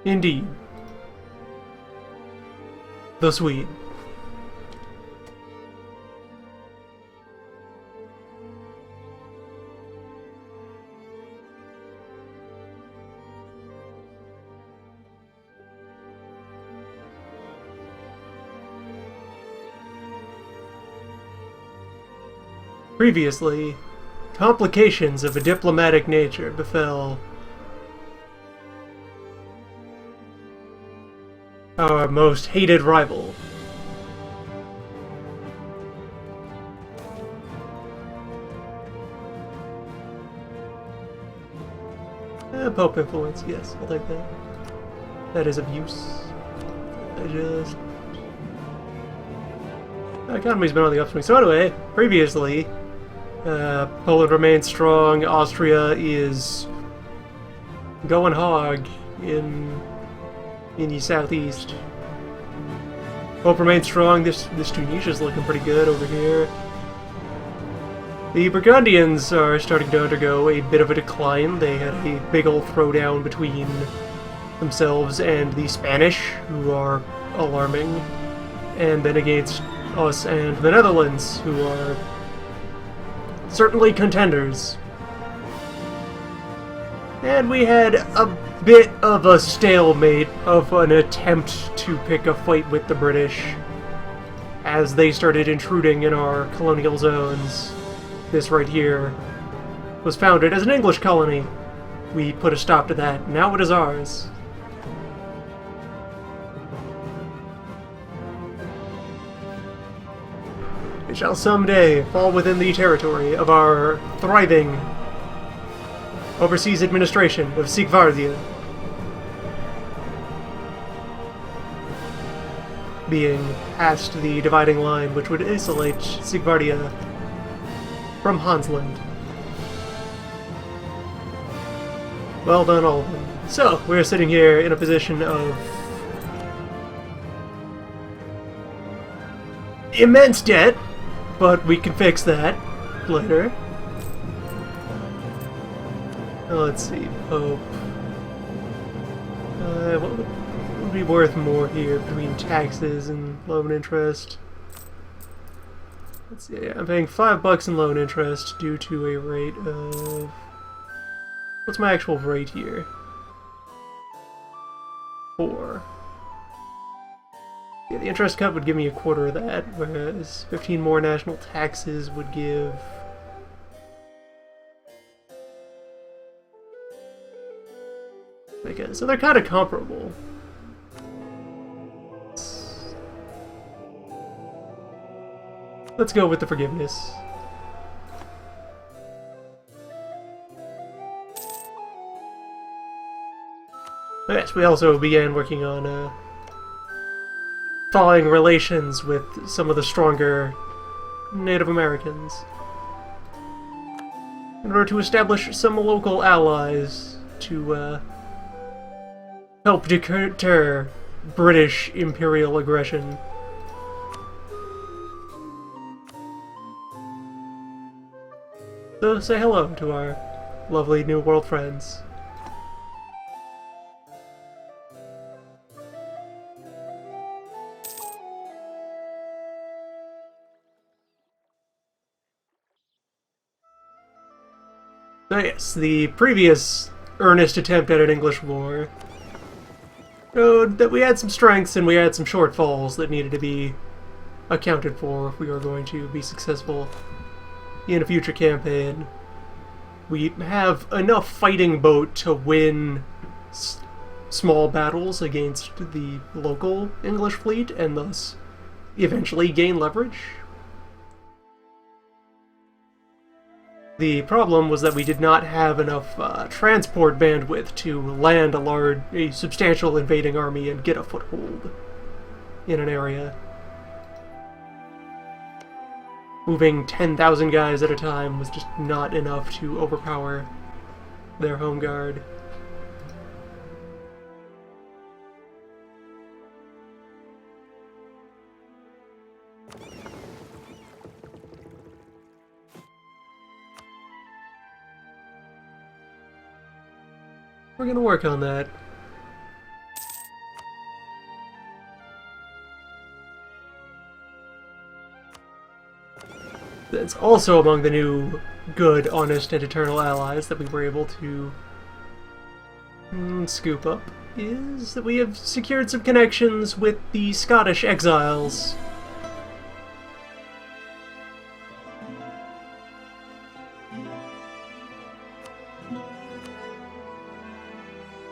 Indeed. The Swede. Previously, complications of a diplomatic nature befell our most hated rival. Pope influence, yes, I'll take that. That is of use. The economy's been on the upswing. So anyway, previously, Poland remains strong. Austria is going hog in the southeast. Pope remains strong. This Tunisia's looking pretty good over here. The Burgundians are starting to undergo a bit of a decline. They had a big old throwdown between themselves and the Spanish, who are alarming, and then against us and the Netherlands, who are certainly contenders. And we had a bit of a stalemate of an attempt to pick a fight with the British as they started intruding in our colonial zones. This right here was founded as an English colony. We put a stop to that. Now it is ours. It shall someday fall within the territory of our thriving overseas administration of Sigvardia, being past the dividing line which would isolate Sigvardia from Hansland. Well done, all of them. So, we're sitting here in a position of immense debt, but we can fix that later. Let's see, Pope. What would be worth more here between taxes and loan interest? Let's see, I'm paying $5 in loan interest due to a rate of... What's my actual rate here? 4. Yeah, the interest cut would give me a quarter of that, whereas 15 more national taxes would give... Okay, so they're kind of comparable. Let's go with the forgiveness. Yes, we also began working on thawing relations with some of the stronger Native Americans in order to establish some local allies to help deter British imperial aggression. So say hello to our lovely New World friends. So yes, the previous earnest attempt at an English war showed that we had some strengths and we had some shortfalls that needed to be accounted for if we were going to be successful in a future campaign. We have enough fighting boat to win small battles against the local English fleet and thus eventually gain leverage. The problem was that we did not have enough transport bandwidth to land a substantial invading army and get a foothold in an area. Moving 10,000 guys at a time was just not enough to overpower their home guard. We're gonna work on that. that's also among the new good, honest, and eternal allies that we were able to scoop up, is that we have secured some connections with the Scottish exiles.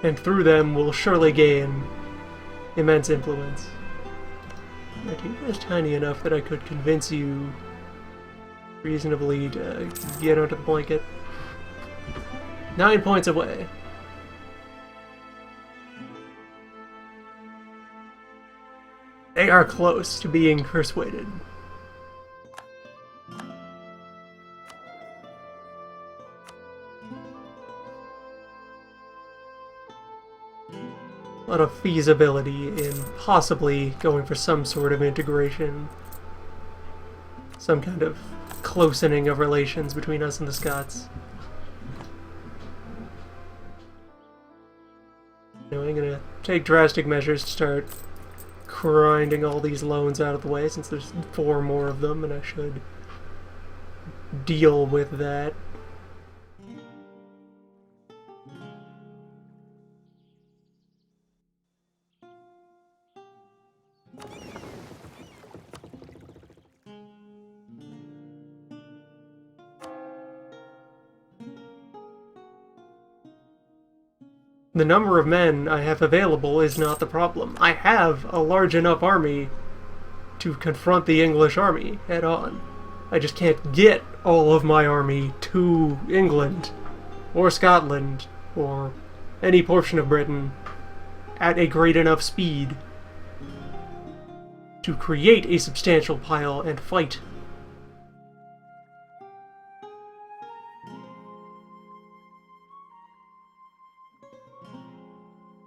And through them we'll surely gain immense influence. Right, you guys tiny enough that I could convince you reasonably to get under the blanket. 9 points away. They are close to being persuaded. A lot of feasibility in possibly going for some sort of integration. Some kind of closening of relations between us and the Scots. Anyway, I'm gonna take drastic measures to start grinding all these loans out of the way, since there's 4 more of them, and I should deal with that. The number of men I have available is not the problem. I have a large enough army to confront the English army head on. I just can't get all of my army to England, or Scotland, or any portion of Britain at a great enough speed to create a substantial pile and fight.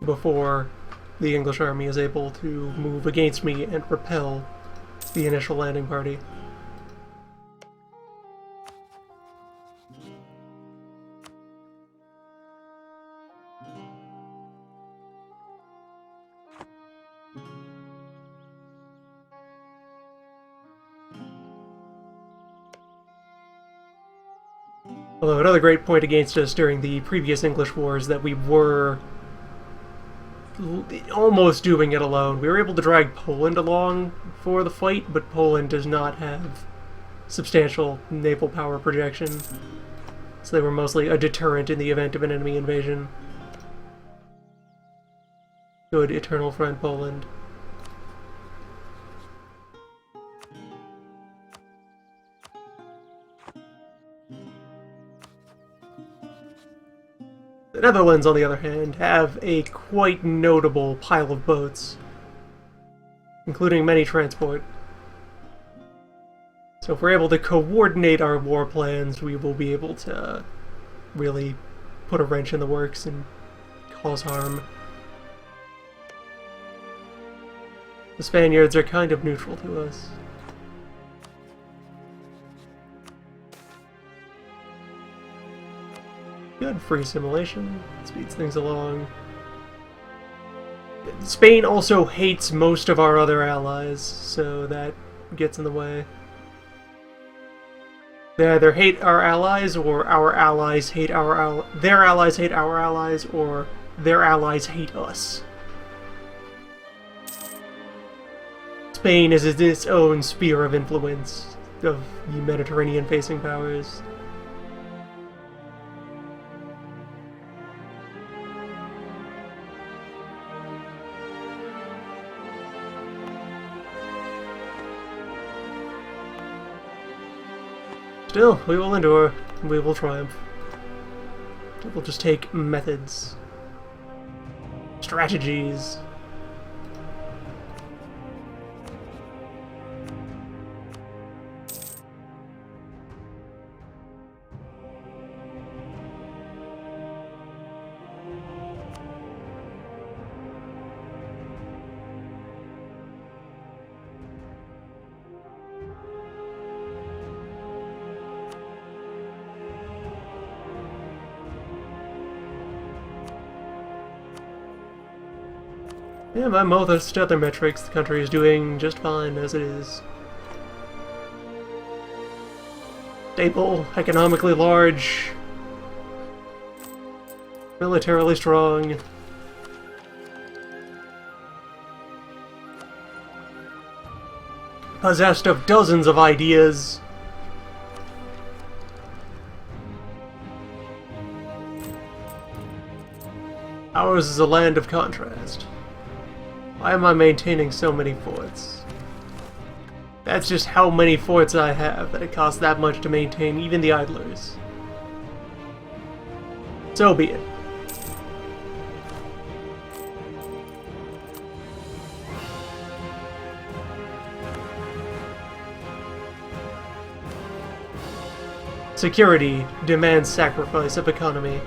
Before the English army is able to move against me and repel the initial landing party. Although another great point against us during the previous English wars that we were almost doing it alone. We were able to drag Poland along for the fight, but Poland does not have substantial naval power projection, so they were mostly a deterrent in the event of an enemy invasion. Good eternal friend Poland. The Netherlands, on the other hand, have a quite notable pile of boats, including many transport. So if we're able to coordinate our war plans, we will be able to really put a wrench in the works and cause harm. The Spaniards are kind of neutral to us. Good, free assimilation, speeds things along. Spain also hates most of our other allies, so that gets in the way. They either hate our allies, or our allies hate their allies hate our allies, or their allies hate us. Spain is its own sphere of influence of the Mediterranean-facing powers. Still, we will endure. We will triumph. It will just take methods. Strategies. Yeah, by most other metrics, the country is doing just fine as it is. Stable, economically large, militarily strong. Possessed of dozens of ideas. Ours is a land of contrast. Why am I maintaining so many forts? That's just how many forts I have, that it costs that much to maintain even the idlers. So be it. Security demands sacrifice of economy.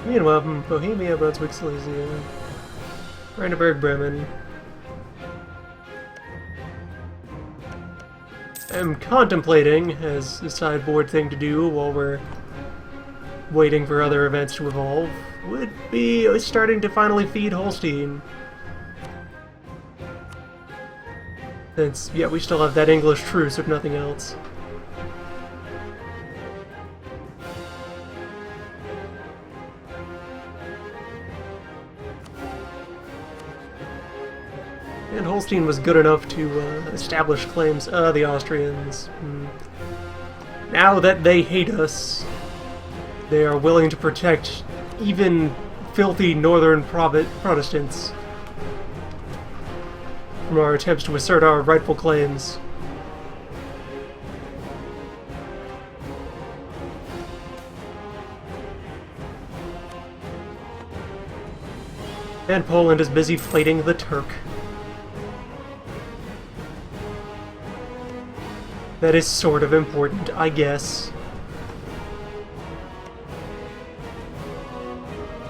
Meanwhile, Bohemia, Brunswick, Silesia, Brandenburg, Bremen. I'm contemplating, as a sideboard thing to do while we're waiting for other events to evolve, would be starting to finally feed Holstein. Since, yeah, we still have that English truce, if nothing else. And Holstein was good enough to establish claims. The Austrians. Now that they hate us, they are willing to protect even filthy northern Protestants from our attempts to assert our rightful claims. And Poland is busy fighting the Turk. That is sort of important, I guess.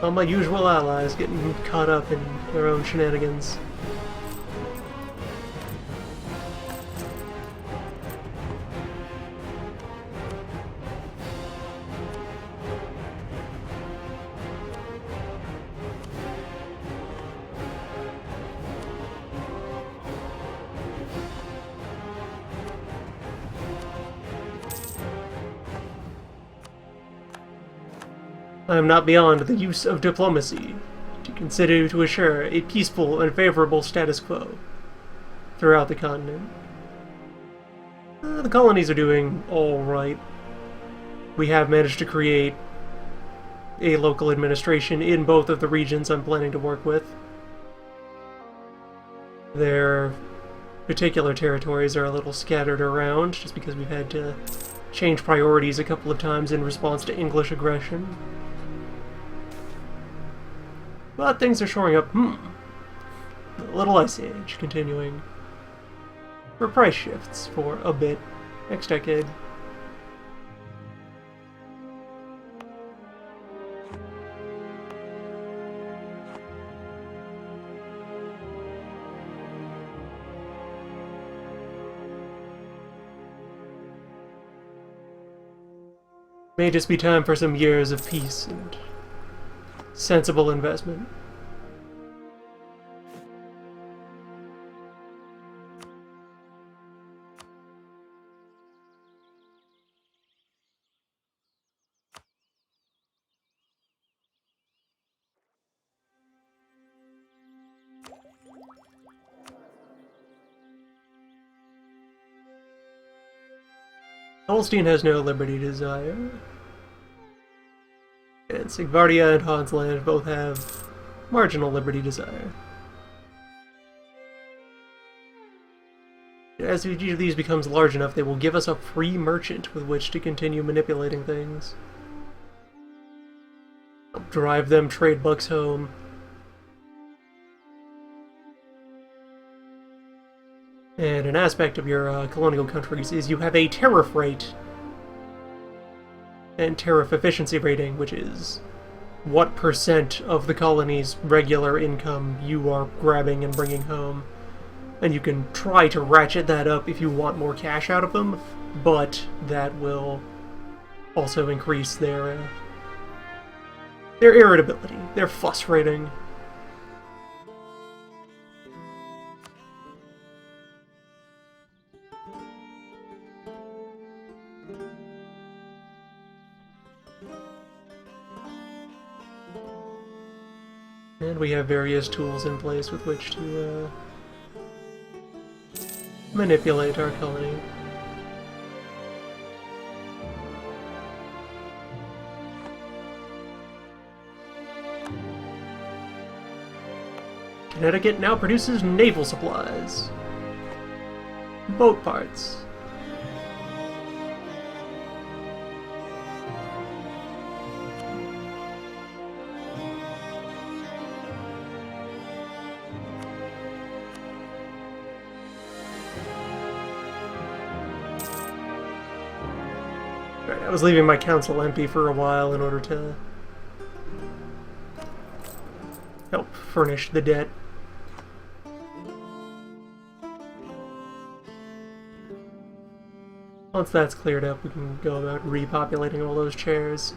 All my usual allies getting caught up in their own shenanigans. I am not beyond the use of diplomacy to consider to assure a peaceful and favorable status quo throughout the continent. The colonies are doing all right. We have managed to create a local administration in both of the regions I'm planning to work with. Their particular territories are a little scattered around, just because we've had to change priorities a couple of times in response to English aggression. But things are shoring up. A little ice age continuing. For price shifts for a bit. Next decade. May just be time for some years of peace and sensible investment. Holstein has no liberty desire. And Sigvardia and Hansland both have marginal liberty desire. As each of these becomes large enough, they will give us a free merchant with which to continue manipulating things. Help drive them trade bucks home. And an aspect of your colonial countries is you have a tariff rate and tariff efficiency rating, which is what % of the colony's regular income you are grabbing and bringing home. And you can try to ratchet that up if you want more cash out of them, but that will also increase their Their irritability, their fuss rating. And we have various tools in place with which to manipulate our colony. Connecticut now produces naval supplies. Boat parts. Right, I was leaving my council empty for a while in order to help furnish the debt. Once that's cleared up, we can go about repopulating all those chairs.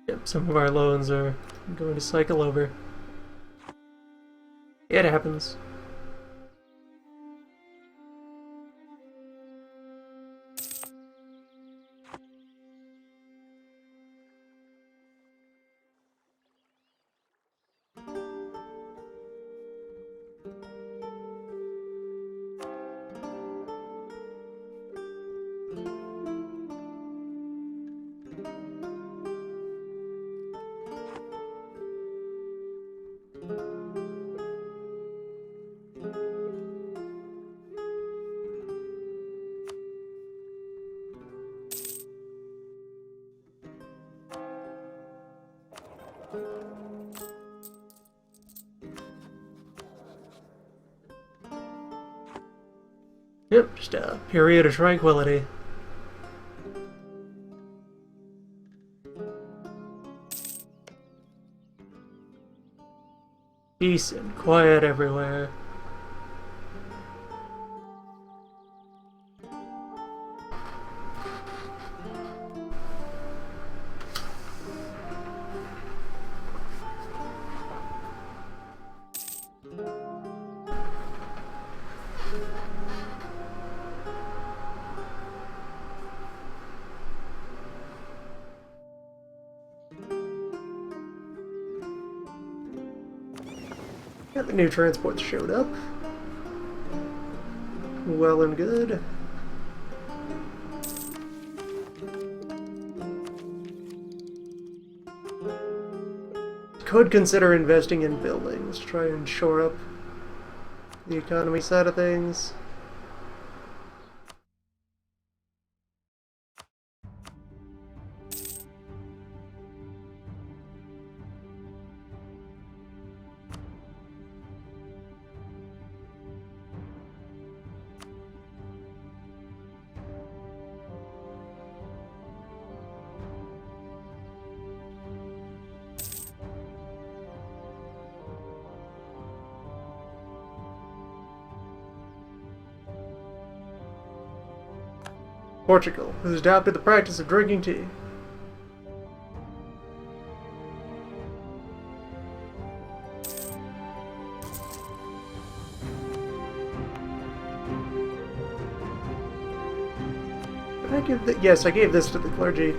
Yep, some of our loans are going to cycle over. It happens. Yep, just a period of tranquility. Peace and quiet everywhere. Yeah, the new transports showed up. Well and good. Could consider investing in buildings to try and shore up the economy side of things. Portugal has adopted the practice of drinking tea. Did I give yes, I gave this to the clergy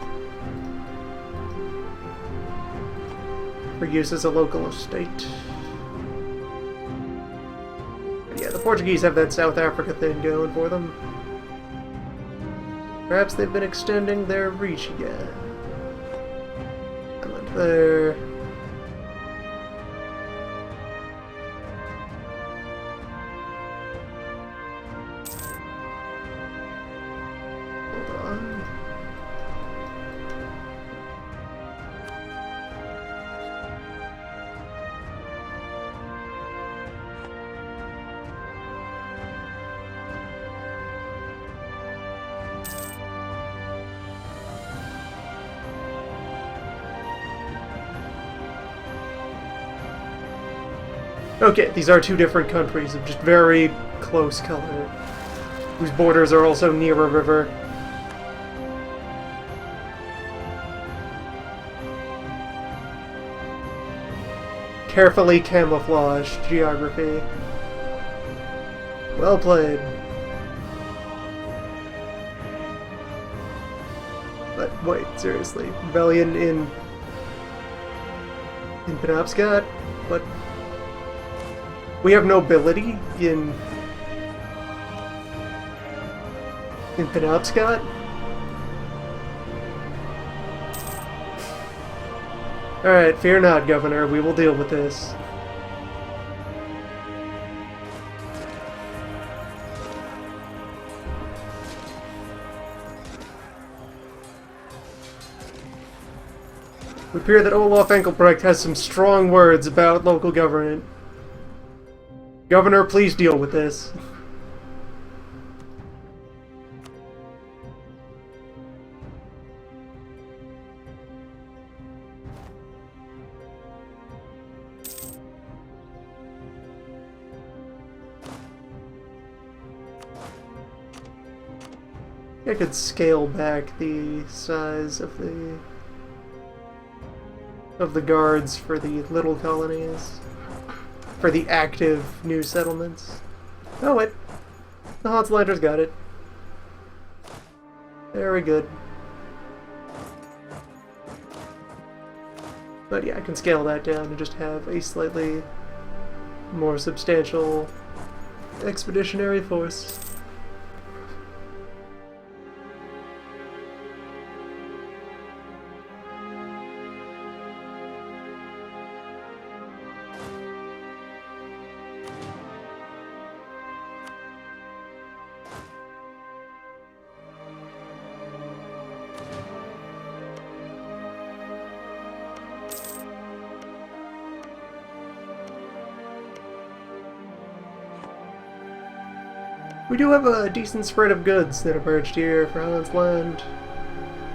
for use as a local estate. But yeah, the Portuguese have that South Africa thing going for them. Perhaps they've been extending their reach again. I went there. Hold on. Okay, these are two different countries of just very close color, whose borders are also near a river. Carefully camouflaged geography. Well played. But wait, seriously, rebellion in Penobscot? What? We have nobility in Penobscot? Alright, fear not, Governor. We will deal with this. We fear that Olaf Engelbrecht has some strong words about local government. Governor, please deal with this. I could scale back the size of the guards for the little colonies. For the active new settlements. Oh wait, the Hanslanders got it. Very good. But yeah, I can scale that down and just have a slightly more substantial expeditionary force. We do have a decent spread of goods that emerged here for Hans Land.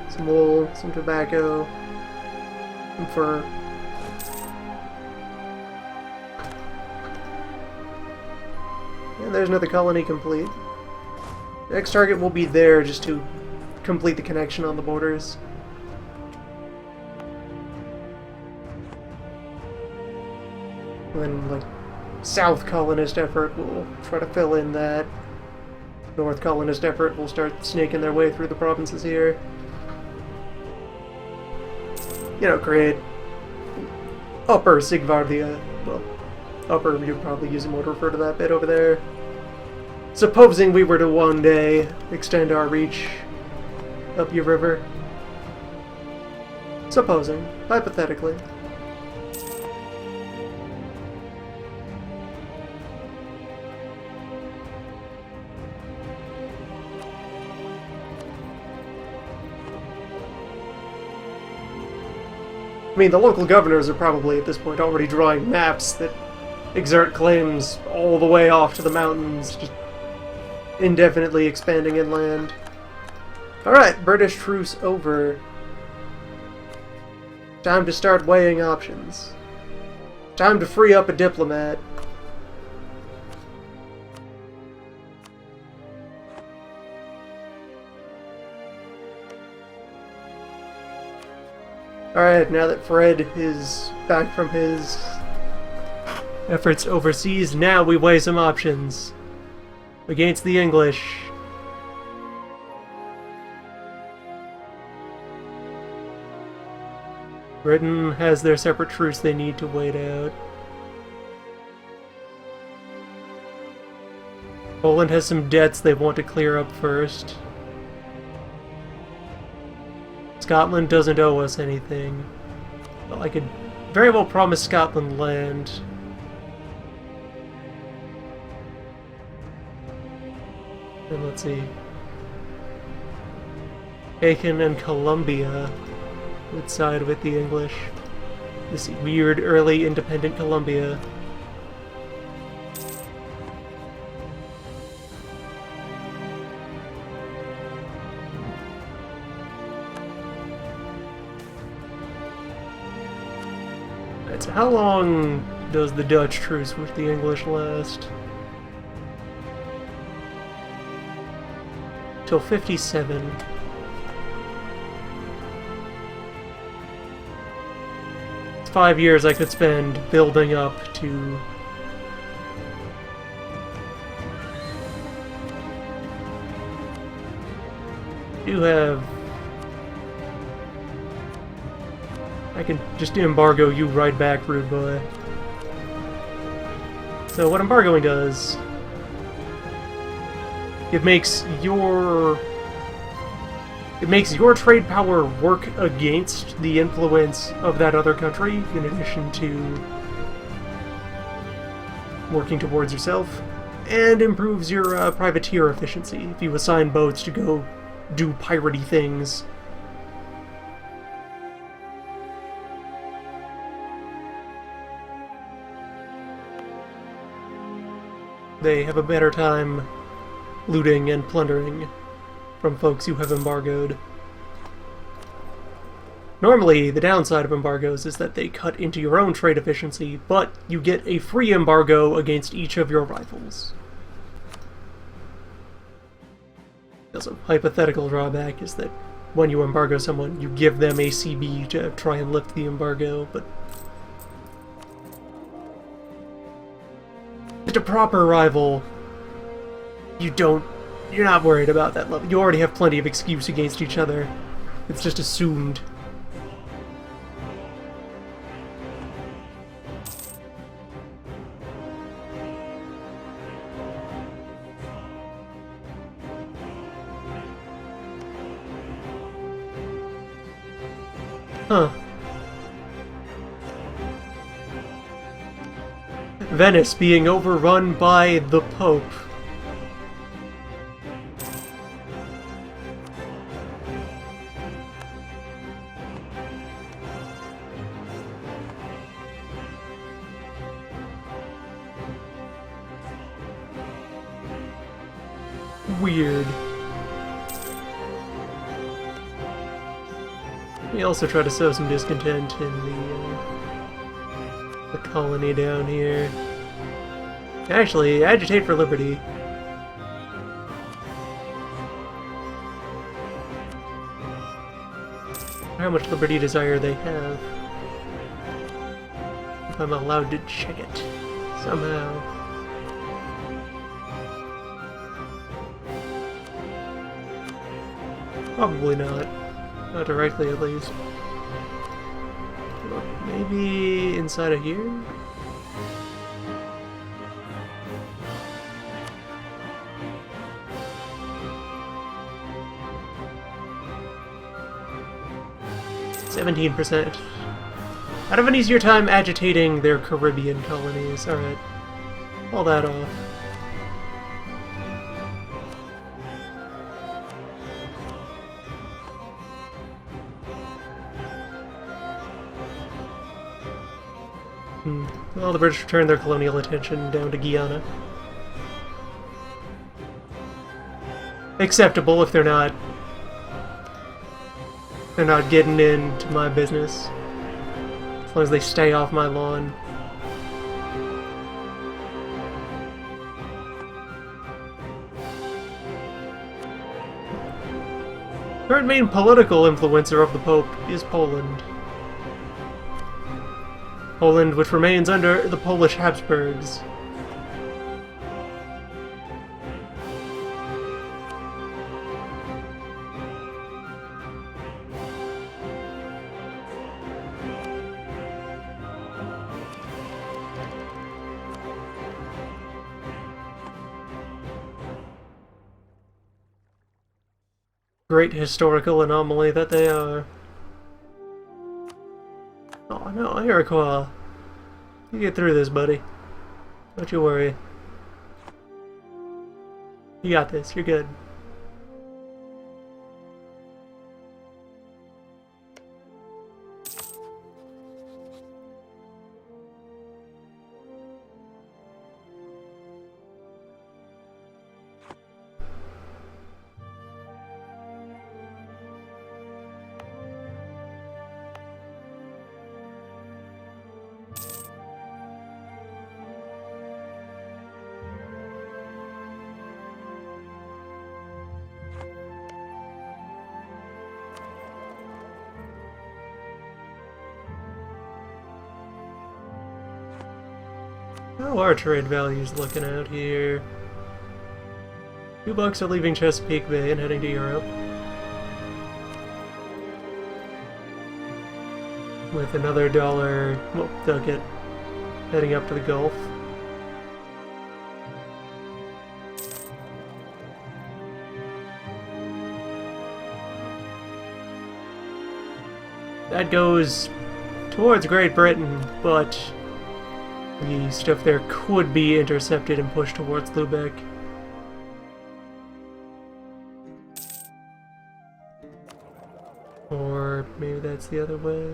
Some wool, some tobacco, some fur. And there's another colony complete. The next target will be there just to complete the connection on the borders. Then, like, South colonist effort will try to fill in that. North colonist effort will start snaking their way through the provinces here. You know, create Upper Sigvardia. Well, Upper, you'd probably use them to refer to that bit over there. Supposing we were to one day extend our reach up your river. Supposing, hypothetically. I mean, the local governors are probably at this point already drawing maps that exert claims all the way off to the mountains, just indefinitely expanding inland. Alright, British truce over. Time to start weighing options. Time to free up a diplomat. Alright, now that Fred is back from his efforts overseas, now we weigh some options against the English. Britain has their separate truce they need to wait out. Poland has some debts they want to clear up first. Scotland doesn't owe us anything. Well, I could very well promise Scotland land. And let's see. Aiken and Columbia would side with the English. This weird early independent Columbia. Alright, so how long does the Dutch truce with the English last? Till 57. It's 5 years I could spend building up to I can just embargo you right back, rude boy. So what embargoing does, it makes your trade power work against the influence of that other country, in addition to working towards yourself, and improves your privateer efficiency if you assign boats to go do piratey things. They have a better time looting and plundering from folks you have embargoed. Normally, the downside of embargoes is that they cut into your own trade efficiency, but you get a free embargo against each of your rivals. Also, hypothetical drawback is that when you embargo someone, you give them a CB to try and lift the embargo, but a proper rival, you're not worried about that level. You already have plenty of excuse against each other. It's just assumed. Huh. Venice being overrun by the Pope. Weird. We also try to sow some discontent in the colony down here. Actually, agitate for liberty. How much liberty desire they have. If I'm allowed to check it somehow. Probably not. Not directly, at least. Maybe inside of here? %. I'd have an easier time agitating their Caribbean colonies. Alright. All that off. Well, the British returned their colonial attention down to Guyana. Acceptable if they're not getting into my business. As long as they stay off my lawn. Current main political influencer of the Pope is Poland. Poland, which remains under the Polish Habsburgs. Great historical anomaly that they are. Oh no, Iroquois. You get through this, buddy. Don't you worry. You got this, you're good. How are trade values looking out here? $2 are leaving Chesapeake Bay and heading to Europe. With another $1, well, ducat, heading up to the Gulf. That goes towards Great Britain, but the stuff there could be intercepted and pushed towards Lubeck. Or maybe that's the other way.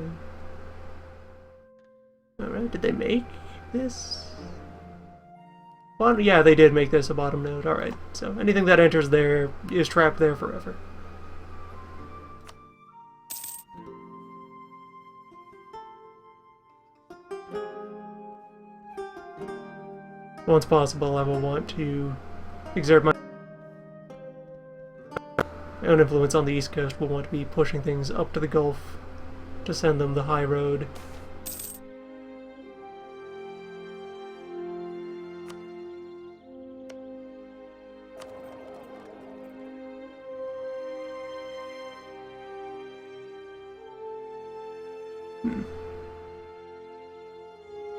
Alright, did they make this? Well, yeah, they did make this a bottom node. Alright, so anything that enters there is trapped there forever. Once possible, I will want to exert my own influence on the East Coast. We'll want to be pushing things up to the Gulf to send them the high road.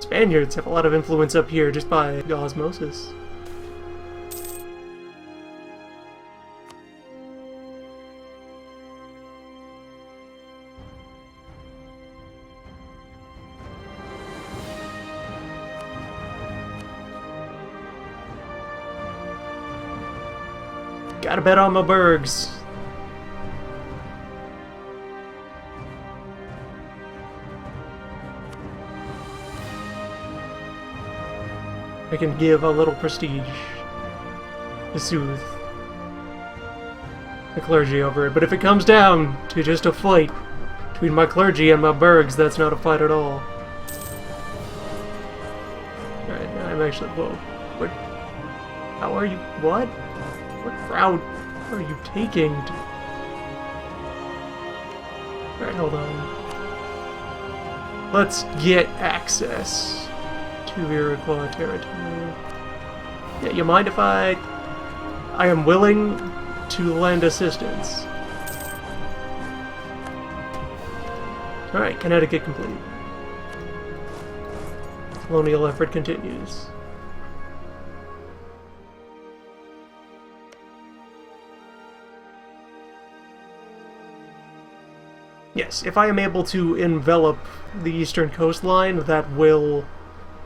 Spaniards have a lot of influence up here just by osmosis. Gotta bet on my Bergs. I can give a little prestige to soothe the clergy over it. But if it comes down to just a fight between my clergy and my Bergs, that's not a fight at all. Alright, I'm actually... Whoa. What? How are you... What? What route are you taking? Alright, hold on. Let's get access to Iroquois territory. Yeah, you mind if I am willing to lend assistance. Alright, Connecticut complete. Colonial effort continues. Yes, if I am able to envelop the eastern coastline, that will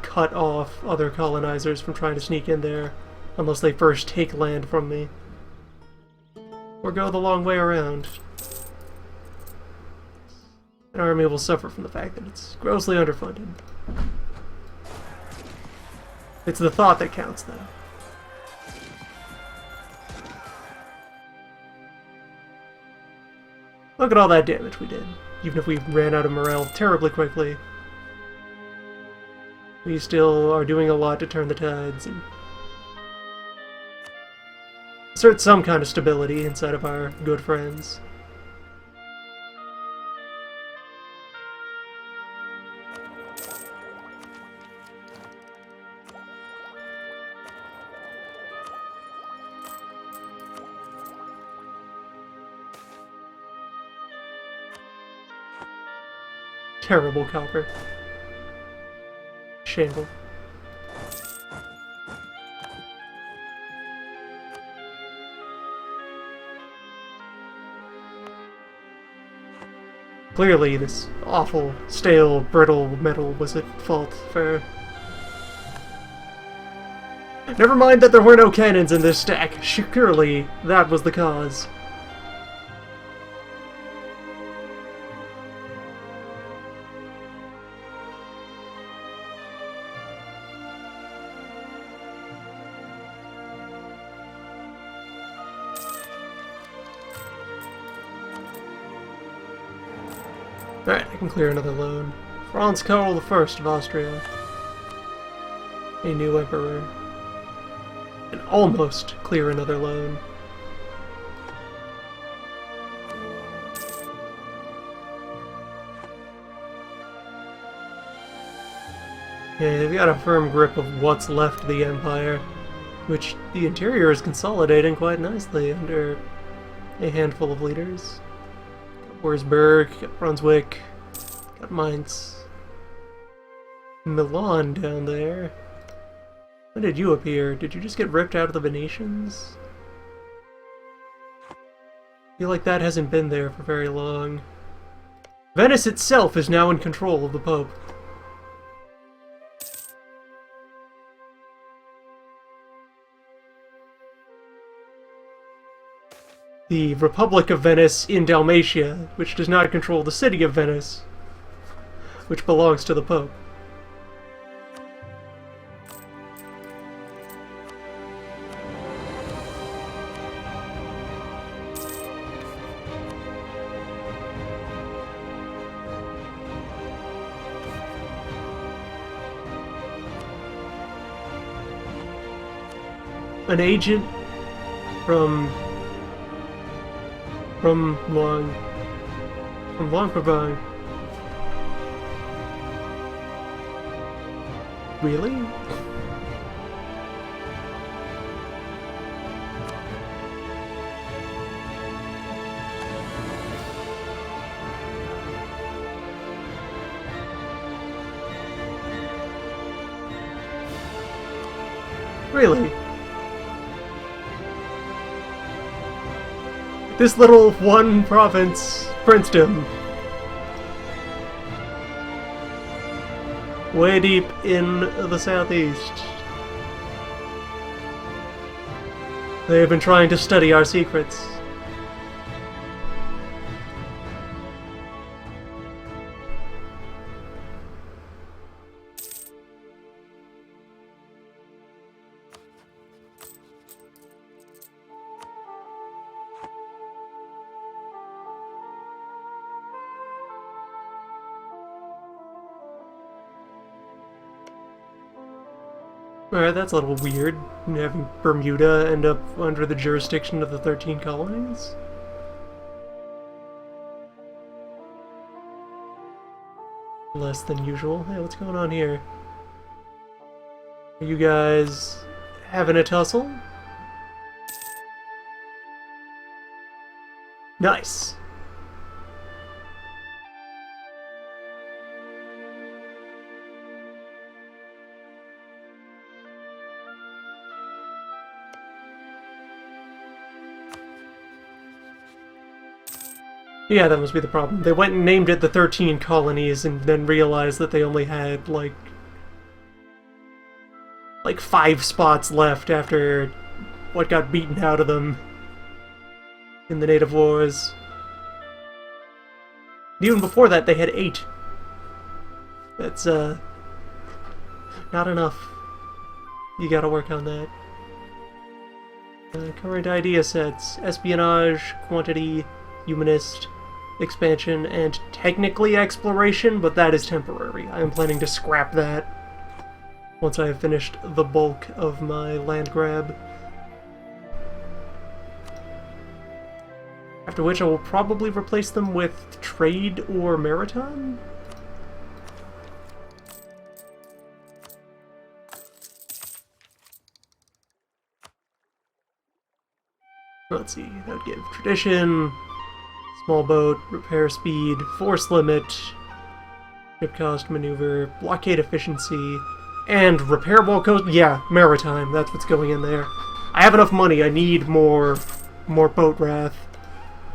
cut off other colonizers from trying to sneak in there, unless they first take land from me. Or go the long way around. An army will suffer from the fact that it's grossly underfunded. It's the thought that counts, though. Look at all that damage we did. Even if we ran out of morale terribly quickly, we still are doing a lot to turn the tides and assert some kind of stability inside of our good friends. Terrible copper. Shameful. Clearly, this awful, stale, brittle metal was at fault for... Never mind that there were no cannons in this stack. Surely, that was the cause. Alright, I can clear another loan. Franz Karl I of Austria. A new emperor. And almost clear another loan. Yeah, they've got a firm grip of what's left of the Empire, which the interior is consolidating quite nicely under a handful of leaders. Got Wurzburg, got Brunswick, got Mainz. Milan down there. When did you appear? Did you just get ripped out of the Venetians? I feel like that hasn't been there for very long. Venice itself is now in control of the Pope. The Republic of Venice in Dalmatia, which does not control the city of Venice, which belongs to the Pope. An agent from Longbranch. Really? Really? This little one province, princedom, way deep in the southeast. They have been trying to study our secrets. Alright, that's a little weird, having Bermuda end up under the jurisdiction of the 13 colonies. Less than usual. Hey, what's going on here? Are you guys having a tussle? Nice! Yeah, that must be the problem. They went and named it the 13 colonies and then realized that they only had, like 5 spots left after what got beaten out of them in the native wars. Even before that, they had 8. That's, not enough. You gotta work on that. Current idea sets. Espionage, quantity, humanist, expansion, and technically exploration, but that is temporary. I am planning to scrap that once I have finished the bulk of my land grab. After which I will probably replace them with trade or maritime? Let's see, that would give tradition, small boat, repair speed, force limit, ship cost, maneuver, blockade efficiency, and repairable coast. Yeah, maritime, that's what's going in there. I have enough money, I need more boat wrath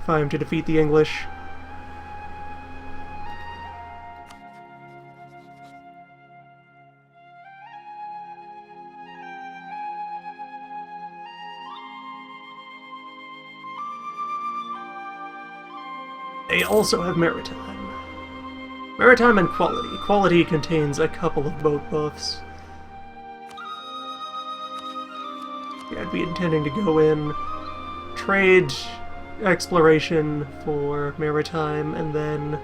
if I am to defeat the English. They also have maritime. Maritime and quality. Quality contains a couple of boat buffs. Yeah, I'd be intending to go in, trade, exploration for maritime, and then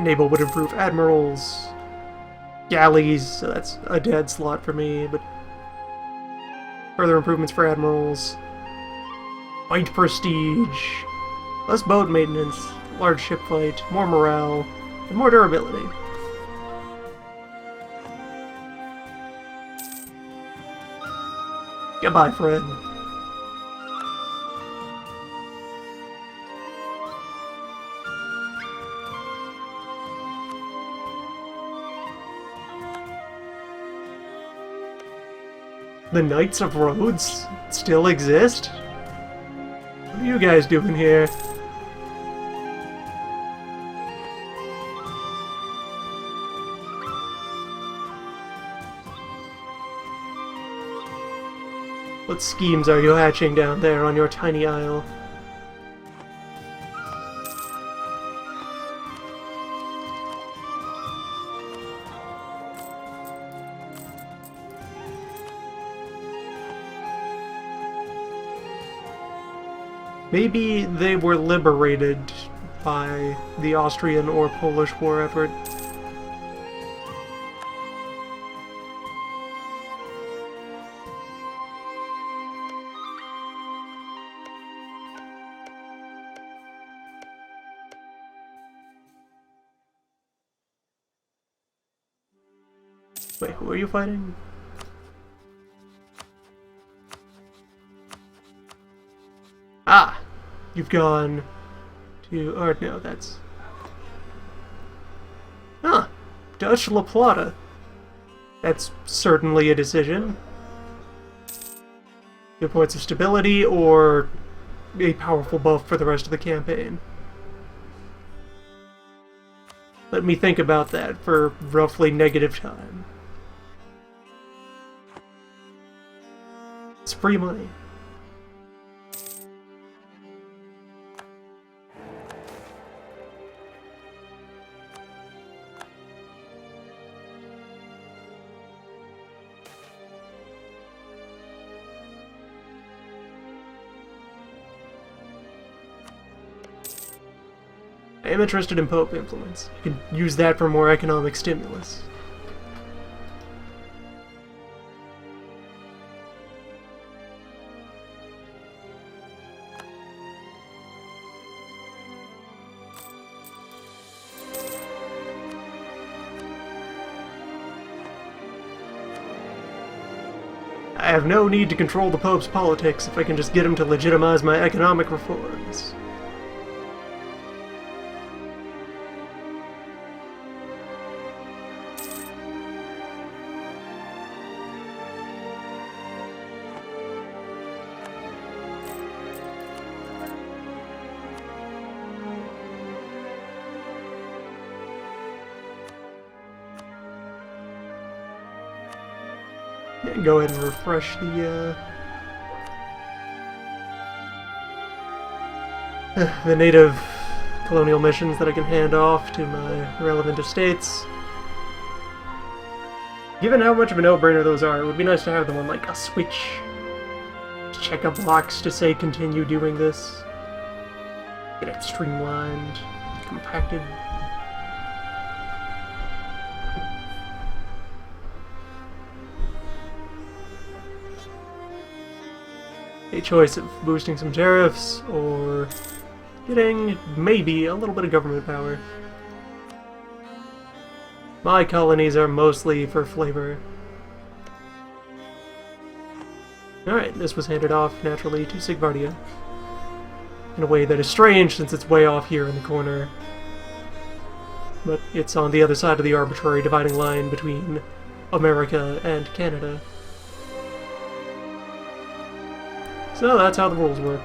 naval would improve admirals, galleys, so that's a dead slot for me, but further improvements for admirals, fight prestige, less boat maintenance, large ship fight, more morale, and more durability. Goodbye, friend. The Knights of Rhodes still exist? What are you guys doing here? What schemes are you hatching down there on your tiny isle? Maybe they were liberated by the Austrian or Polish war effort. Wait, who are you fighting? Ah! You've gone to... or no, that's... Huh! Dutch La Plata. That's certainly a decision. Good points of stability or a powerful buff for the rest of the campaign. Let me think about that for roughly negative time. It's free money. I am interested in Pope influence. You can use that for more economic stimulus. I have no need to control the Pope's politics if I can just get him to legitimize my economic reforms. Go ahead and refresh the native colonial missions that I can hand off to my relevant estates. Given how much of a no-brainer those are, it would be nice to have them on like a switch. Check a box to say continue doing this. Get it streamlined, compacted. A choice of boosting some tariffs, or getting, maybe, a little bit of government power. My colonies are mostly for flavor. Alright, this was handed off, naturally, to Sigvardia. In a way that is strange, since it's way off here in the corner. But it's on the other side of the arbitrary dividing line between America and Canada. So that's how the rules work.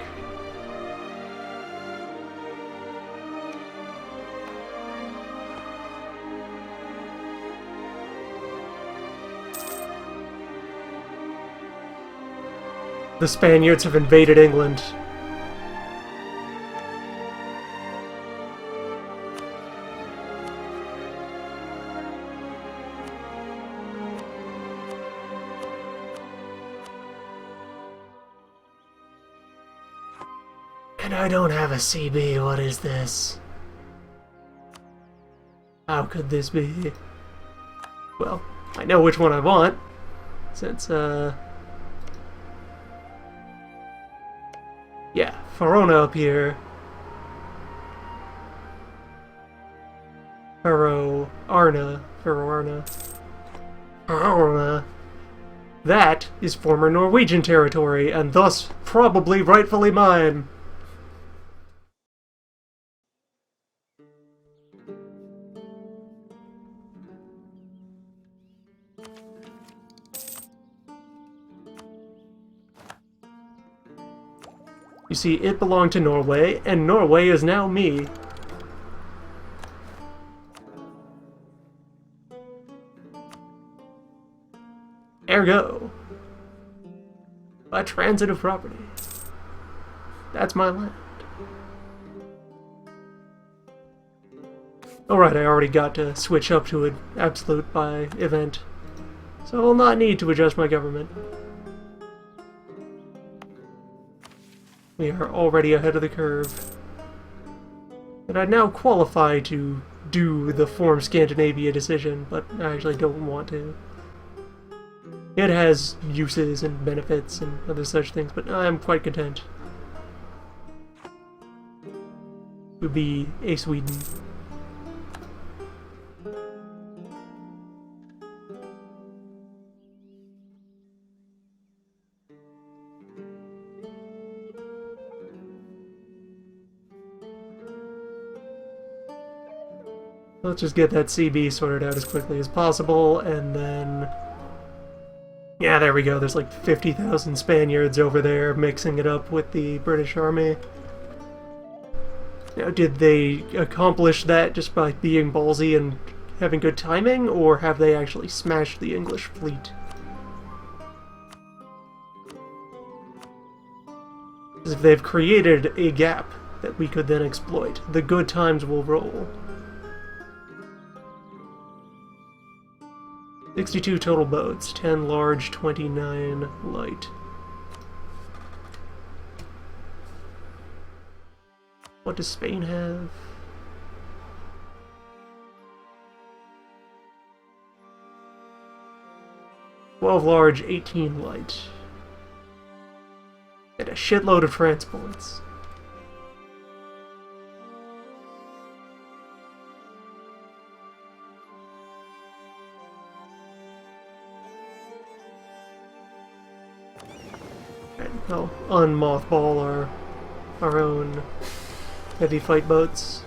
The Spaniards have invaded England. And I don't have a CB, what is this? How could this be? Well, I know which one I want, since, yeah, Verona up here. Verona. That is former Norwegian territory, and thus probably rightfully mine. You see, it belonged to Norway, and Norway is now me. Ergo, by transitive property, that's my land. Alright, I already got to switch up to an absolute by event, so I will not need to adjust my government. We are already ahead of the curve. And I now qualify to do the Form Scandinavia decision, but I actually don't want to. It has uses and benefits and other such things, but I'm quite content to be a Sweden. Let's just get that CB sorted out as quickly as possible, and then... yeah, there we go. There's like 50,000 Spaniards over there mixing it up with the British army. Now, did they accomplish that just by being ballsy and having good timing, or have they actually smashed the English fleet? Because if they've created a gap that we could then exploit, the good times will roll. 62 total boats, 10 large, 29 light. What does Spain have? "12 large, 18 light. And a shitload of transports. I'll unmothball our own heavy fight boats.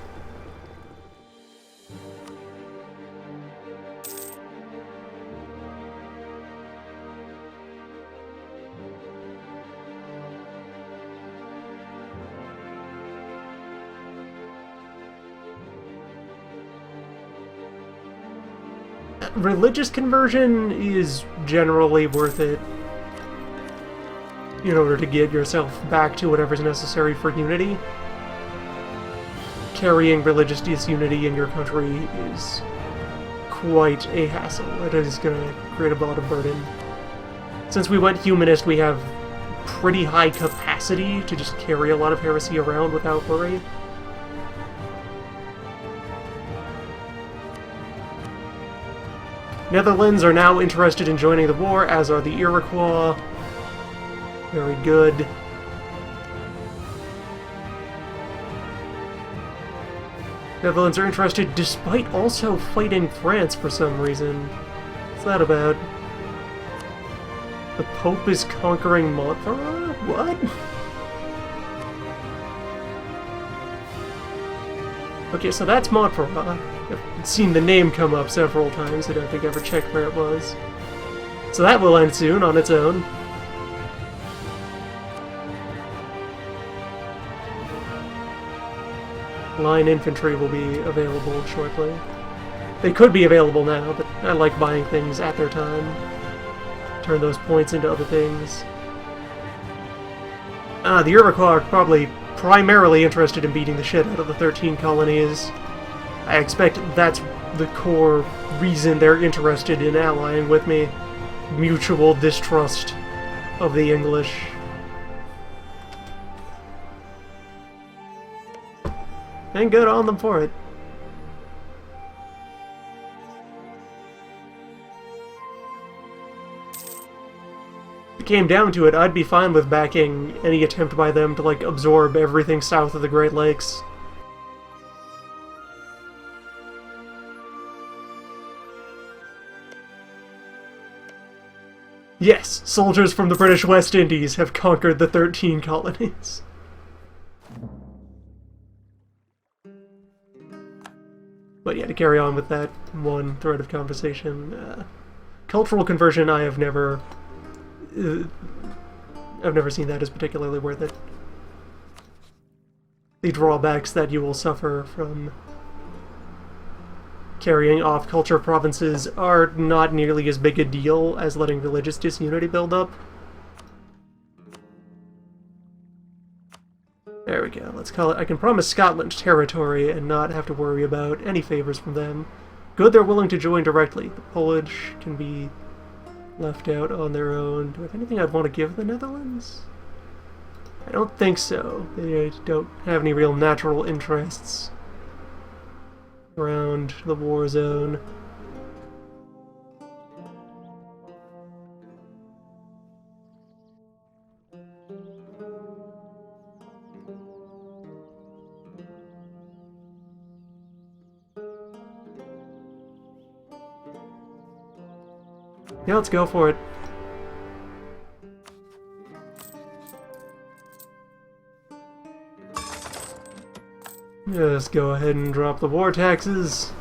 Religious conversion is generally worth it in order to get yourself back to whatever's necessary for unity. Carrying religious disunity in your country is quite a hassle. It is going to create a lot of burden. Since we went humanist, we have pretty high capacity to just carry a lot of heresy around without worry. Netherlands are now interested in joining the war, as are the Iroquois. Very good. Netherlands are interested despite also fighting France for some reason. What's that about? The Pope is conquering Montferrat? What? Okay, so that's Montferrat. I've seen the name come up several times. I don't think I ever checked where it was. So that will end soon on its own. Line infantry will be available shortly. They could be available now, but I like buying things at their time. Turn those points into other things. The Iroquois are probably primarily interested in beating the shit out of the 13 colonies. I expect that's the core reason they're interested in allying with me. Mutual distrust of the English. And good on them for it. If it came down to it, I'd be fine with backing any attempt by them to, like, absorb everything south of the Great Lakes. Yes, soldiers from the British West Indies have conquered the 13 colonies. But yeah, to carry on with that one thread of conversation, cultural conversion, I've never seen that as particularly worth it. The drawbacks that you will suffer from carrying off culture provinces are not nearly as big a deal as letting religious disunity build up. There we go, let's call it... I can promise Scotland territory and not have to worry about any favors from them. Good, they're willing to join directly. The Polish can be left out on their own. Do I have anything I'd want to give the Netherlands? I don't think so. They don't have any real natural interests around the war zone. Yeah, let's go for it. Just go ahead and drop the war taxes.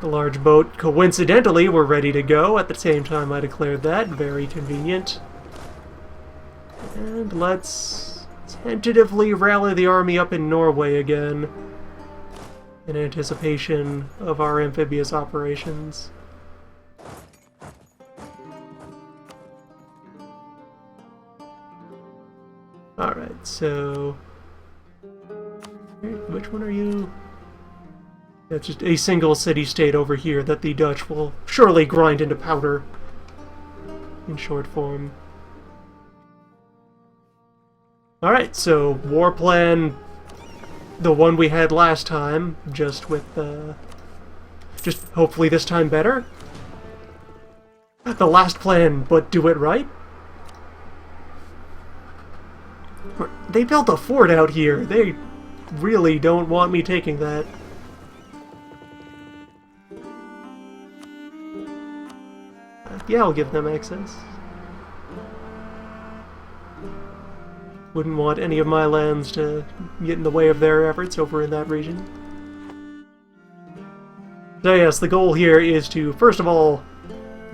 The large boat, coincidentally, were ready to go at the same time I declared that. Very convenient. And let's tentatively rally the army up in Norway again in anticipation of our amphibious operations. Alright, so... which one are you? That's just a single city-state over here that the Dutch will surely grind into powder in short form. Alright, so war plan, the one we had last time, just with, just hopefully this time better. The last plan, but do it right. They built a fort out here. They really don't want me taking that. Yeah, I'll give them access. Wouldn't want any of my lands to get in the way of their efforts over in that region. So yes, the goal here is to, first of all,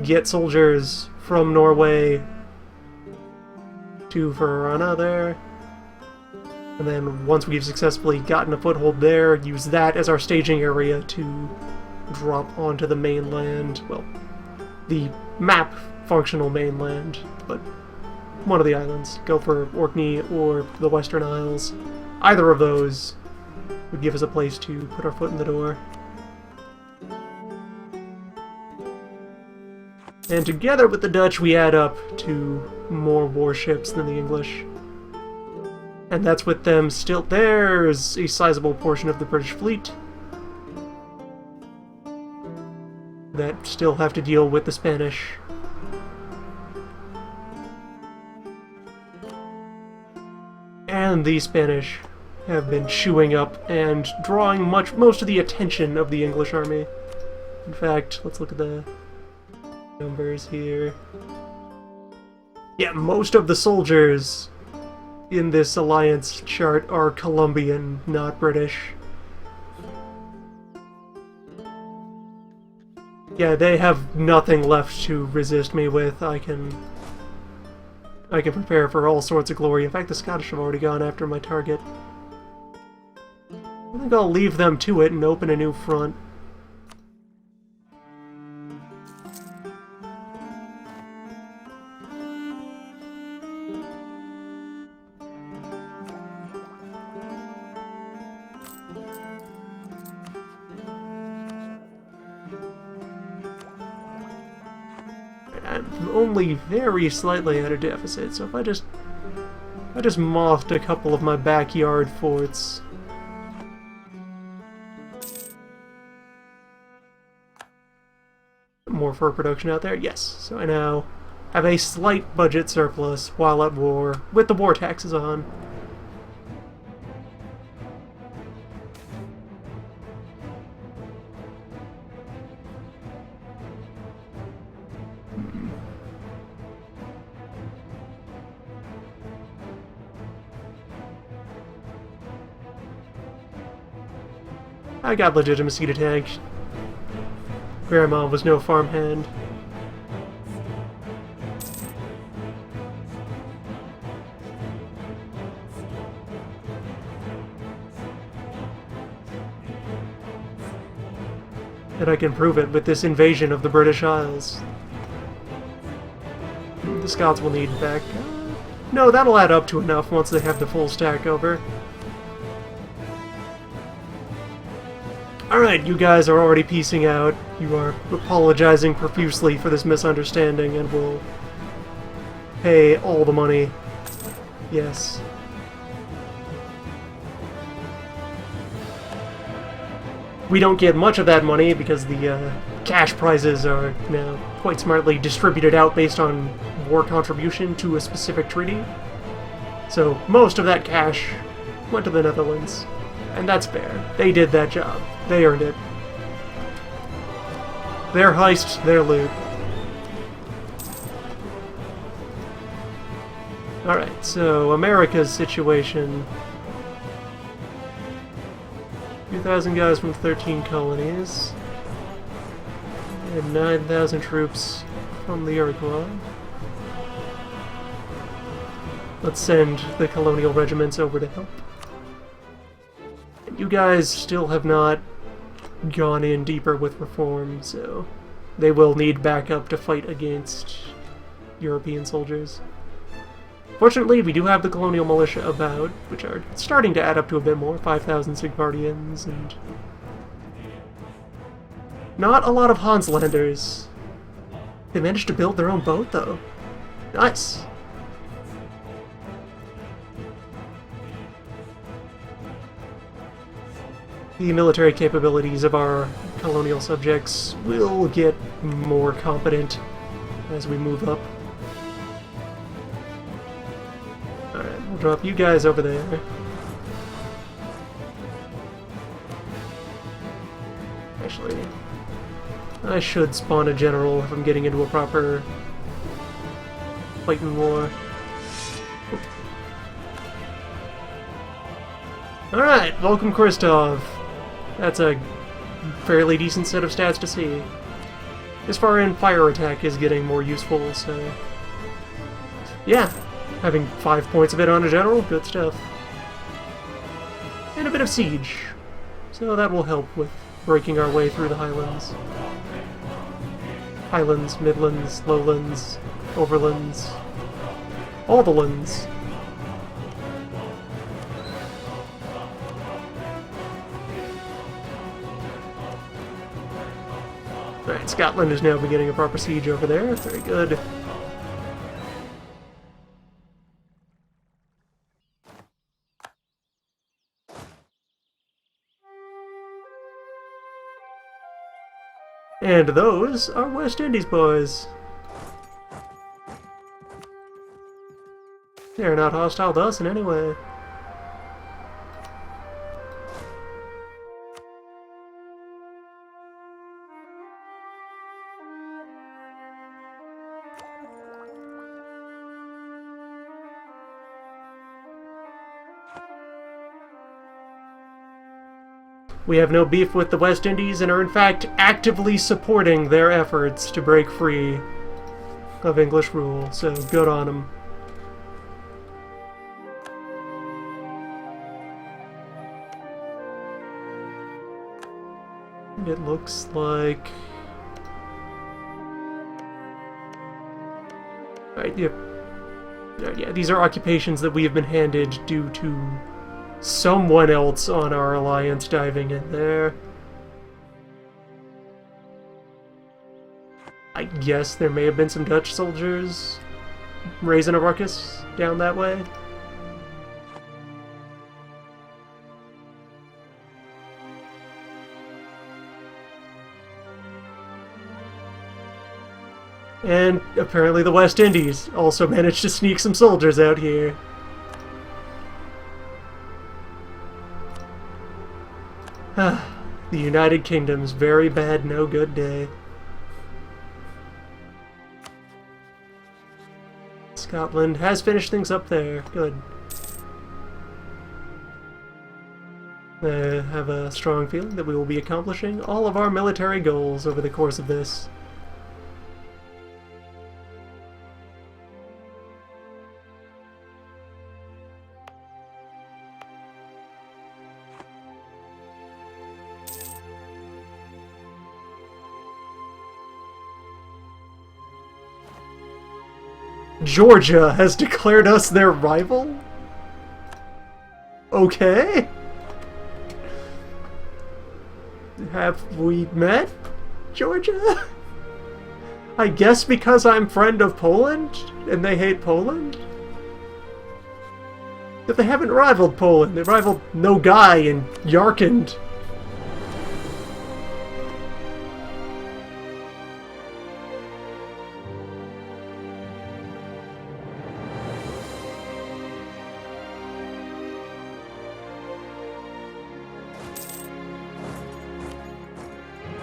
get soldiers from Norway to Verona there. And then once we've successfully gotten a foothold there, use that as our staging area to drop onto the mainland. Well, the map functional mainland, but one of the islands. Go for Orkney or the Western Isles. Either of those would give us a place to put our foot in the door. And together with the Dutch, we add up to more warships than the English. And that's with them still... There's a sizable portion of the British fleet that still have to deal with the Spanish. And the Spanish have been chewing up and drawing most of the attention of the English army. In fact, let's look at the numbers here. Yeah, most of the soldiers in this alliance chart are Colombian, not British. Yeah, they have nothing left to resist me with. I can prepare for all sorts of glory. In fact, the Scottish have already gone after my target. I think I'll leave them to it and open a new front. I'm only very slightly at a deficit, so if I just mothed a couple of my backyard forts. More fur production out there? Yes. So I now have a slight budget surplus while at war, with the war taxes on. I got legitimacy to tank. Grandma was no farmhand. And I can prove it with this invasion of the British Isles. The Scots will need back. No, that'll add up to enough once they have the full stack over. Alright, you guys are already peacing out. You are apologizing profusely for this misunderstanding and will pay all the money. Yes. We don't get much of that money because the cash prizes are now quite smartly distributed out based on war contribution to a specific treaty. So most of that cash went to the Netherlands. And that's fair. They did that job. They earned it. Their heist, their loot. Alright, so America's situation. 2,000 guys from 13 colonies. And 9,000 troops from the Iroquois. Let's send the colonial regiments over to help. You guys still have not gone in deeper with reform, so they will need backup to fight against European soldiers. Fortunately, we do have the colonial militia about, which are starting to add up to a bit more, 5,000 Sigvardians, and not a lot of Hanslanders. They managed to build their own boat, though. Nice! The military capabilities of our colonial subjects will get more competent as we move up. Alright, we'll drop you guys over there. Actually, I should spawn a general if I'm getting into a proper fighting war. Alright, welcome Kristov. That's a fairly decent set of stats to see. As far in fire attack is getting more useful, so yeah, having 5 points of it on a general, good stuff. And a bit of siege, so that will help with breaking our way through the highlands. Highlands, midlands, lowlands, overlands, all the lands. Alright, Scotland is now beginning a proper siege over there. Very good. And those are West Indies boys. They're not hostile to us in any way. We have no beef with the West Indies and are in fact actively supporting their efforts to break free of English rule, so good on them. It looks like... Right, yeah, these are occupations that we have been handed due to someone else on our alliance diving in there. I guess there may have been some Dutch soldiers raising a ruckus down that way. And apparently the West Indies also managed to sneak some soldiers out here. The United Kingdom's very bad, no good day. Scotland has finished things up there. Good. I have a strong feeling that we will be accomplishing all of our military goals over the course of this. Georgia has declared us their rival? Okay. Have we met, Georgia? I guess because I'm friend of Poland, and they hate Poland? But they haven't rivaled Poland, they rivaled Nogai and Yarkand.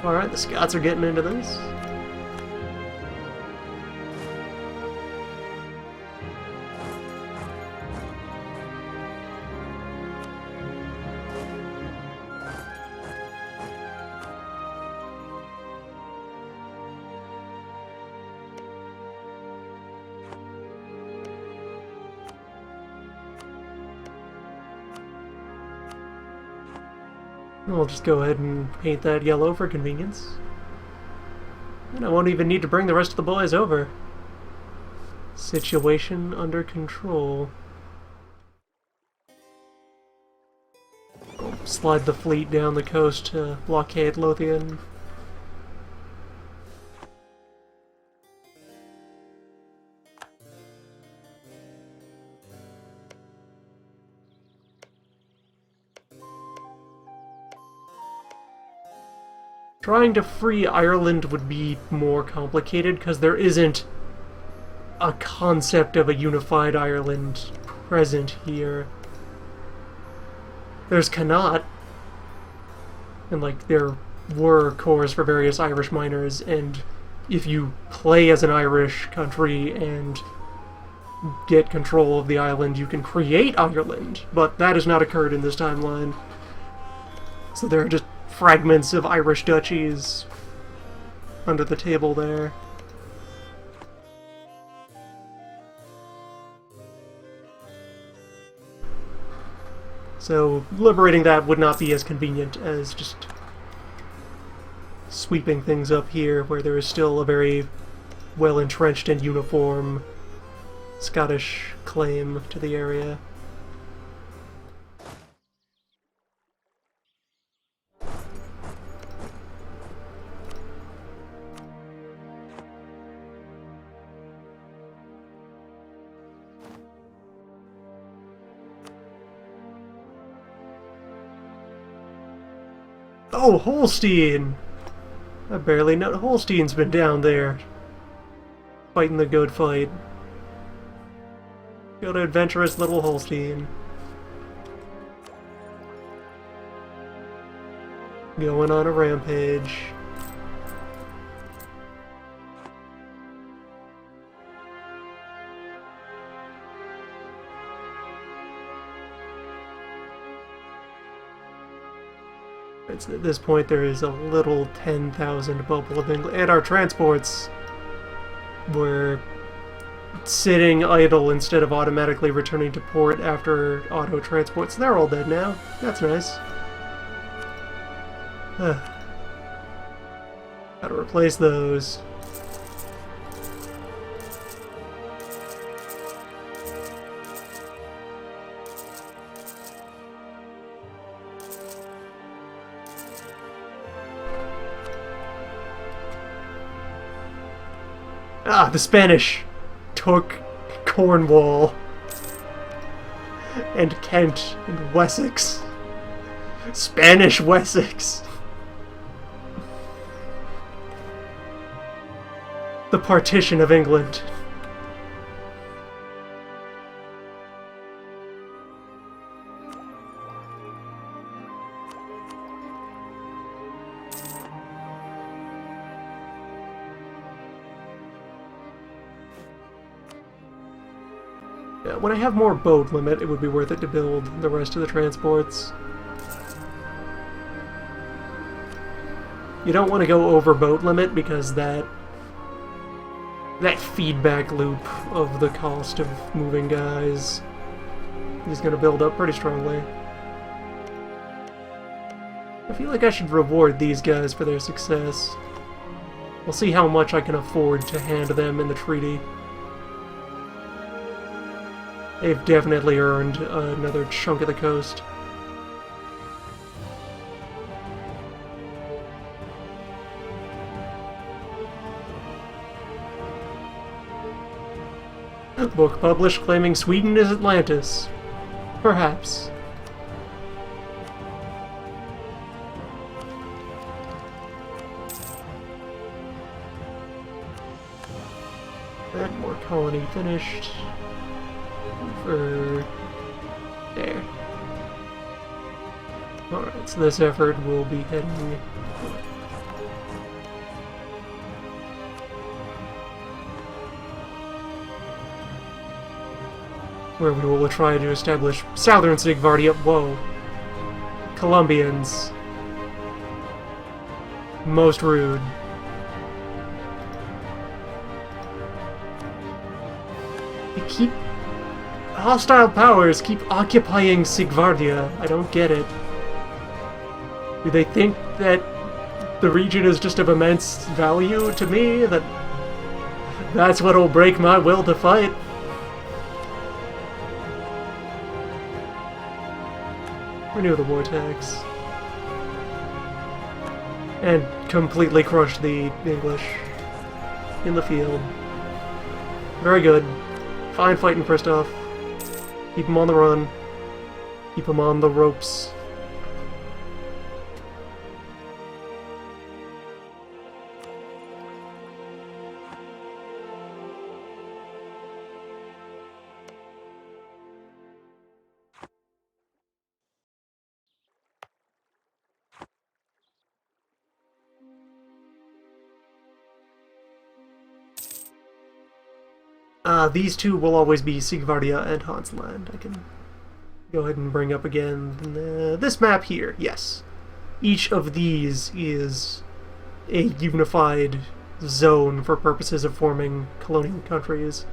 Alright, the Scots are getting into this. We'll just go ahead and paint that yellow for convenience. And I won't even need to bring the rest of the boys over. Situation under control. I'll slide the fleet down the coast to blockade Lothian. Trying to free Ireland would be more complicated because there isn't a concept of a unified Ireland present here. There's Connaught, and like there were cores for various Irish miners, and if you play as an Irish country and get control of the island, you can create Ireland, but that has not occurred in this timeline. So there are just fragments of Irish duchies under the table there. So liberating that would not be as convenient as just sweeping things up here, where there is still a very well-entrenched and uniform Scottish claim to the area. Oh, Holstein! I barely know Holstein's been down there, fighting the good fight. Go to adventurous little Holstein. Going on a rampage. At this point, there is a little 10,000 bubble of England, and our transports were sitting idle instead of automatically returning to port after auto transports. They're all dead now. That's nice. Gotta replace those. Ah, the Spanish took Cornwall and Kent and Wessex. Spanish Wessex. The partition of England. When I have more boat limit, it would be worth it to build the rest of the transports. You don't want to go over boat limit because that feedback loop of the cost of moving guys is going to build up pretty strongly. I feel like I should reward these guys for their success. We'll see how much I can afford to hand them in the treaty. They've definitely earned another chunk of the coast. Book published claiming Sweden is Atlantis. Perhaps. That more colony finished. For there. Alright, so this effort will be heading where we will try to establish southern Sigvardia. Whoa. Colombians. Most rude. They keep... hostile powers keep occupying Sigvardia. I don't get it. Do they think that the region is just of immense value to me? That's what'll break my will to fight? Renew the vortex. And completely crush the English in the field. Very good. Fine fighting, Christoph. Keep him on the run. Keep him on the ropes. These two will always be Sigvardia and Hansland. I can go ahead and bring up again this map here. Yes. Each of these is a unified zone for purposes of forming colonial countries.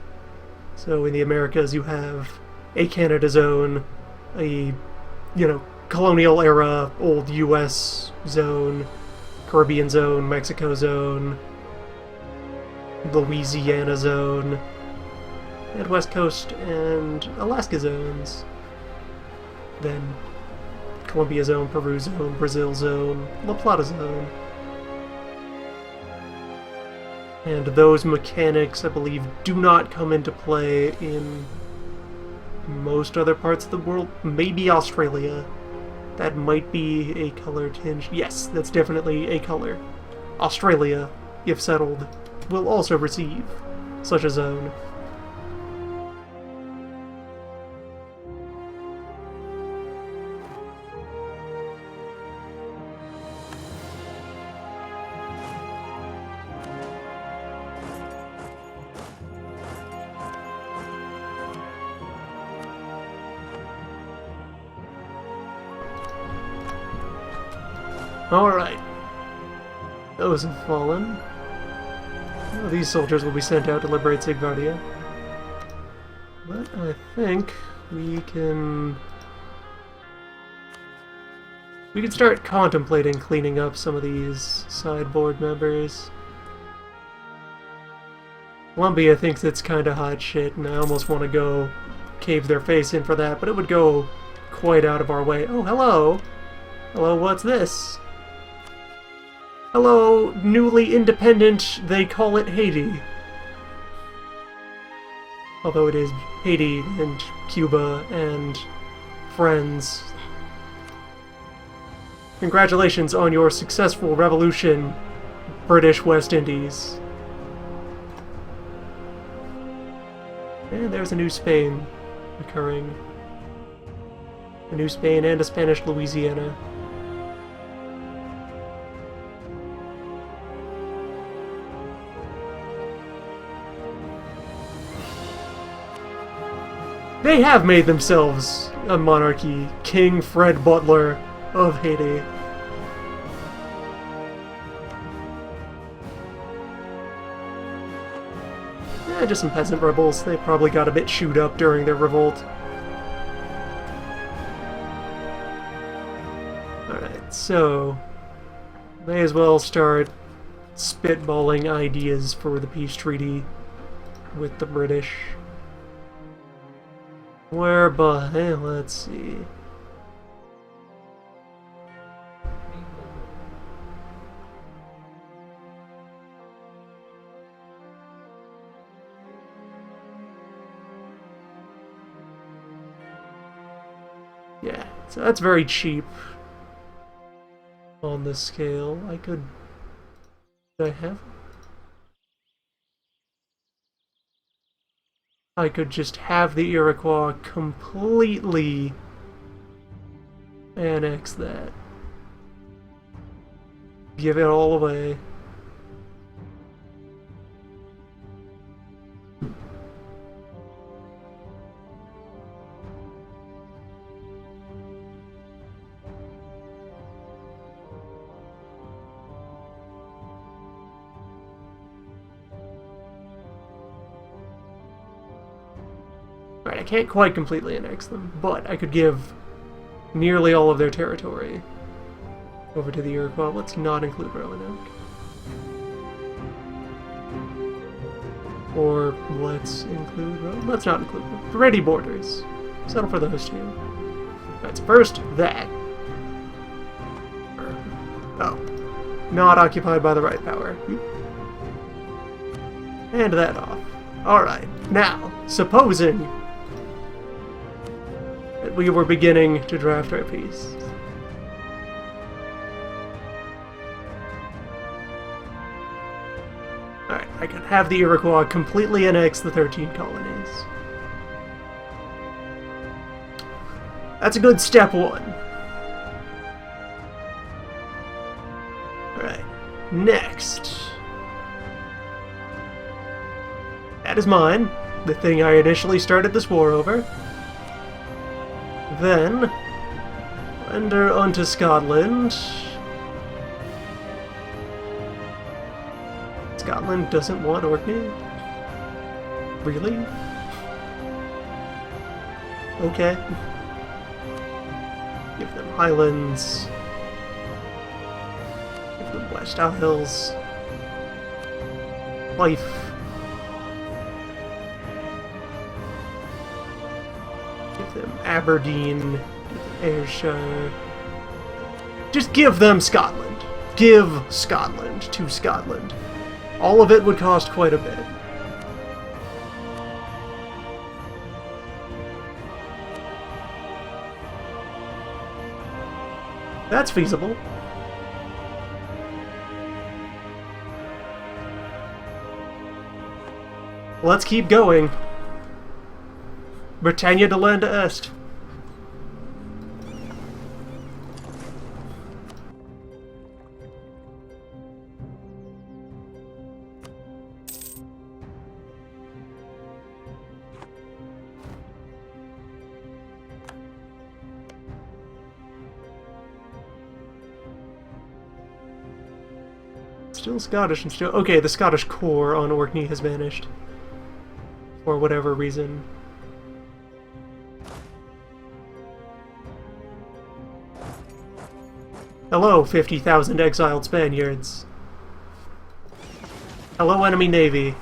So in the Americas you have a Canada zone, a, colonial era, old US zone, Caribbean zone, Mexico zone, Louisiana zone, and West Coast and Alaska zones. Then Colombia zone, Peru zone, Brazil zone, La Plata zone. And those mechanics, I believe, do not come into play in most other parts of the world. Maybe Australia. That might be a color tinge. Yes, that's definitely a color. Australia, if settled, will also receive such a zone. Alright. Those have fallen. Well, these soldiers will be sent out to liberate Sigvardia. But I think we can start contemplating cleaning up some of these sideboard members. Colombia thinks it's kinda hot shit, and I almost want to go cave their face in for that, but it would go quite out of our way. Oh, hello! Hello, what's this? Hello, newly independent, they call it Haiti. Although it is Haiti and Cuba and friends. Congratulations on your successful revolution, British West Indies. And there's a New Spain occurring. A New Spain and a Spanish Louisiana. They have made themselves a monarchy. King Fred Butler of Haiti. Just some peasant rebels. They probably got a bit chewed up during their revolt. Alright, so... may as well start spitballing ideas for the peace treaty with the British. Whereby, let's see... yeah, so that's very cheap on this scale. I could... did I have... I could just have the Iroquois completely annex that. Give it all away. Right, I can't quite completely annex them, but I could give nearly all of their territory over to the Iroquois. Let's not include Roanoke. Or let's include let's not include ready borders. Settle for those two. That's first that. Oh. Not occupied by the right power. And that off. Alright, now, supposing that we were beginning to draft our peace. Alright, I can have the Iroquois completely annex the 13 colonies. That's a good step one. Alright, next. That is mine, the thing I initially started this war over. Then, render unto Scotland. Scotland doesn't want Orkney? Really? Okay. Give them Highlands. Give them West Isles. Life. Give them Aberdeen. Ayrshire. Just give them Scotland. Give Scotland to Scotland. All of it would cost quite a bit. That's feasible. Let's keep going. Britannia Delenda Est. Still Scottish and still... okay, the Scottish core on Orkney has vanished. For whatever reason. Hello, 50,000 exiled Spaniards. Hello, enemy navy.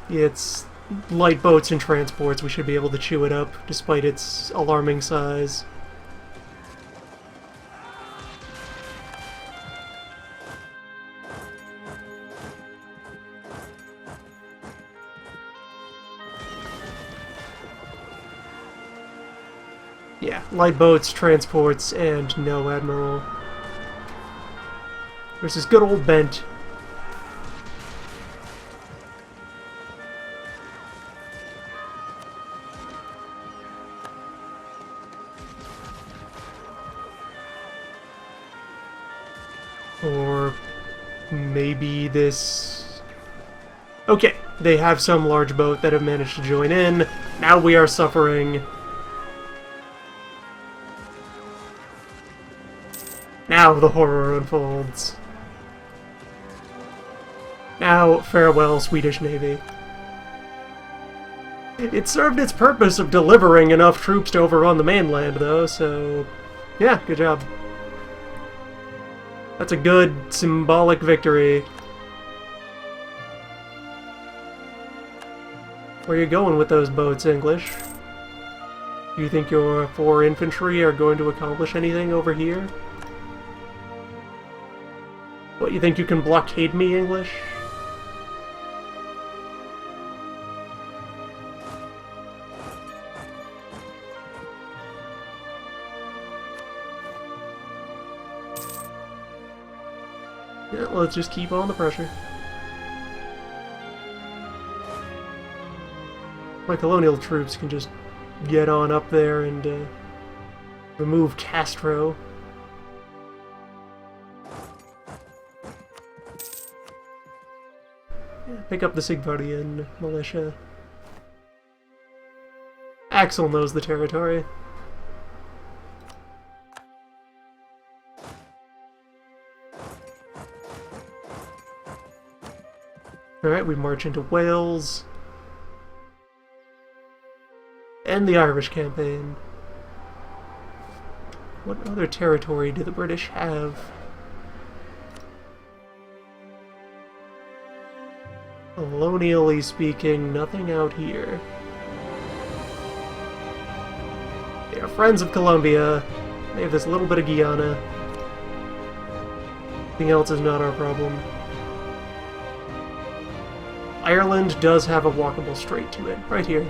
It's light boats and transports. We should be able to chew it up, despite its alarming size. Yeah, light boats, transports, and no admiral. There's this good old Bent. Or maybe this... okay, they have some large boat that have managed to join in. Now we are suffering... now the horror unfolds. Now, farewell, Swedish Navy. It served its purpose of delivering enough troops to overrun the mainland, though, so... yeah, good job. That's a good, symbolic victory. Where are you going with those boats, English? Do you think your 4 infantry are going to accomplish anything over here? What, you think you can blockade me, English? Yeah, let's just keep on the pressure. My colonial troops can just get on up there and remove Castro. Yeah, pick up the Sigvardian militia. Axel knows the territory. Alright, we march into Wales. And the Irish campaign. What other territory do the British have? Colonially speaking, nothing out here. They are friends of Colombia. They have this little bit of Guyana. Anything else is not our problem. Ireland does have a walkable strait to it, right here.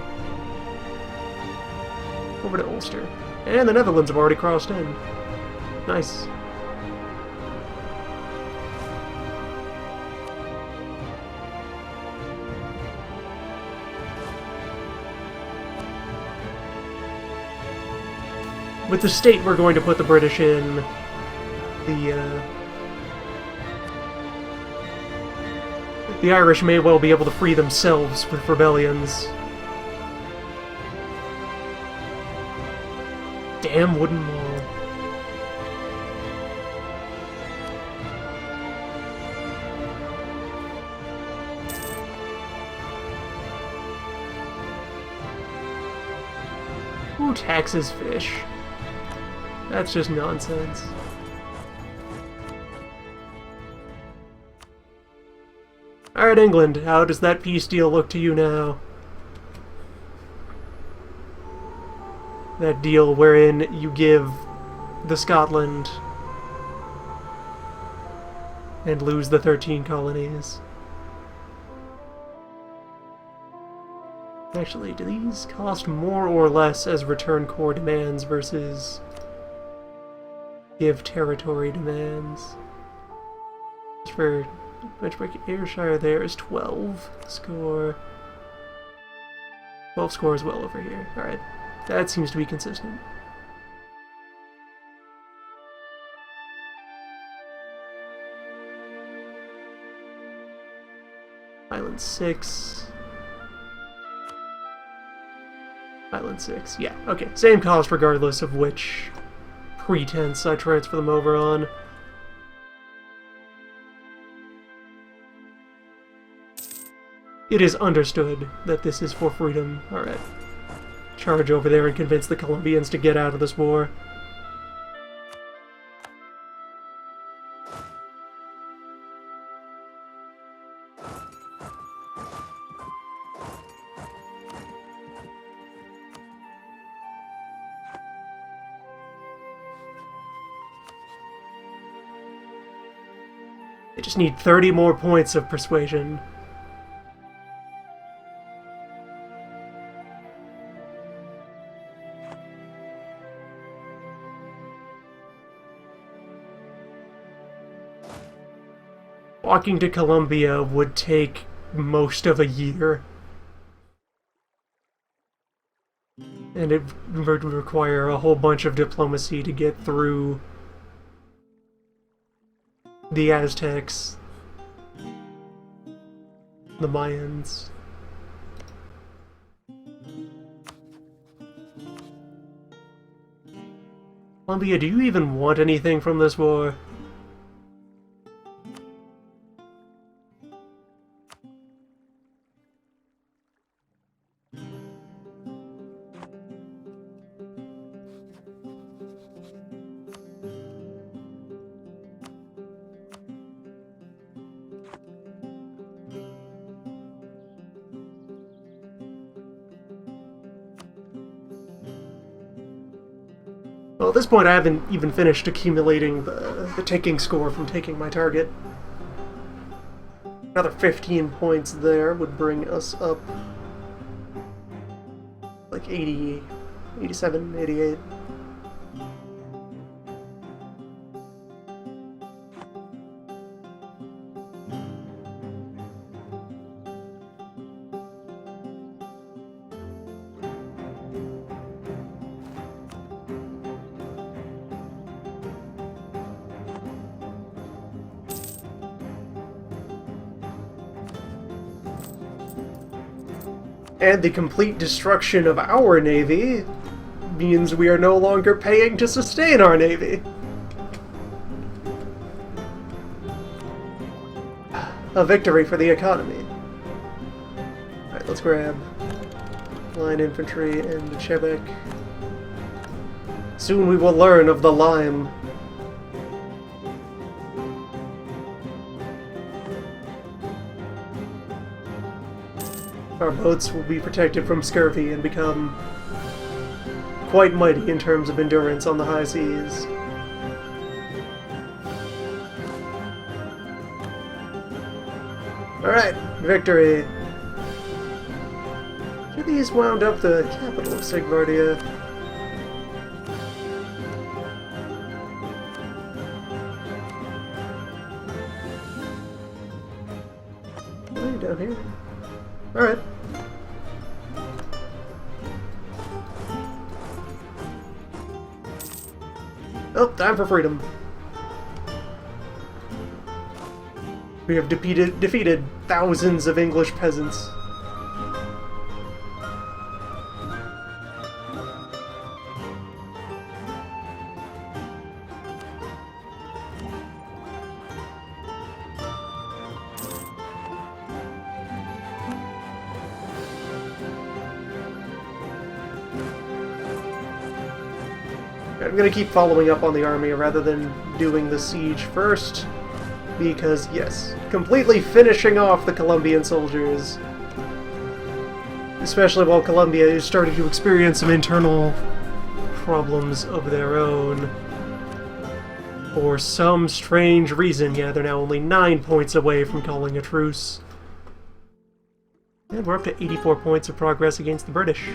Over to Ulster. And the Netherlands have already crossed in. Nice. With the state we're going to put the British in, the Irish may well be able to free themselves with rebellions. Damn wooden wall. Who taxes fish? That's just nonsense. Alright, England, how does that peace deal look to you now? That deal wherein you give the Scotland and lose the 13 colonies. Actually, do these cost more or less as return core demands versus give territory demands? For benchmark Ayrshire there is 12 score. 12 score as well over here. Alright. That seems to be consistent. Island 6. Island 6. Yeah, okay. Same cost regardless of which pretense I transfer them over on. It is understood that this is for freedom. Alright. Charge over there and convince the Colombians to get out of this war. They just need 30 more points of persuasion. Walking to Colombia would take most of a year. And it would require a whole bunch of diplomacy to get through the Aztecs, the Mayans. Colombia, do you even want anything from this war? Well, at this point I haven't even finished accumulating the taking score from taking my target. Another 15 points there would bring us up like 80, 87, 88. And the complete destruction of our navy means we are no longer paying to sustain our navy. A victory for the economy. Alright, let's grab line infantry and the Chebek. Soon we will learn of the lime. Our boats will be protected from scurvy and become quite mighty in terms of endurance on the high seas. Alright, victory. These wound up the capital of Sigvardia. Oh, down here. Alright. Oh, time for freedom. We have defeated thousands of English peasants. I'm gonna keep following up on the army rather than doing the siege first, because, yes, completely finishing off the Colombian soldiers, especially while Colombia is starting to experience some internal problems of their own. For some strange reason, yeah, they're now only 9 points away from calling a truce. And we're up to 84 points of progress against the British.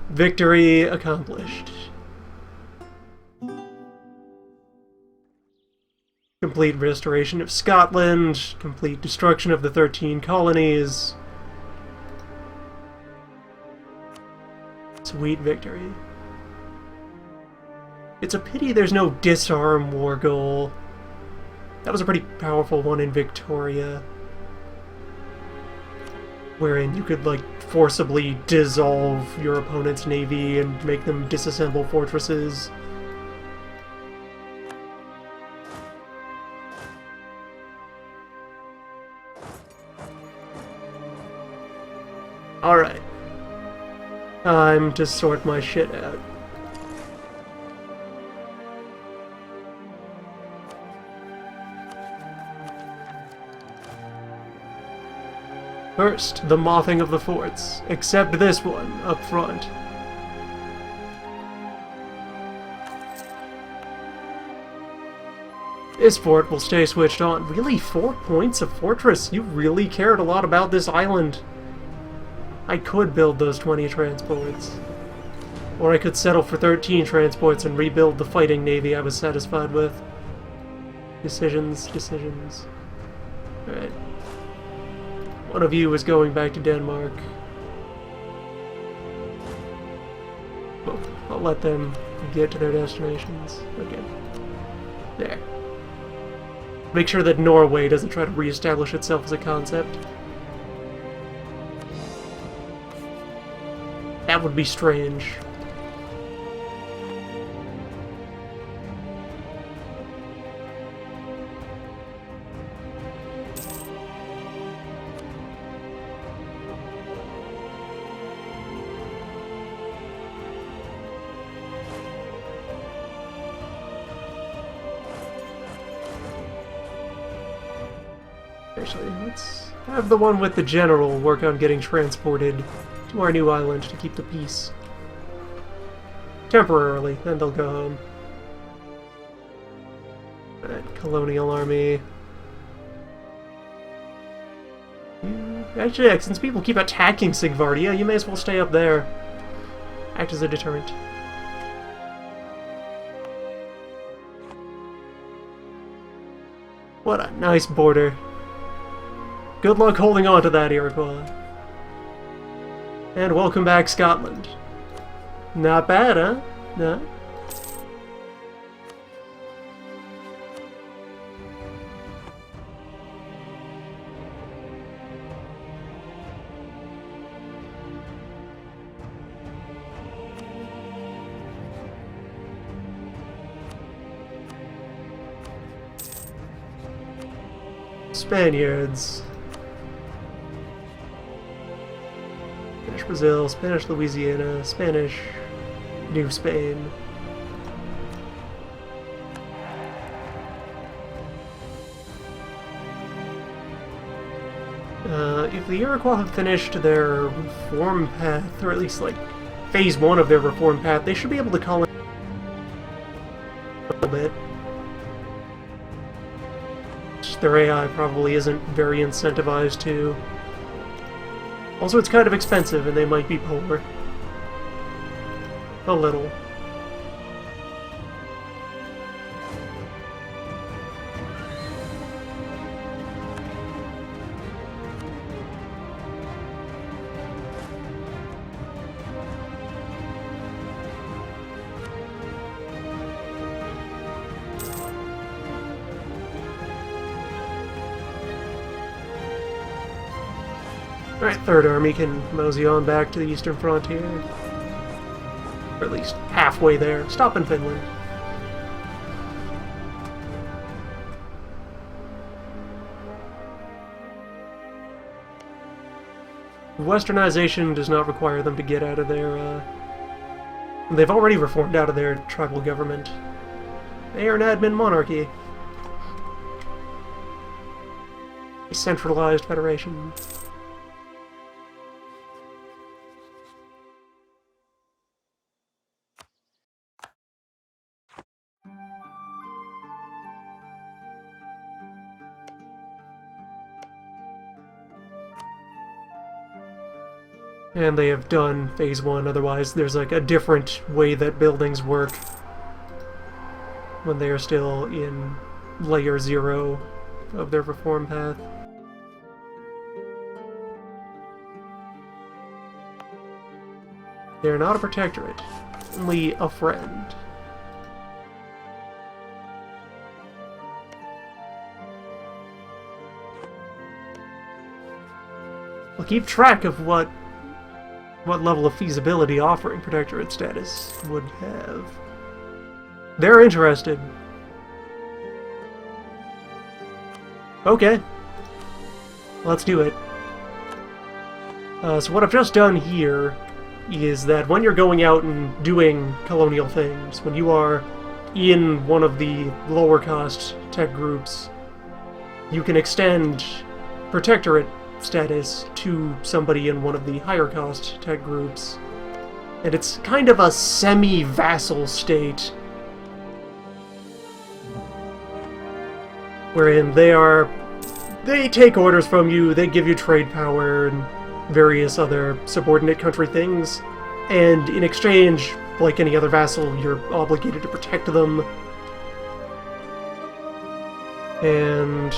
Victory accomplished. Complete restoration of Scotland, complete destruction of the 13 colonies. Sweet victory. It's a pity there's no disarm war goal. That was a pretty powerful one in Victoria, wherein you could, like, forcibly dissolve your opponent's navy and make them disassemble fortresses. Alright. Time to sort my shit out. First, the mothing of the forts, except this one, up front. This fort will stay switched on. Really? 4 points of fortress? You really cared a lot about this island. I could build those 20 transports. Or I could settle for 13 transports and rebuild the fighting navy I was satisfied with. Decisions, decisions. Alright. One of you is going back to Denmark. Well, I'll let them get to their destinations. Okay. There. Make sure that Norway doesn't try to reestablish itself as a concept. That would be strange. Actually, let's have the one with the general work on getting transported to our new island to keep the peace. Temporarily, then they'll go home. Alright, colonial army. Actually, since people keep attacking Sigvardia, you may as well stay up there. Act as a deterrent. What a nice border. Good luck holding on to that, Iroquois. And welcome back, Scotland. Not bad, huh? No? Spaniards. Spanish Brazil, Spanish Louisiana, Spanish New Spain. If the Iroquois have finished their reform path, or at least like phase 1 of their reform path, they should be able to colonize a little bit. Their AI probably isn't very incentivized to. Also, it's kind of expensive, and they might be poor. A little. Alright, Third Army can mosey on back to the eastern frontier. Or at least halfway there. Stop in Finland. Westernization does not require them to get out of their, they've already reformed out of their tribal government. They are an admin monarchy. A centralized federation. And they have done phase 1, otherwise there's like a different way that buildings work when they are still in layer 0 of their reform path. They're not a protectorate, only a friend. We'll keep track of what level of feasibility offering protectorate status would have. They're interested. Okay. Let's do it. So what I've just done here is that when you're going out and doing colonial things, when you are in one of the lower cost tech groups, you can extend protectorate status to somebody in one of the higher cost tech groups. And it's kind of a semi-vassal state wherein they take orders from you, they give you trade power and various other subordinate country things, and in exchange, like any other vassal, you're obligated to protect them. And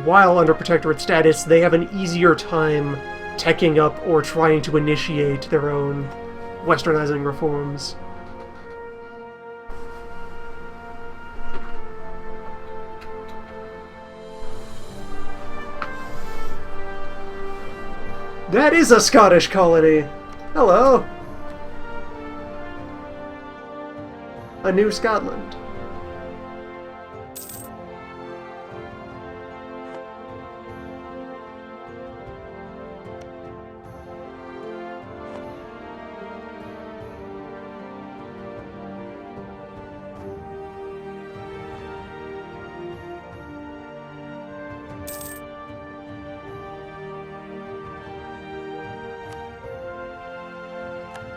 while under protectorate status, they have an easier time teching up or trying to initiate their own westernizing reforms. That is a Scottish colony! Hello! A new Scotland.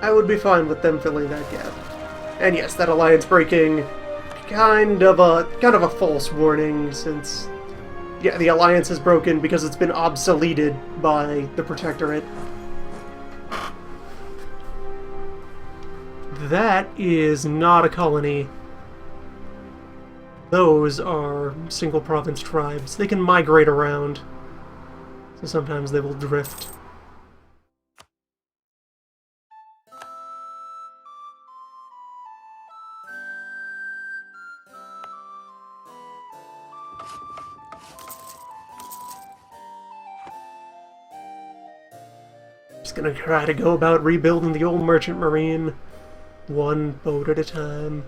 I would be fine with them filling that gap. And yes, that alliance breaking, kind of a false warning, since yeah, the alliance is broken because it's been obsoleted by the Protectorate. That is not a colony. Those are single province tribes. They can migrate around, so sometimes they will drift. Just gonna try to go about rebuilding the old merchant marine, one boat at a time.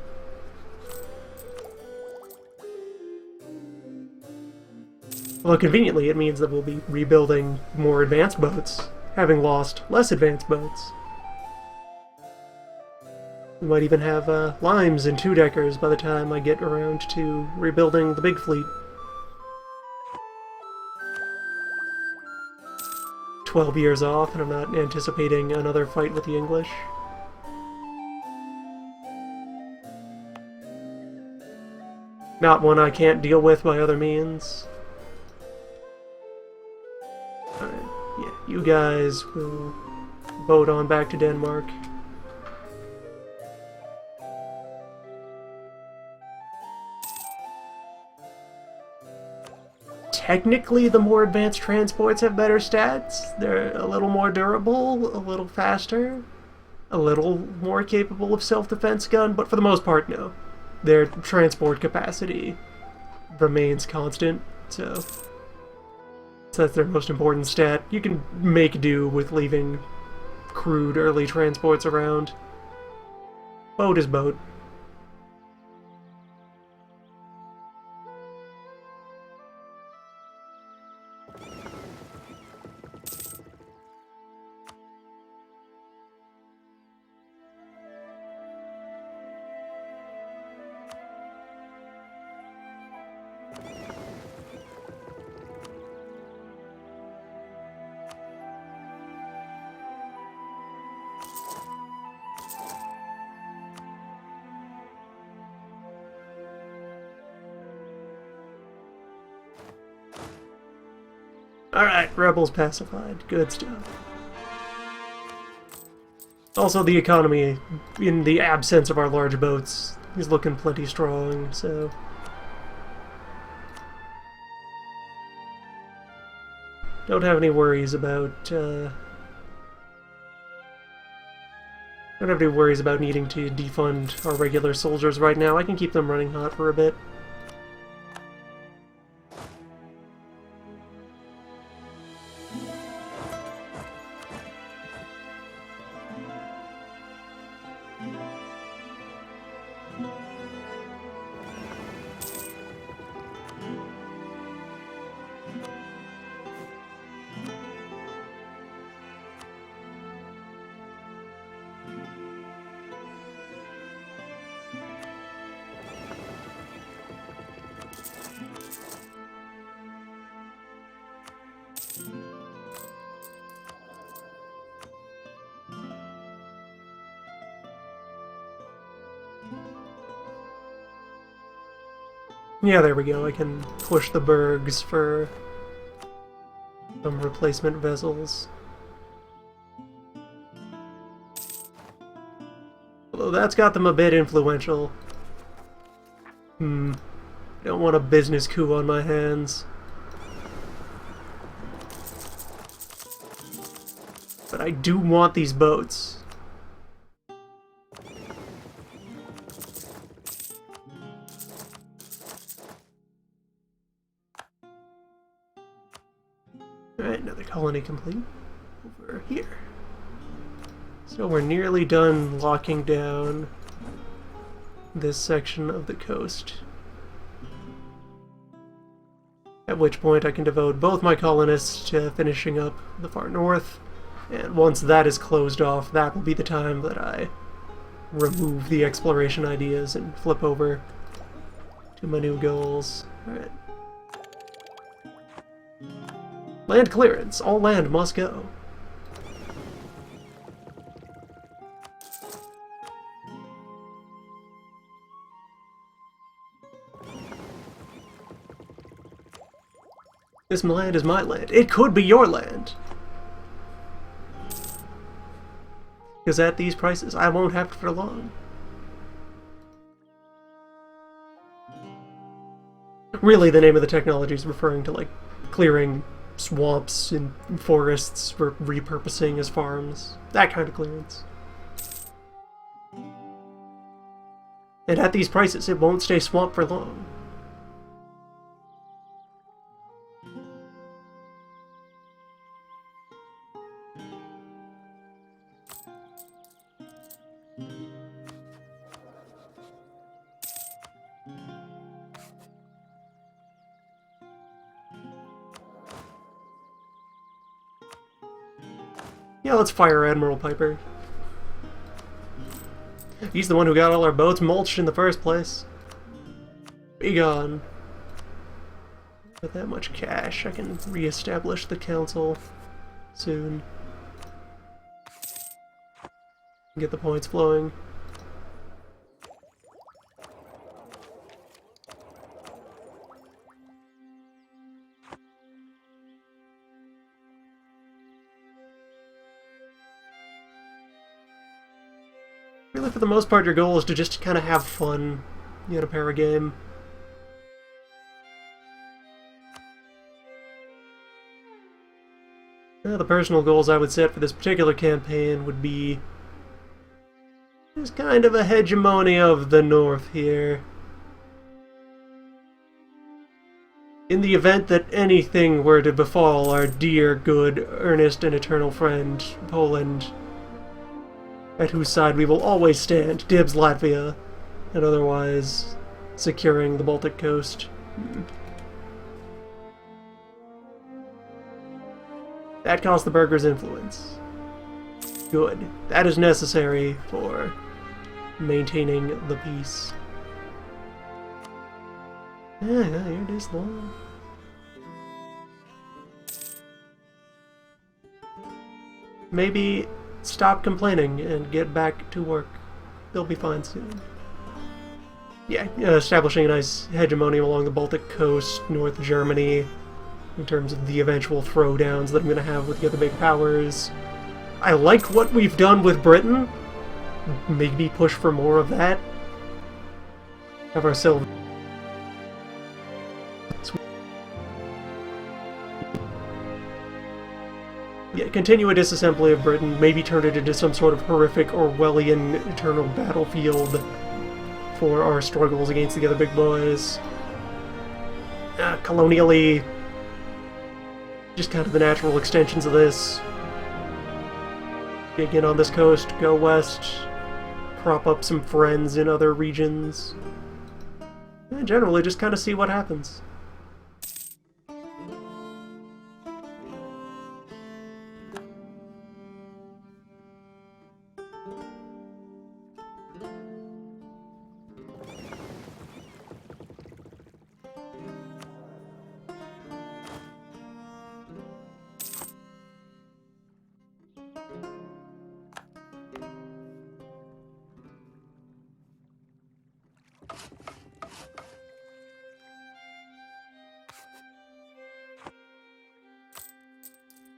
Although conveniently, it means that we'll be rebuilding more advanced boats, having lost less advanced boats. We might even have limes and two-deckers by the time I get around to rebuilding the big fleet. 12 years off, and I'm not anticipating another fight with the English. Not one I can't deal with by other means. Alright, yeah, you guys will boat on back to Denmark. Technically, the more advanced transports have better stats. They're a little more durable, a little faster, a little more capable of self-defense gun, but for the most part, no. Their transport capacity remains constant, so that's their most important stat. You can make do with leaving crude early transports around. Boat is boat. Alright, rebels pacified. Good stuff. Also, the economy, in the absence of our large boats, is looking plenty strong, so... Don't have any worries about, don't have any worries about needing to defund our regular soldiers right now. I can keep them running hot for a bit. Yeah, there we go. I can push the bergs for some replacement vessels. Although that's got them a bit influential. I don't want a business coup on my hands. But I do want these boats. Alright, another colony complete. Over here. So we're nearly done locking down this section of the coast. At which point I can devote both my colonists to finishing up the far north, and once that is closed off, that will be the time that I remove the exploration ideas and flip over to my new goals. Alright. Land clearance. All land must go. This land is my land. It could be your land. Because at these prices, I won't have it for long. Really, the name of the technology is referring to, like, clearing swamps and forests for repurposing as farms. That kind of clearance. And at these prices, it won't stay swamp for long. Yeah, let's fire Admiral Piper. He's the one who got all our boats mulched in the first place. Be gone. With that much cash, I can re-establish the council soon. Get the points flowing. Really, for the most part, your goal is to just kind of have fun in a para game. The personal goals I would set for this particular campaign would be just kind of a hegemony of the North here. In the event that anything were to befall our dear, good, earnest, and eternal friend, Poland, at whose side we will always stand, dibs Latvia, and otherwise securing the Baltic coast. That cost the Burghers influence. Good. That is necessary for maintaining the peace. Yeah, here it is long. Maybe stop complaining and get back to work. They'll be fine soon. Yeah, establishing a nice hegemony along the Baltic coast, North Germany, in terms of the eventual throwdowns that I'm going to have with the other big powers. I like what we've done with Britain. Maybe push for more of that. Have ourselves... Yeah, continue a disassembly of Britain, maybe turn it into some sort of horrific Orwellian eternal battlefield for our struggles against the other big boys. Colonially, just kind of the natural extensions of this. Dig in on this coast, go west, prop up some friends in other regions. And generally, just kind of see what happens.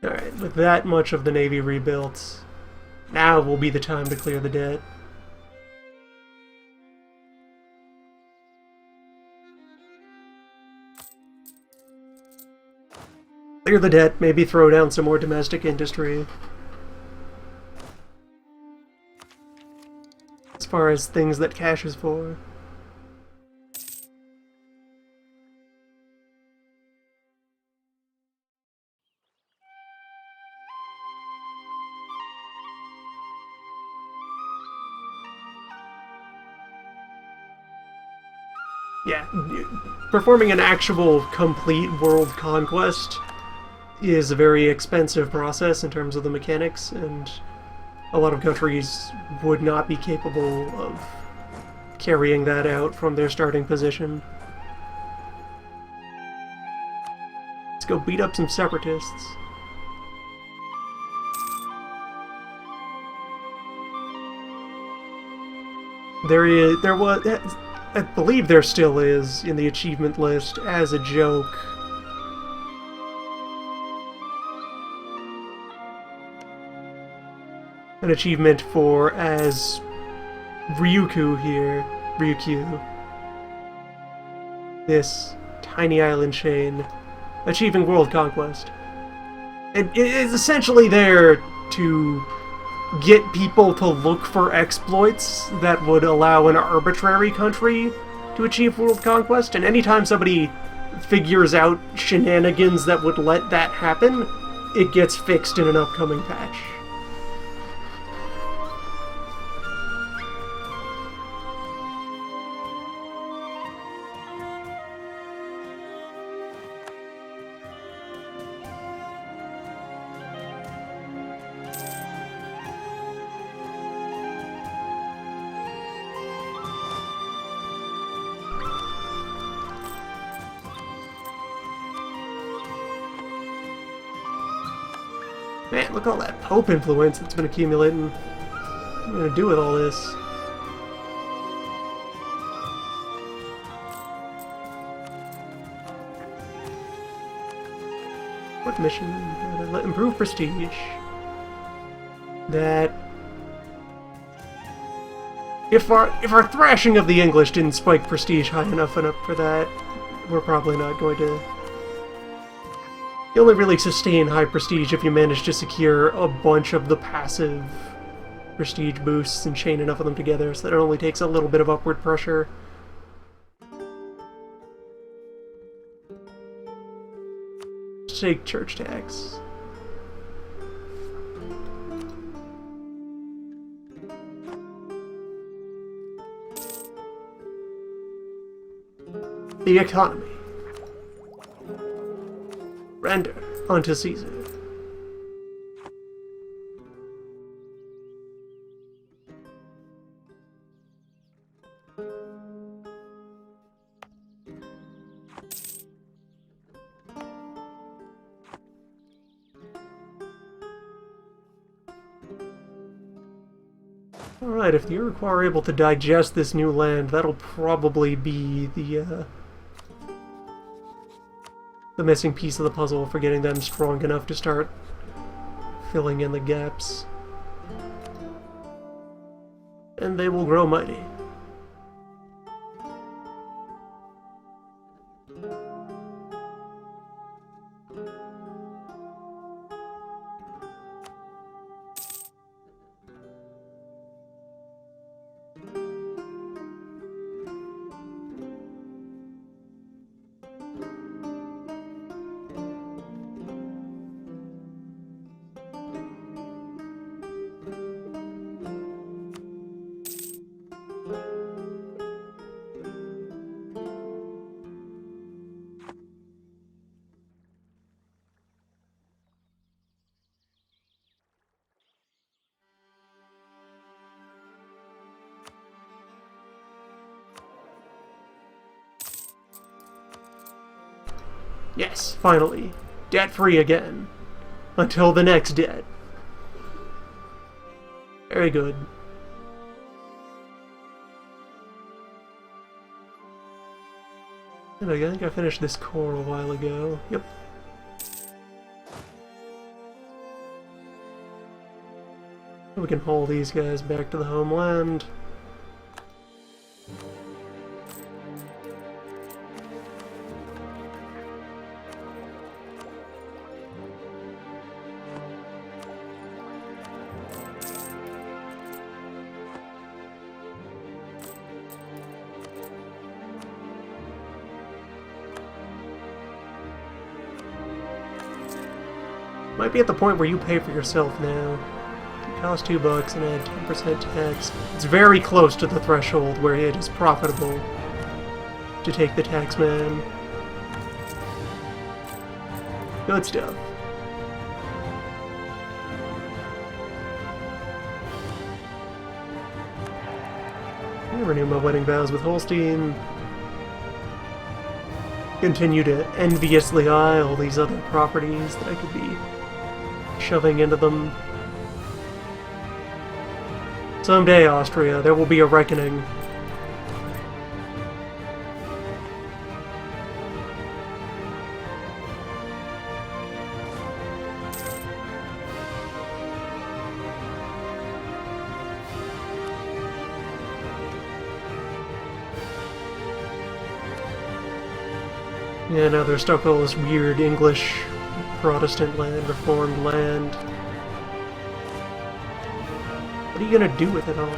Alright, with that much of the Navy rebuilt, now will be the time to clear the debt. Clear the debt, maybe throw down some more domestic industry. As far as things that cash is for. Yeah, performing an actual complete world conquest is a very expensive process in terms of the mechanics, and a lot of countries would not be capable of carrying that out from their starting position. Let's go beat up some separatists. There was, I believe there still is, in the achievement list, as a joke, an achievement for as Ryukyu here. Ryukyu. This tiny island chain. Achieving world conquest. It is essentially there to get people to look for exploits that would allow an arbitrary country to achieve world conquest, and anytime somebody figures out shenanigans that would let that happen, it gets fixed in an upcoming patch. Man, look at all that Pope influence that's been accumulating. What am I gonna do with all this? What mission? Improve prestige. That... If our thrashing of the English didn't spike prestige high enough for that, we're probably not going to... You only really sustain high prestige if you manage to secure a bunch of the passive prestige boosts and chain enough of them together so that it only takes a little bit of upward pressure. Let's take church tax. The economy. Render unto Caesar. Alright, if the Iroquois are able to digest this new land, that'll probably be the missing piece of the puzzle for getting them strong enough to start filling in the gaps. And they will grow mighty. Yes, finally. Debt-free again. Until the next debt. Very good. And I think I finished this core a while ago. Yep. We can haul these guys back to the homeland. Might be at the point where you pay for yourself now. It costs $2 and add 10% tax. It's very close to the threshold where it is profitable to take the tax man. Good stuff. I'm gonna renew my wedding vows with Holstein. Continue to enviously eye all these other properties that I could be shoving into them. Someday, Austria, there will be a reckoning. Yeah, now they're stuck with all this weird English Protestant land, Reformed land. What are you gonna do with it all?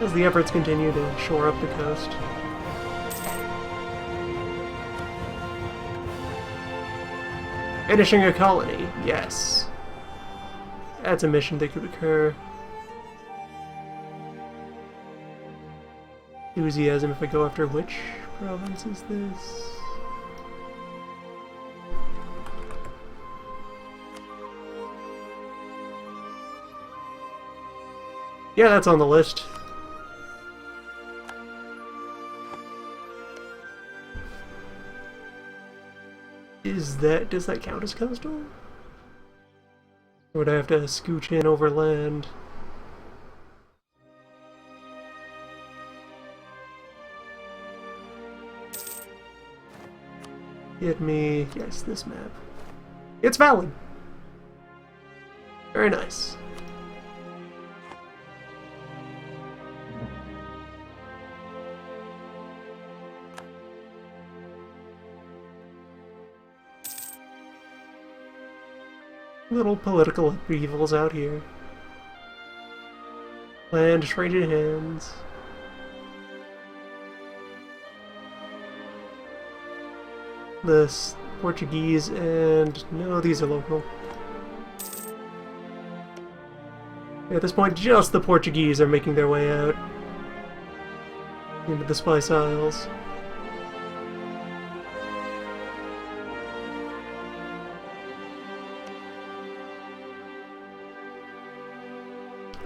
As the efforts continue to shore up the coast. Finishing a colony, yes. That's a mission that could occur. Enthusiasm if I go after which province is this? Yeah, that's on the list. Does that count as coastal? Or would I have to scooch in over land? Get me, yes, this map. It's valid! Very nice. Little political upheavals out here. Land traded hands. This Portuguese and no, these are local. At this point, just the Portuguese are making their way out into the Spice Isles.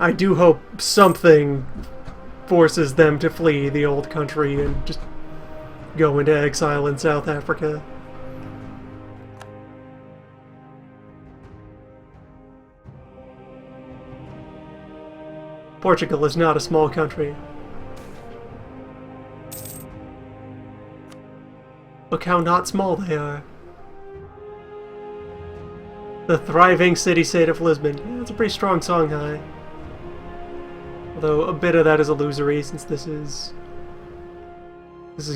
I do hope something forces them to flee the old country and just go into exile in South Africa. Portugal is not a small country. Look how not small they are. The thriving city-state of Lisbon. Yeah, it's a pretty strong Songhai. Although a bit of that is illusory, since this is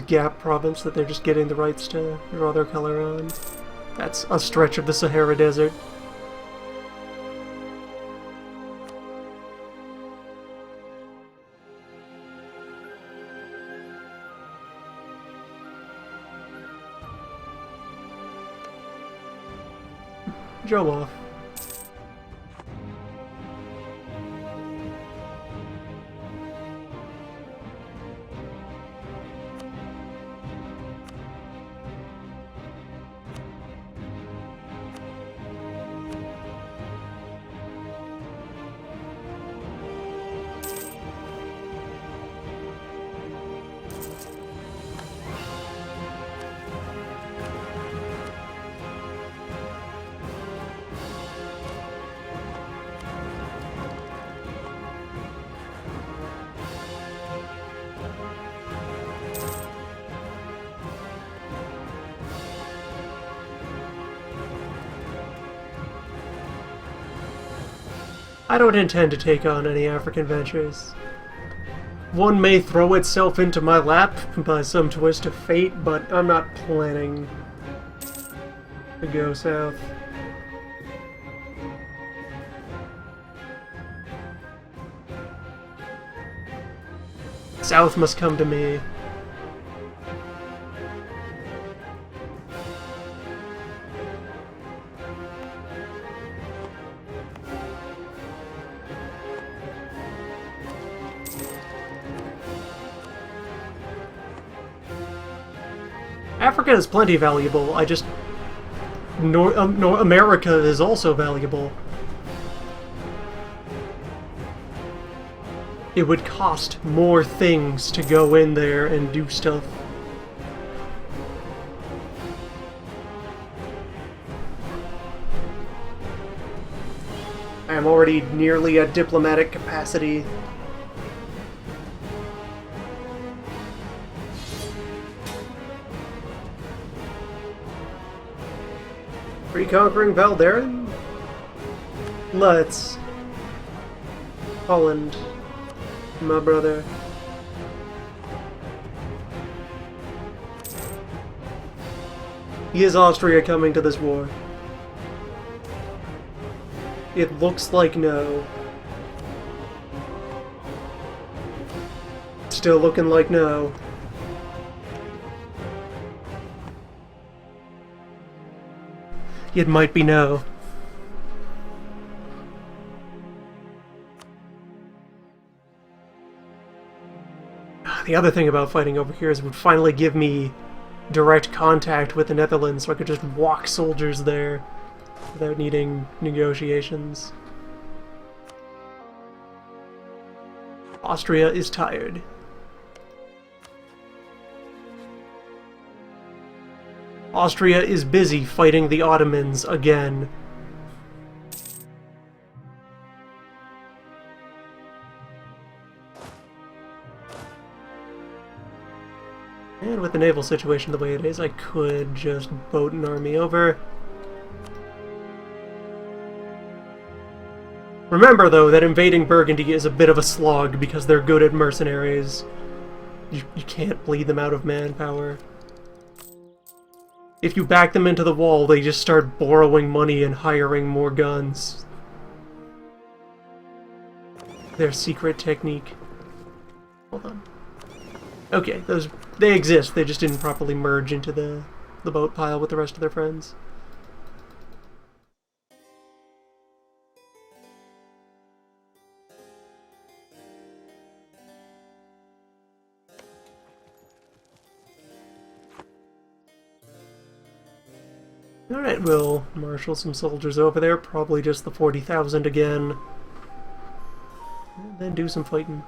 Gap province that they're just getting the rights to draw their color on. That's a stretch of the Sahara Desert. Show off. I don't intend to take on any African ventures. One may throw itself into my lap by some twist of fate, but I'm not planning to go south. South must come to me. Africa is plenty valuable, I just... America is also valuable. It would cost more things to go in there and do stuff. I am already nearly at diplomatic capacity. Reconquering Valderin? Let's. Holland, my brother. Is Austria coming to this war? It looks like no. Still looking like no. It might be no. The other thing about fighting over here is it would finally give me direct contact with the Netherlands, so I could just walk soldiers there without needing negotiations. Austria is tired. Austria is busy fighting the Ottomans again. And with the naval situation the way it is, I could just boat an army over. Remember, though, that invading Burgundy is a bit of a slog because they're good at mercenaries. You can't bleed them out of manpower. If you back them into the wall, they just start borrowing money and hiring more guns. Their secret technique. Hold on. Okay, they exist, they just didn't properly merge into the boat pile with the rest of their friends. Alright, we'll marshal some soldiers over there, probably just the 40,000 again. And then do some fighting.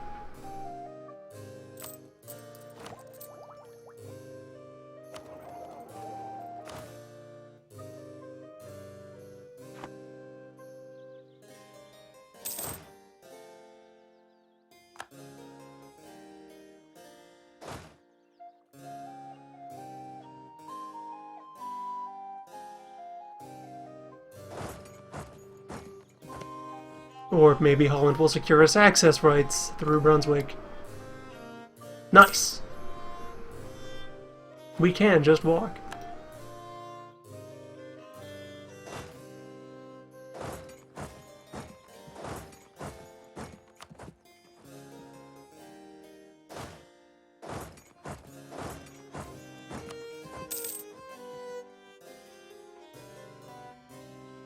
Or maybe Holland will secure us access rights through Brunswick. Nice! We can just walk.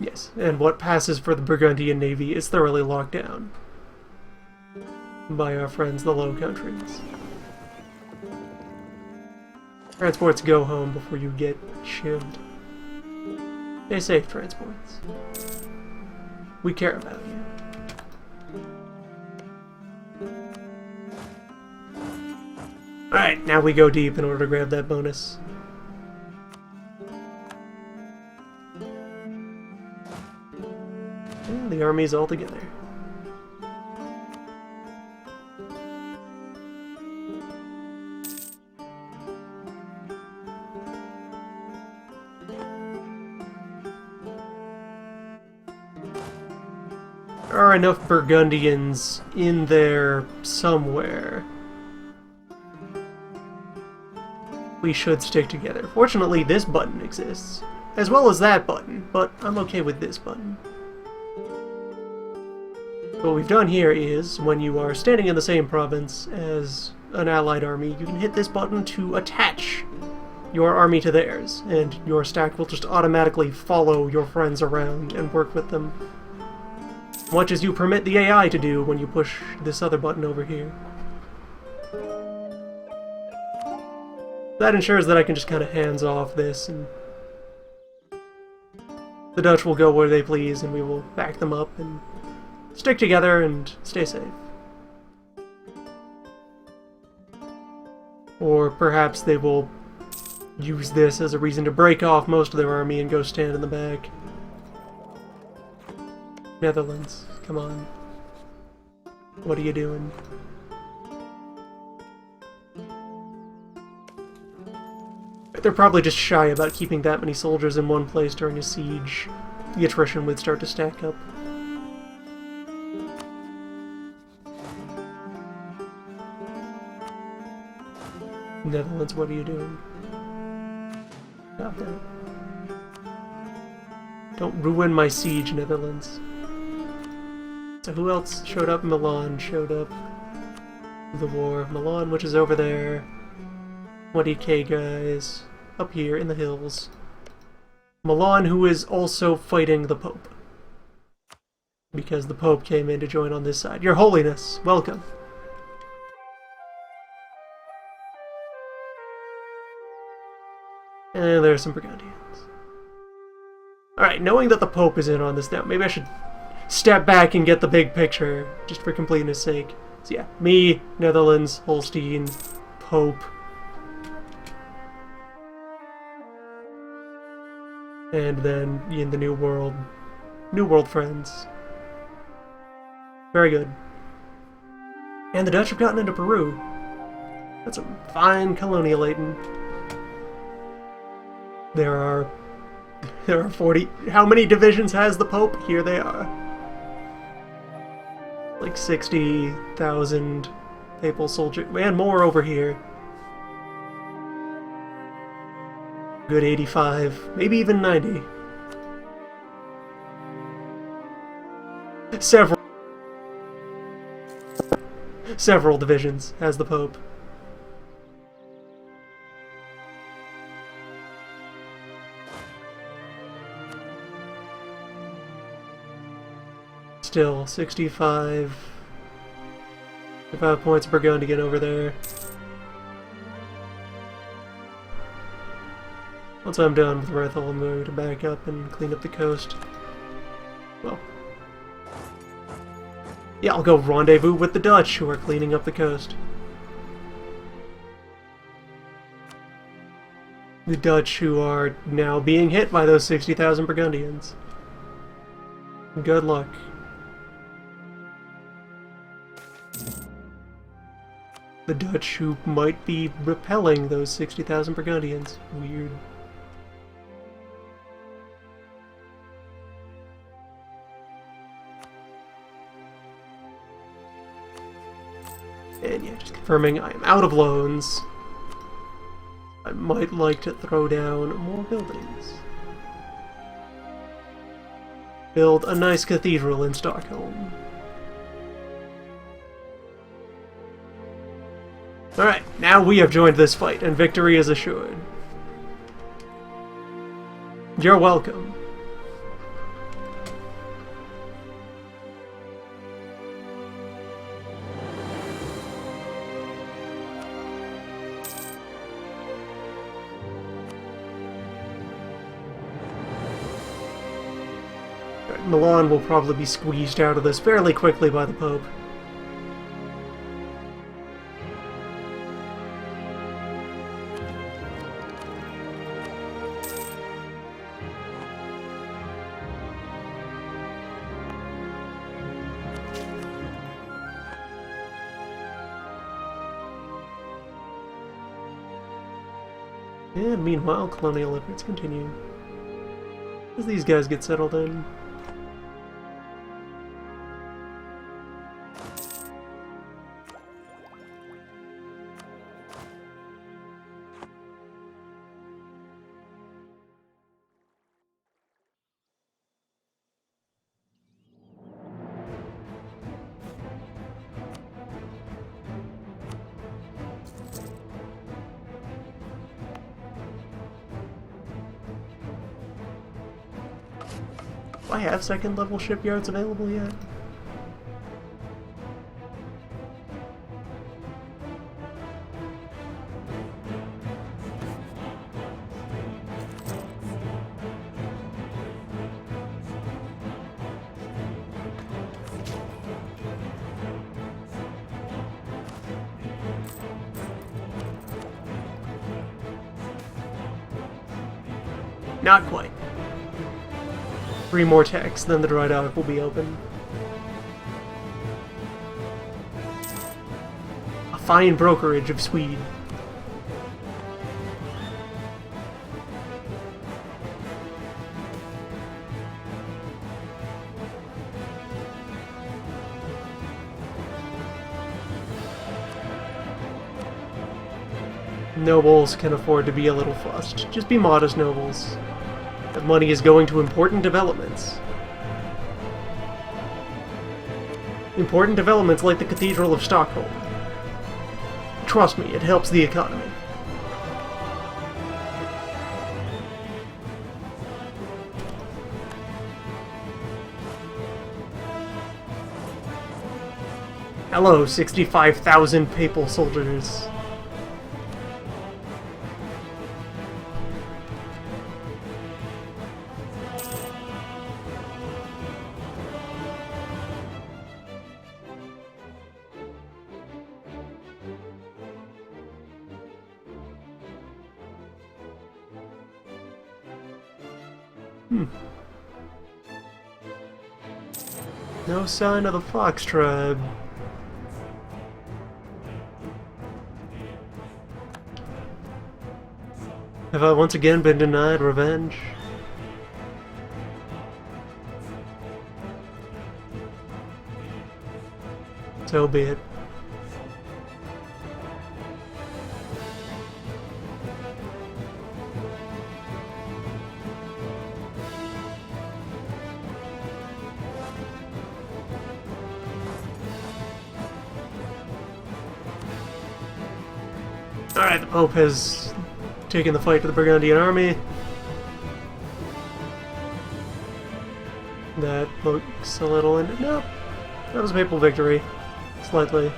Yes, and what passes for the Burgundian Navy is thoroughly locked down by our friends the Low Countries. Transports, go home before you get shivved. Stay safe, transports. We care about you. Alright, now we go deep in order to grab that bonus. The armies all together. There are enough Burgundians in there somewhere. We should stick together. Fortunately, this button exists, as well as that button, but I'm okay with this button. What we've done here is, when you are standing in the same province as an allied army, you can hit this button to attach your army to theirs, and your stack will just automatically follow your friends around and work with them, much as you permit the AI to do when you push this other button over here. That ensures that I can just kind of hands off this, and the Dutch will go where they please, and we will back them up and stick together and stay safe. Or perhaps they will use this as a reason to break off most of their army and go stand in the back. Netherlands, come on. What are you doing? They're probably just shy about keeping that many soldiers in one place during a siege. The attrition would start to stack up. Netherlands, what are you doing? God damn it. Don't ruin my siege, Netherlands. So who else showed up? Milan showed up. The War of Milan, which is over there. 20k guys. Up here in the hills. Milan, who is also fighting the Pope. Because the Pope came in to join on this side. Your Holiness, welcome. And there's some Burgundians. Alright, knowing that the Pope is in on this now, maybe I should step back and get the big picture, just for completeness sake. So yeah, me, Netherlands, Holstein, Pope. And then in the New World friends. Very good. And the Dutch have gotten into Peru. That's some fine colonialating. There are 40... How many divisions has the Pope? Here they are. Like 60,000 papal soldiers. And more over here. Good 85. Maybe even 90. Several divisions has the Pope. Still, 65 points per gun to get over there. Once I'm done with Rethel, I'm going to back up and clean up the coast. Well, yeah, I'll go rendezvous with the Dutch, who are cleaning up the coast. The Dutch, who are now being hit by those 60,000 Burgundians. Good luck. The Dutch, who might be repelling those 60,000 Burgundians. Weird. And yeah, just confirming I am out of loans. I might like to throw down more buildings. Build a nice cathedral in Stockholm. Alright, now we have joined this fight, and victory is assured. You're welcome. Milan will probably be squeezed out of this fairly quickly by the Pope. And meanwhile, colonial efforts continue. As these guys get settled in. Do I have second level shipyards available yet? Not quite. 3 more techs, then the dry dock will be open. A fine brokerage of Swede. Nobles can afford to be a little fussed. Just be modest, nobles. That money is going to important developments. Important developments like the Cathedral of Stockholm. Trust me, it helps the economy. Hello, 65,000 papal soldiers. No sign of the Fox tribe. Have I once again been denied revenge? So be it. Alright, the Pope has taken the fight to the Burgundian army. That looks a little in... Nope. That was a papal victory. Slightly.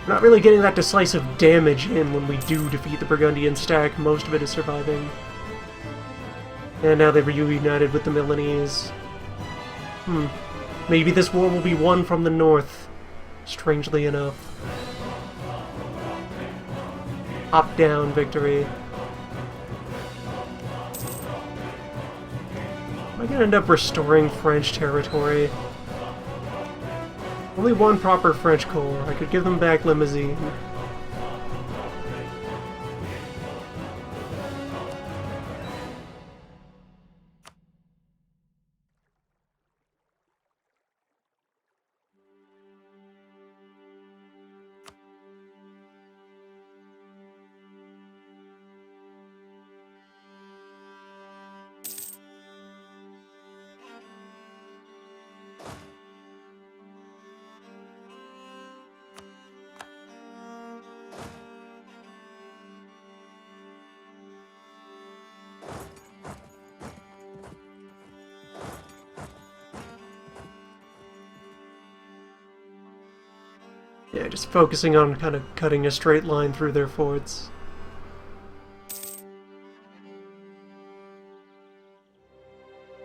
We're not really getting that decisive damage in when we do defeat the Burgundian stack. Most of it is surviving. And now they've reunited with the Milanese. Maybe this war will be won from the north. Strangely enough. Top-down victory. Am I gonna end up restoring French territory? Only one proper French corps. I could give them back Limousine. Yeah, just focusing on kind of cutting a straight line through their forts.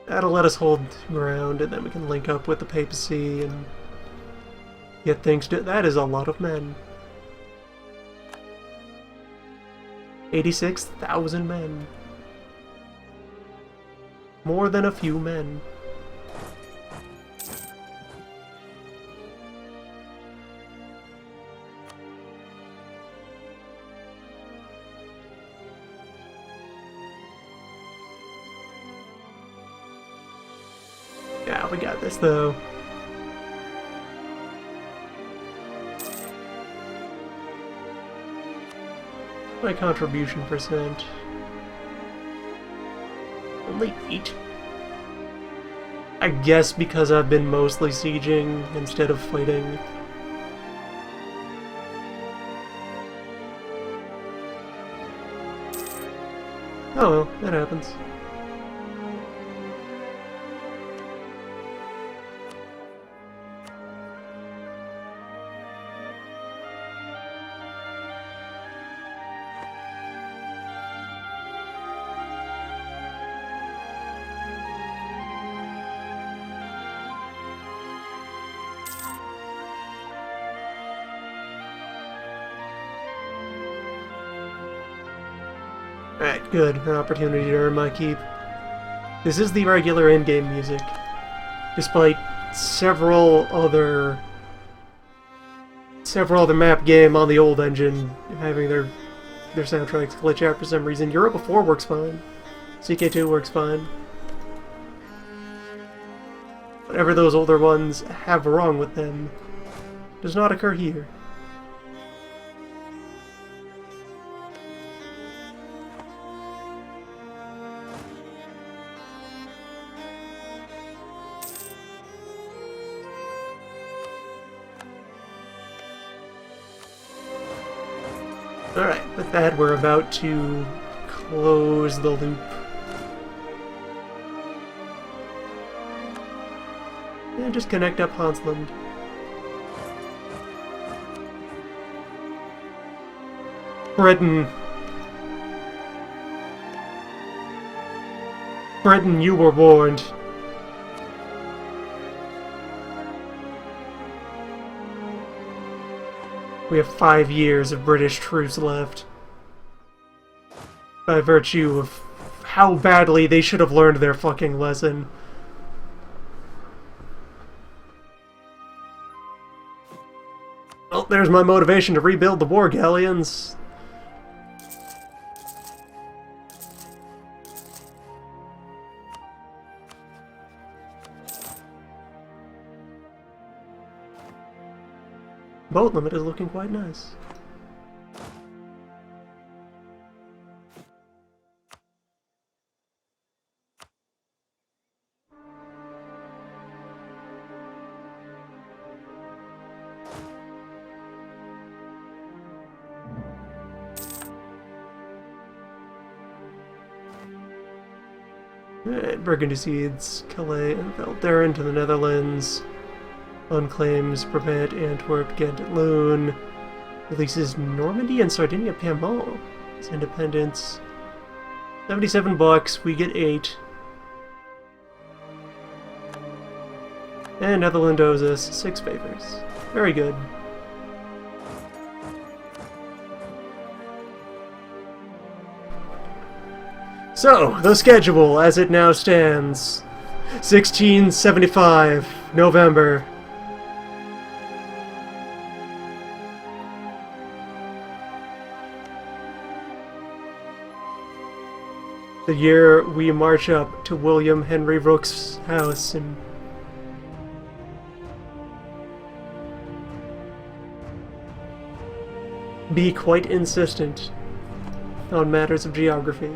That'll let us hold ground, and then we can link up with the papacy and get things done. That is a lot of men. 86,000 men. More than a few men. Yeah, we got this though. My contribution percent. Only 8. I guess because I've been mostly sieging instead of fighting. Oh well, that happens. Alright, good. An opportunity to earn my keep. This is the regular in-game music. Despite several other map game on the old engine having their soundtracks glitch out for some reason. Europa 4 works fine. CK2 works fine. Whatever those older ones have wrong with them does not occur here. Alright, with that, we're about to close the loop. And just connect up Hansland. Britain. Britain, you were warned. We have 5 years of British troops left. By virtue of how badly they should have learned their fucking lesson. Well, there's my motivation to rebuild the war galleons. Boat limit is looking quite nice. Alright, Burgundy Seeds, Calais, and Velder into the Netherlands. Unclaims Brabant, Antwerp, Ghent, Loon. Releases Normandy and Sardinia Piedmont as independence. $77, we get 8. And Netherlands owes us 6 favors. Very good. So, the schedule as it now stands. 1675, November. The year we march up to William Henry Rook's house and be quite insistent on matters of geography.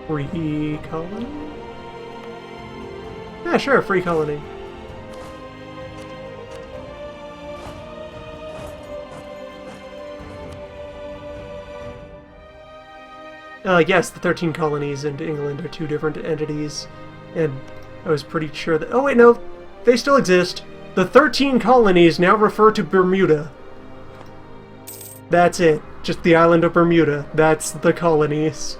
Free colony? Yeah, sure, free colony. Yes, the 13 colonies in England are 2 different entities, and I was pretty sure that... Oh wait, no, they still exist. The 13 colonies now refer to Bermuda. That's it. Just the island of Bermuda. That's the colonies.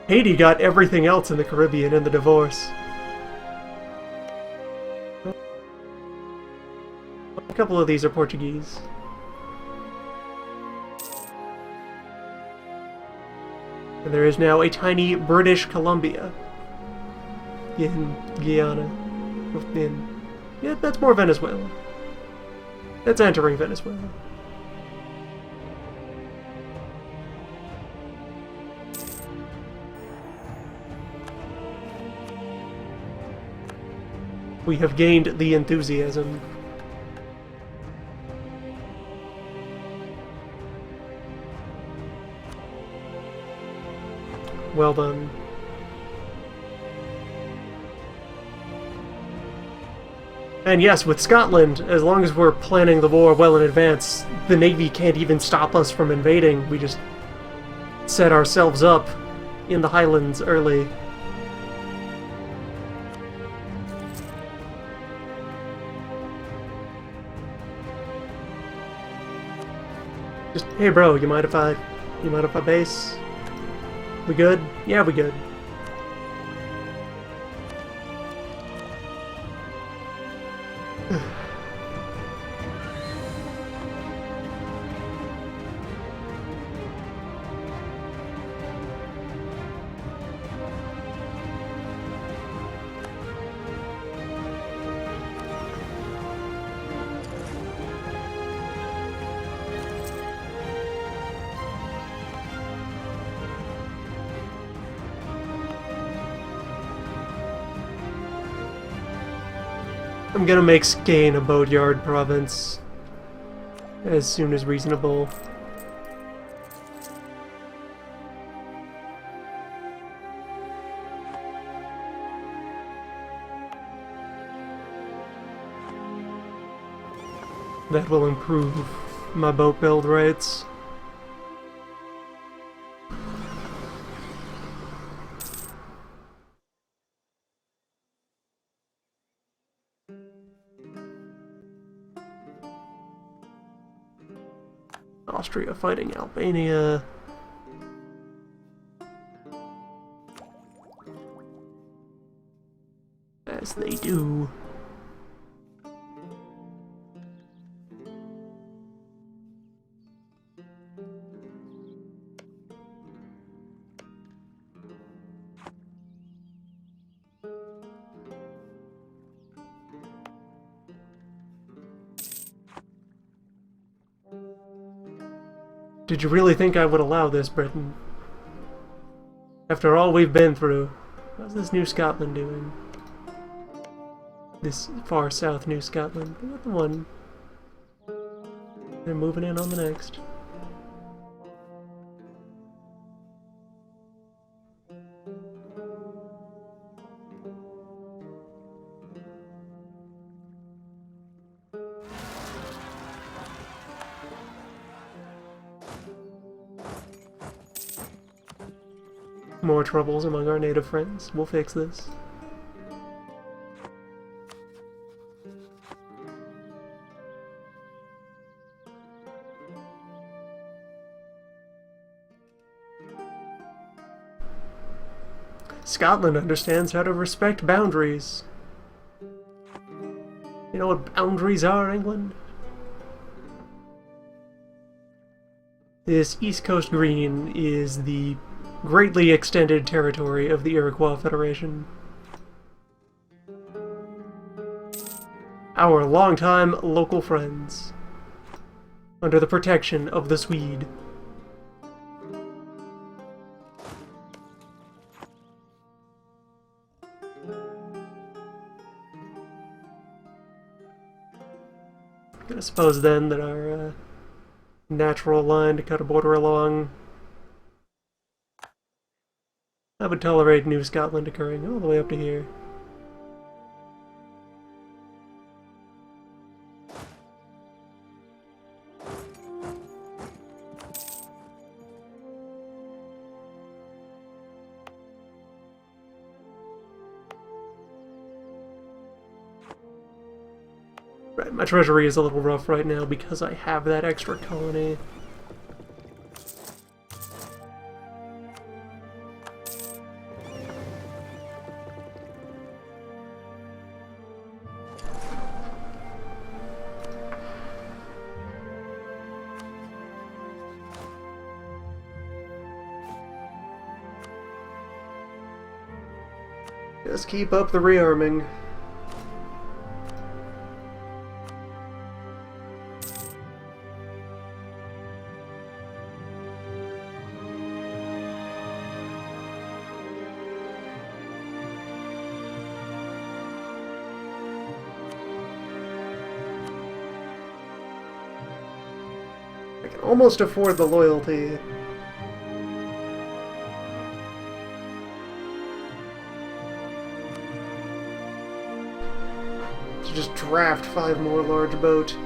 Haiti got everything else in the Caribbean in the divorce. A couple of these are Portuguese. And there is now a tiny British Columbia in Guyana. Yeah, that's more Venezuela. That's entering Venezuela. We have gained the enthusiasm. Well done. And yes, with Scotland, as long as we're planning the war well in advance, the Navy can't even stop us from invading. We just set ourselves up in the Highlands early. Just, hey bro, you mind if I base? We good? Yeah, we good. I'm gonna make Skane a boatyard province as soon as reasonable. That will improve my boat build rates. Austria fighting Albania. As they do. Did you really think I would allow this, Britain? After all we've been through, how's this New Scotland doing? This far south New Scotland. Look at the one. They're moving in on the next. More troubles among our native friends. We'll fix this. Scotland understands how to respect boundaries. You know what boundaries are, England? This East Coast Green is the greatly extended territory of the Iroquois Federation. Our longtime local friends, under the protection of the Swede. I suppose then that our natural line to cut a border along, I would tolerate New Scotland occurring all the way up to here. Right, my treasury is a little rough right now because I have that extra colony. Just keep up the rearming. I can almost afford the loyalty. Just draft 5 more large boat.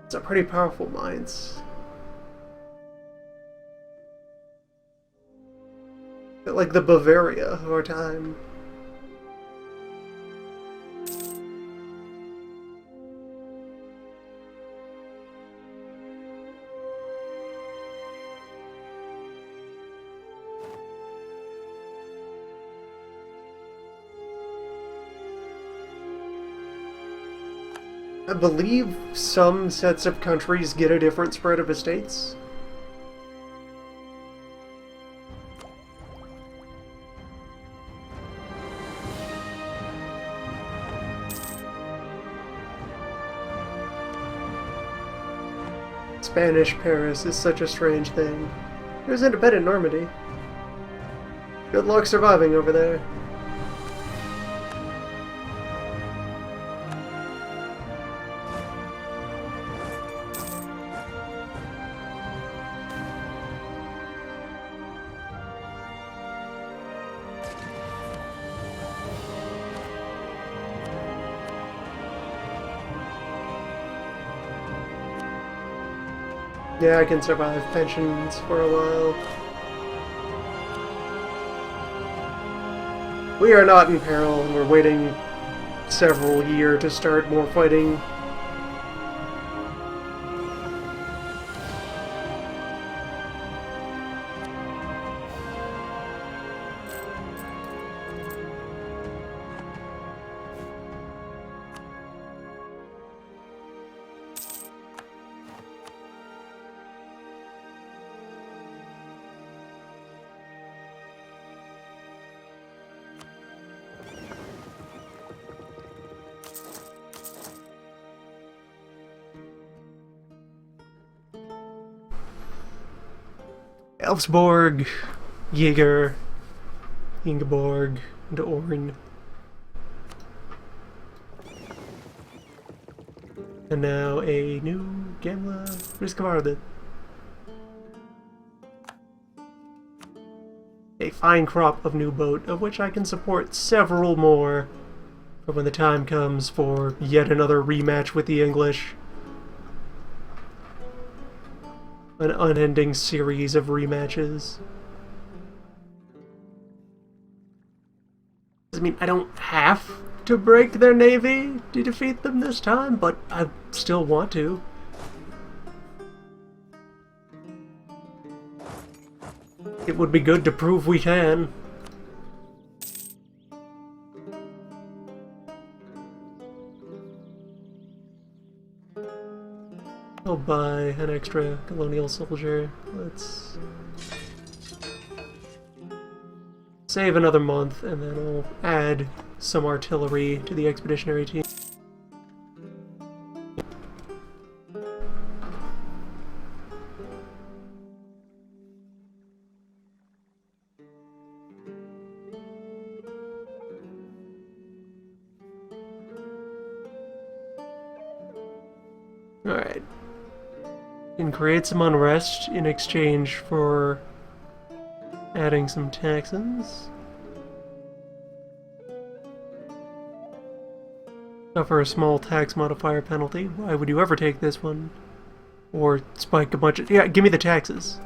It's a pretty powerful mines. Bit like the Bavaria of our time. I believe some sets of countries get a different spread of estates. Spanish Paris is such a strange thing. It was independent Normandy. Good luck surviving over there. Yeah, I can survive pensions for a while. We are not in peril, and we're waiting several years to start more fighting. Elfsborg, Jäger, Ingeborg, and Orn. And now a new Gamla Riskvardet. A fine crop of new boat, of which I can support several more for when the time comes for yet another rematch with the English. An unending series of rematches. I mean, I don't have to break their navy to defeat them this time, but I still want to. It would be good to prove we can. I'll buy an extra colonial soldier. Let's save another month, and then I'll add some artillery to the expeditionary team. Alright. Can create some unrest in exchange for adding some taxes. Suffer a small tax modifier penalty. Why would you ever take this one? Or spike a bunch of... Yeah, give me the taxes.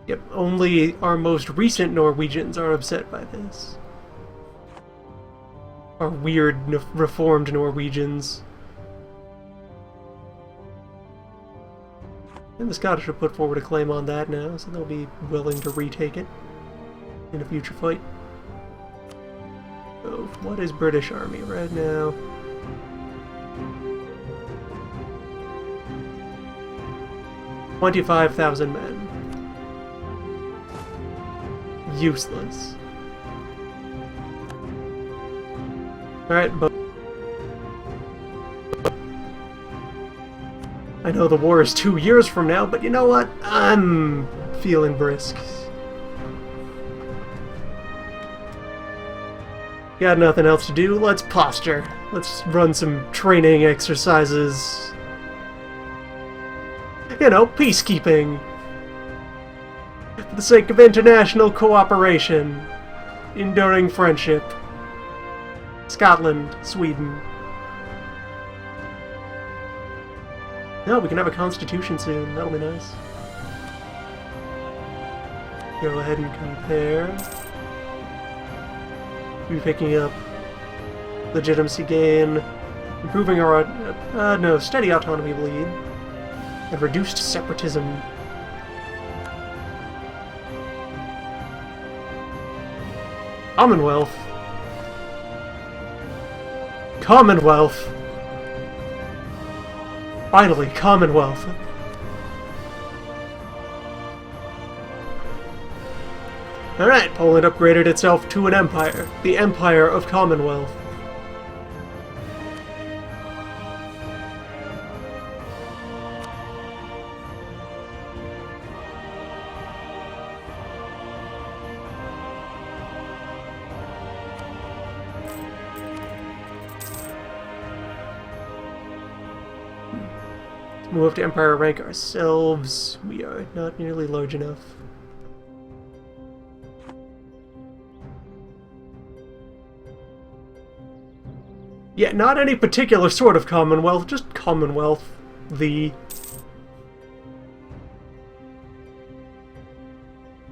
Yep, only our most recent Norwegians are upset by this. Our weird, reformed Norwegians. And the Scottish have put forward a claim on that now, so they'll be willing to retake it in a future fight. So, what is British Army right now? $25,000 men. Useless. Alright, but I know the war is 2 years from now, but you know what? I'm feeling brisk. Got nothing else to do, let's posture. Let's run some training exercises. You know, peacekeeping. For the sake of international cooperation, enduring friendship. Scotland, Sweden. No, we can have a constitution soon. That'll be nice. Go ahead and compare. We'll be picking up legitimacy gain, improving our steady autonomy bleed, and reduced separatism. Commonwealth. Commonwealth. Finally, Commonwealth. Alright, Poland upgraded itself to an empire. The Empire of Commonwealth. Move up to Empire rank ourselves. We are not nearly large enough. Yeah, not any particular sort of Commonwealth, just Commonwealth.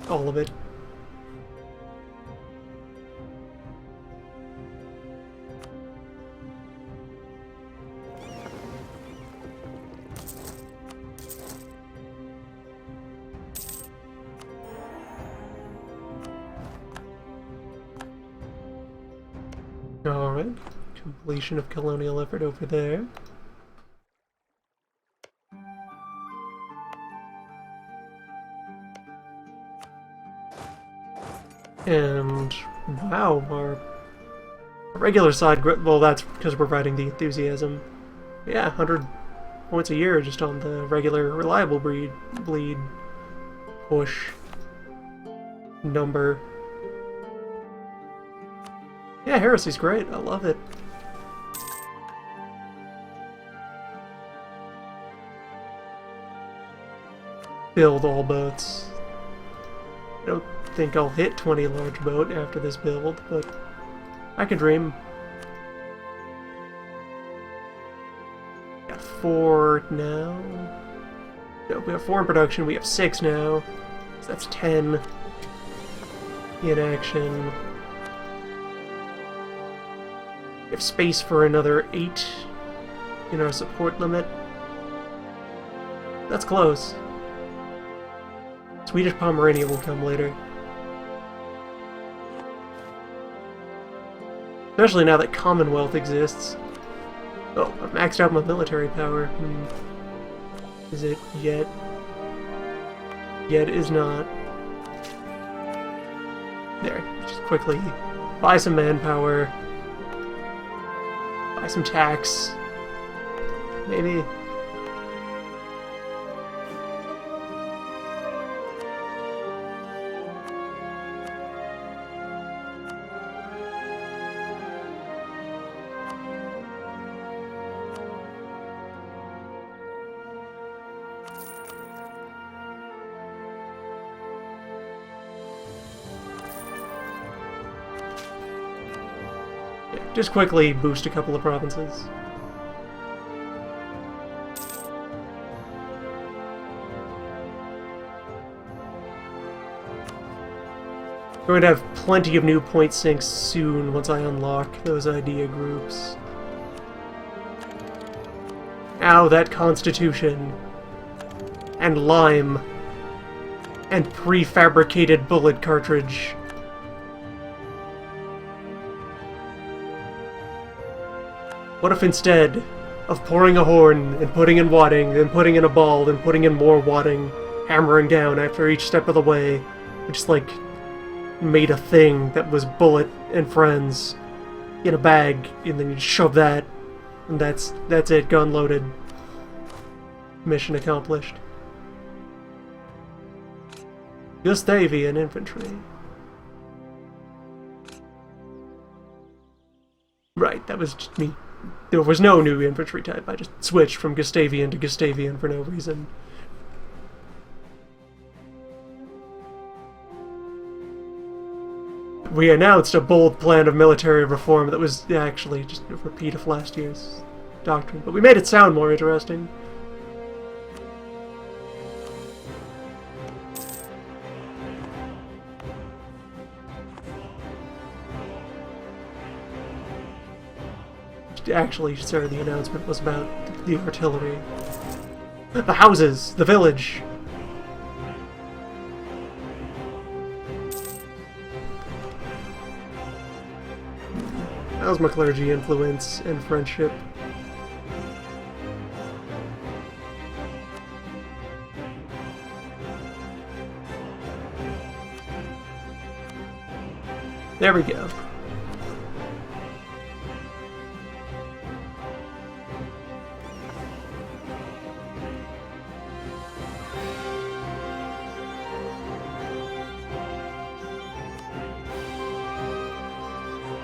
All of it. Alright, completion of colonial effort over there. And, wow, our regular side, well, that's because we're riding the enthusiasm. Yeah, 100 points a year just on the regular reliable bleed push number. Yeah, Heresy's great. I love it. Build all boats. I don't think I'll hit 20 large boat after this build, but I can dream. Got 4 now. No, we have 4 in production. We have 6 now. So that's 10 in action. We have space for another 8 in our support limit. That's close. Swedish Pomerania will come later. Especially now that Commonwealth exists. Oh, I've maxed out my military power. Is it yet? Yet is not. There, just quickly buy some manpower. Buy some tax. Maybe. Just quickly boost a couple of provinces. We're going to have plenty of new point sinks soon once I unlock those idea groups. Ow, that constitution. And lime. And prefabricated bullet cartridge. What if instead of pouring a horn, and putting in wadding, then putting in a ball, then putting in more wadding, hammering down after each step of the way, we just, like, made a thing that was bullet and friends in a bag, and then you just shove that, and that's it, gun loaded. Mission accomplished. Gustavian infantry. Right, that was just me. There was no new infantry type, I just switched from Gustavian to Gustavian for no reason. We announced a bold plan of military reform that was actually just a repeat of last year's doctrine, but we made it sound more interesting. Actually, sir, the announcement was about the artillery. The houses! The village! How's my clergy influence and friendship? There we go.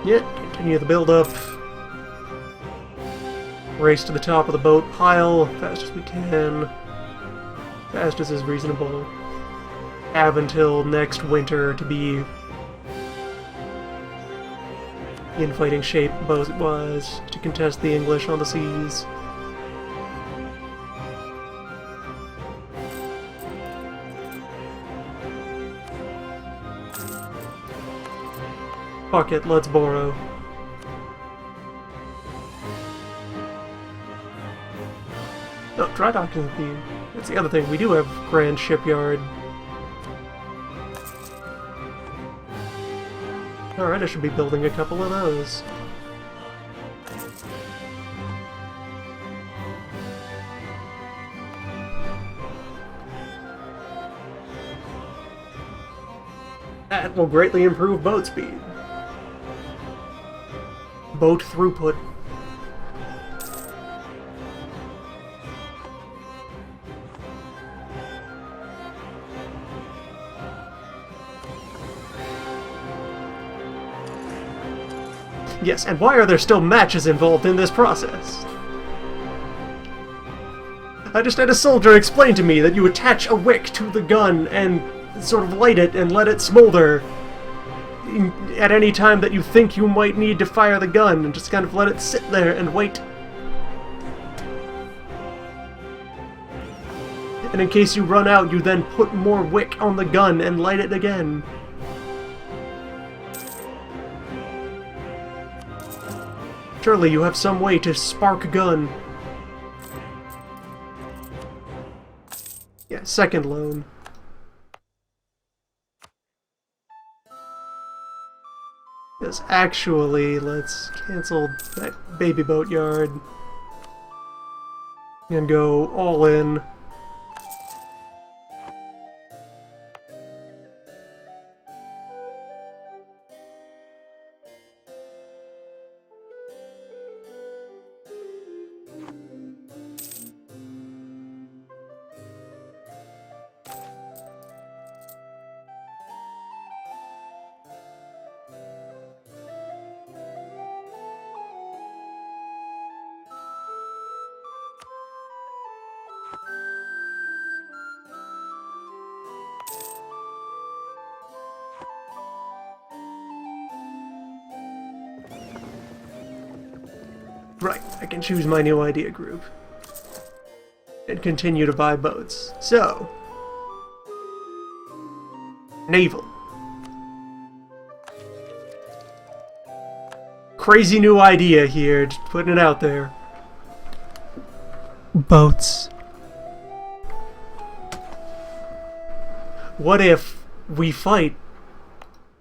Yeah, continue the build-up. Race to the top of the boat pile, fast as we can. Fast as is reasonable. Have until next winter to be in fighting shape, both it was, to contest the English on the seas. Fuck it, let's borrow. Oh, dry dock isn't the... That's the other thing, we do have Grand Shipyard. Alright, I should be building a couple of those. That will greatly improve boat speed. Boat throughput. Yes, and why are there still matches involved in this process? I just had a soldier explain to me that you attach a wick to the gun and sort of light it and let it smolder at any time that you think you might need to fire the gun, and just kind of let it sit there and wait. And in case you run out, you then put more wick on the gun and light it again. Surely you have some way to spark a gun. Yeah, second loan. Yes, actually, let's cancel that baby boat yard and go all in. Right, I can choose my new idea group. And continue to buy boats. So... Naval. Crazy new idea here, just putting it out there. Boats. What if we fight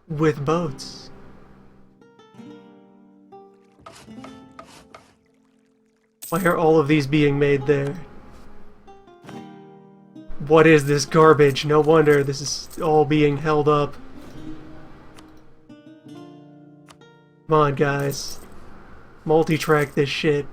with boats? Why are all of these being made there? What is this garbage? No wonder this is all being held up. Come on, guys. Multi-track this shit.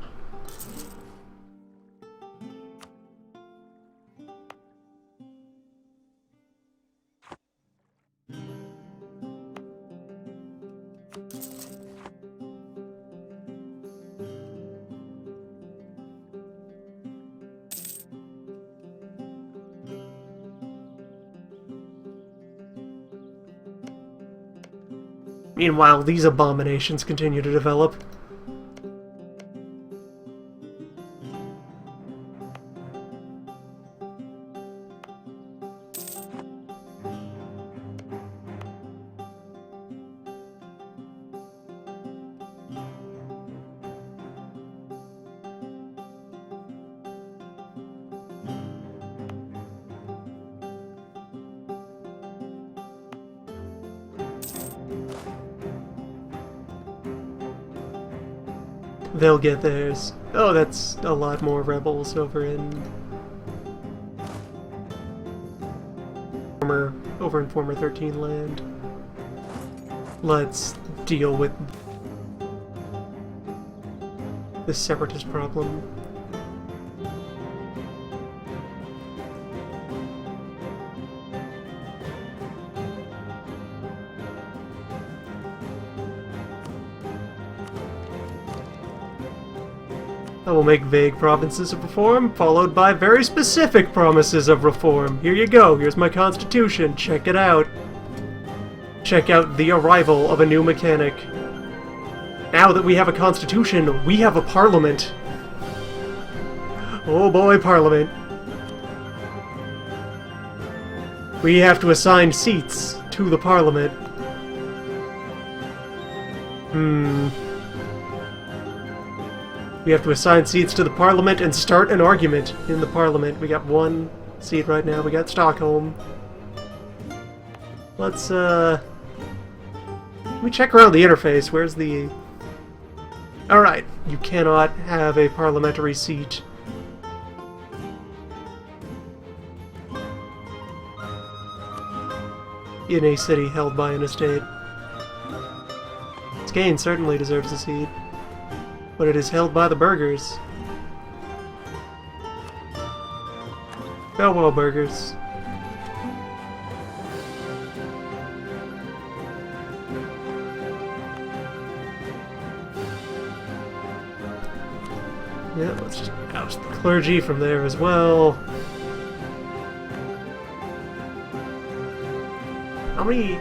Meanwhile, these abominations continue to develop. They'll get theirs. Oh, that's a lot more rebels over in former 13 land. Let's deal with this separatist problem. I will make vague promises of reform, followed by very specific promises of reform. Here you go, here's my constitution, check it out. Check out the arrival of a new mechanic. Now that we have a constitution, we have a parliament. Oh boy, parliament. We have to assign seats to the parliament. We have to assign seats to the parliament and start an argument in the parliament. We got one seat right now. We got Stockholm. Let's, let me check around the interface. Where's the... Alright, you cannot have a parliamentary seat. In a city held by an estate. Skane certainly deserves a seat. But it is held by the burghers. Farewell, burghers. Yeah, let's just oust the clergy from there as well. How many...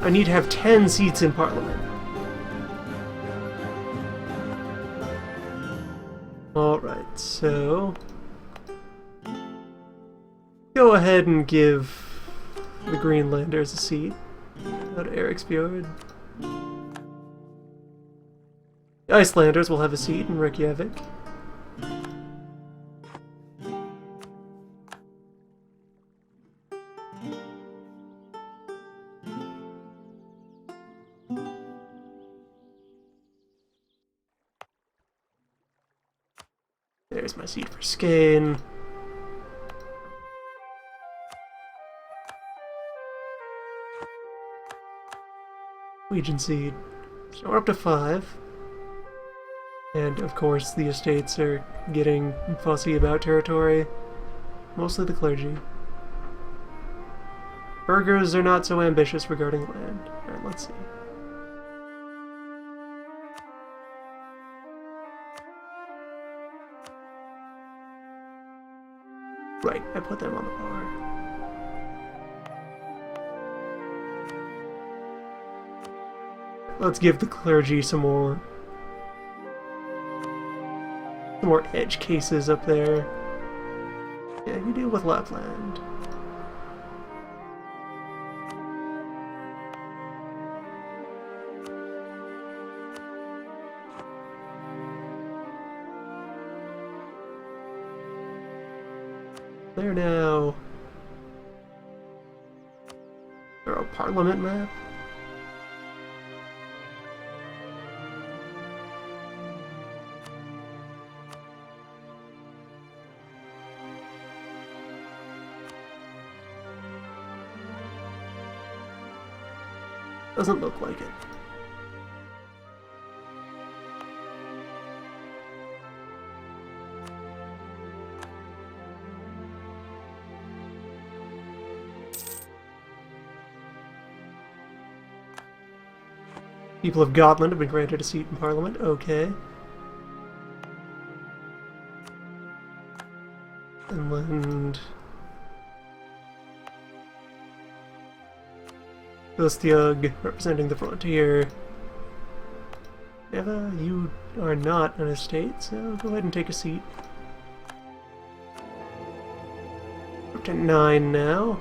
I need to have 10 seats in Parliament. Alright, so... go ahead and give the Greenlanders a seat. Go to Eriksfjord. The Icelanders will have a seat in Reykjavik. There's my seat for Skane. Legion seat. So we're up to 5. And of course the estates are getting fussy about territory. Mostly the clergy. Burghers are not so ambitious regarding land. Alright, let's see. Right, I put them on the bar. Let's give the clergy some more edge cases up there. Yeah, you deal with Lapland. There now. There a parliament map? Doesn't look like it. People of Gotland have been granted a seat in Parliament. Okay. Finland. Ustiug, representing the frontier. Eva, you are not an estate, so go ahead and take a seat. Up to 9 now.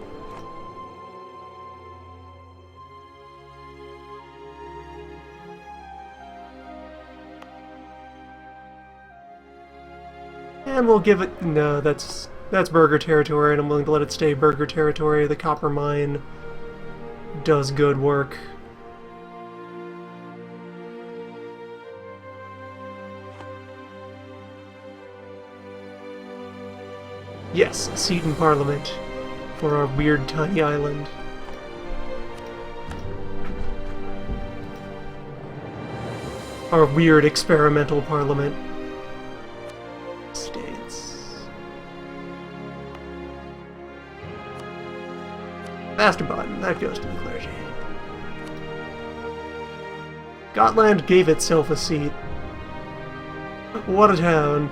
And we'll give it... No, that's burger territory, and I'm willing to let it stay burger territory. The copper mine does good work. Yes, a seat in Parliament for our weird tiny island. Our weird experimental parliament. States. Masterbottom, that goes to the clergy. Gotland gave itself a seat. What a town.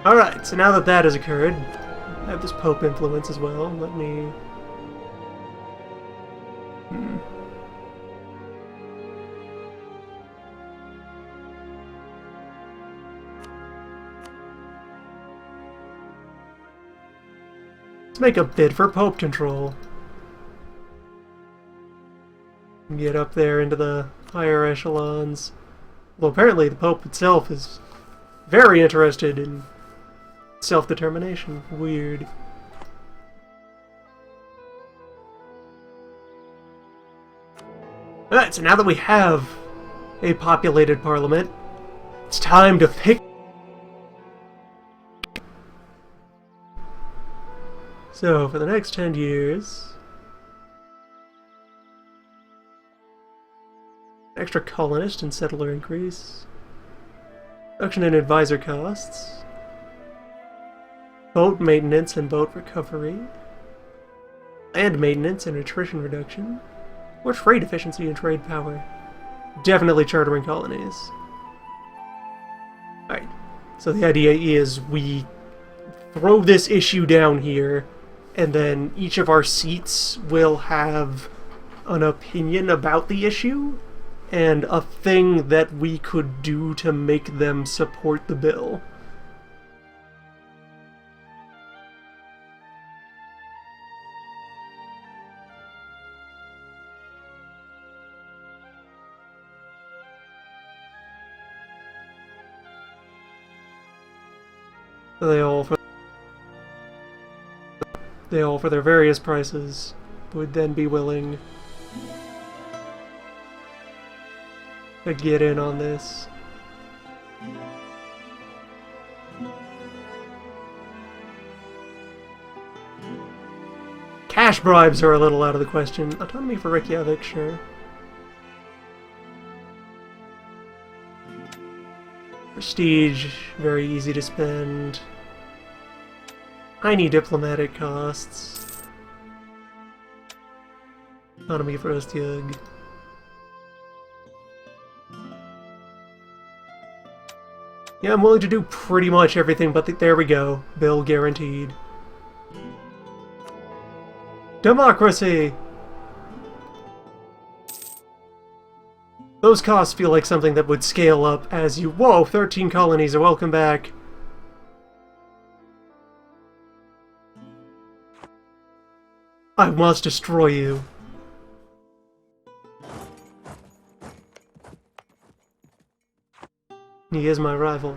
Alright, so now that that has occurred, I have this Pope influence as well. Let me... Let's make a bid for Pope control. Get up there into the higher echelons. Well, apparently the Pope itself is very interested in self-determination. Weird. Alright, so now that we have a populated parliament, it's time to pick... So, for the next 10 years... Extra colonist and settler increase. Reduction in advisor costs. Boat maintenance and boat recovery. Land maintenance and attrition reduction. Or trade efficiency and trade power. Definitely chartering colonies. Alright, so the idea is we throw this issue down here, and then each of our seats will have an opinion about the issue, and a thing that we could do to make them support the bill. They all, for their various prices, would then be willing to get in on this. Cash bribes are a little out of the question. Autonomy for Reykjavik, sure. Prestige, very easy to spend. Tiny diplomatic costs. Autonomy for Ustiug. Yeah, I'm willing to do pretty much everything, but there we go. Bill guaranteed. Democracy! Those costs feel like something that would scale up as you... Whoa, 13 colonies are welcome back. I must destroy you. He is my rival.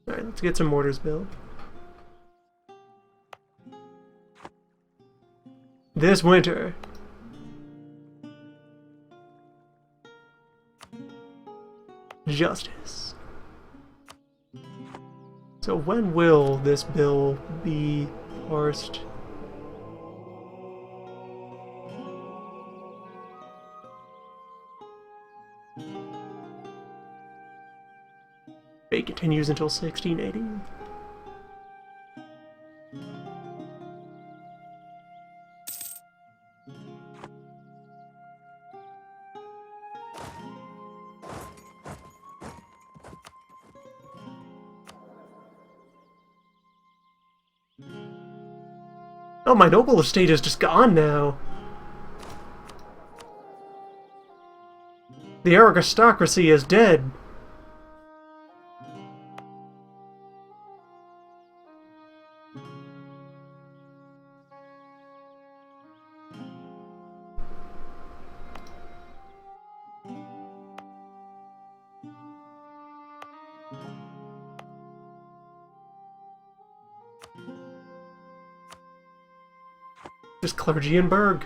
Alright, let's get some mortars built. This winter. Justice. So when will this bill be parsed? It continues until 1680. Oh, my noble estate is just gone now. The aristocracy is dead. Just clergy and burg.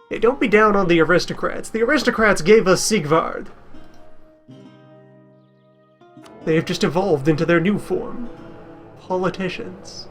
Hey, don't be down on the aristocrats. The aristocrats gave us Sigvard. They have just evolved into their new form. Politicians.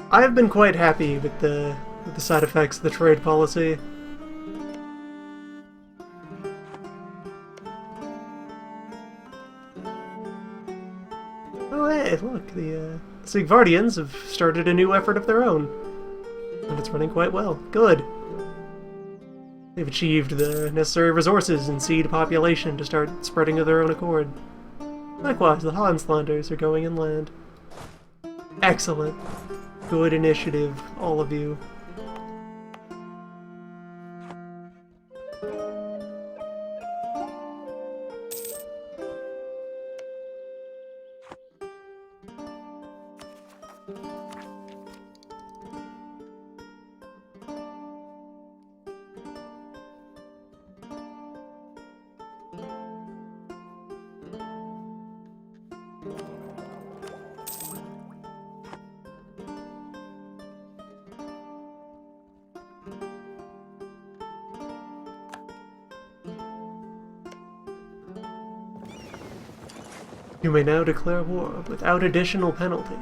I have been quite happy with the side effects of the trade policy. Oh hey, look, the Sigvardians have started a new effort of their own. And it's running quite well. Good. They've achieved the necessary resources and seed population to start spreading of their own accord. Likewise, the Hanslanders are going inland. Excellent. Good initiative, all of you. You may now declare war without additional penalty.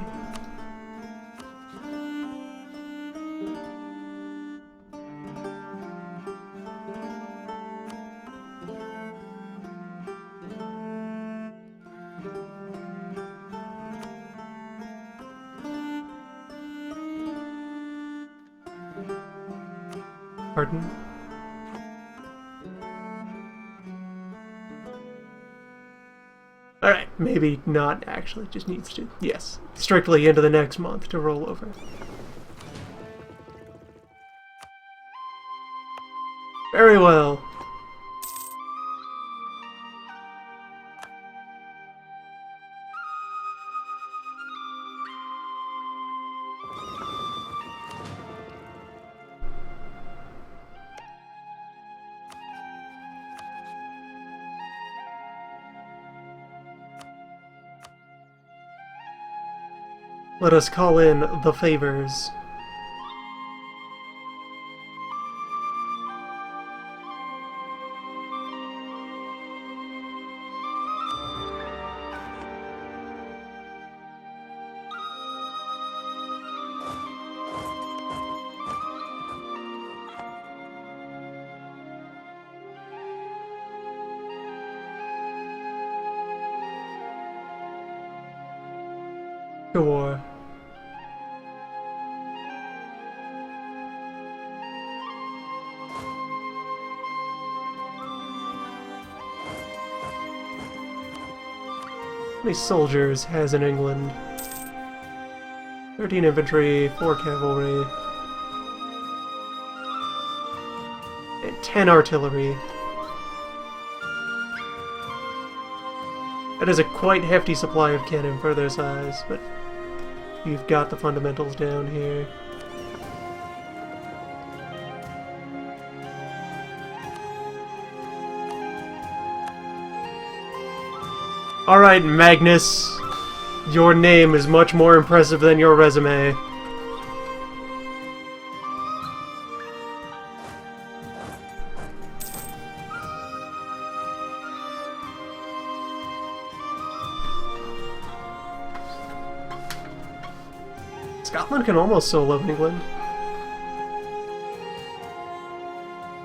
Pardon? Alright, maybe not actually, just needs to. Yes, strictly into the next month to roll over. Very well. Let us call in the favors. To war. How many soldiers has in England? 13 infantry, 4 cavalry, and 10 artillery. That is a quite hefty supply of cannon for their size, but you've got the fundamentals down here. Alright, Magnus. Your name is much more impressive than your resume. Scotland can almost solo England.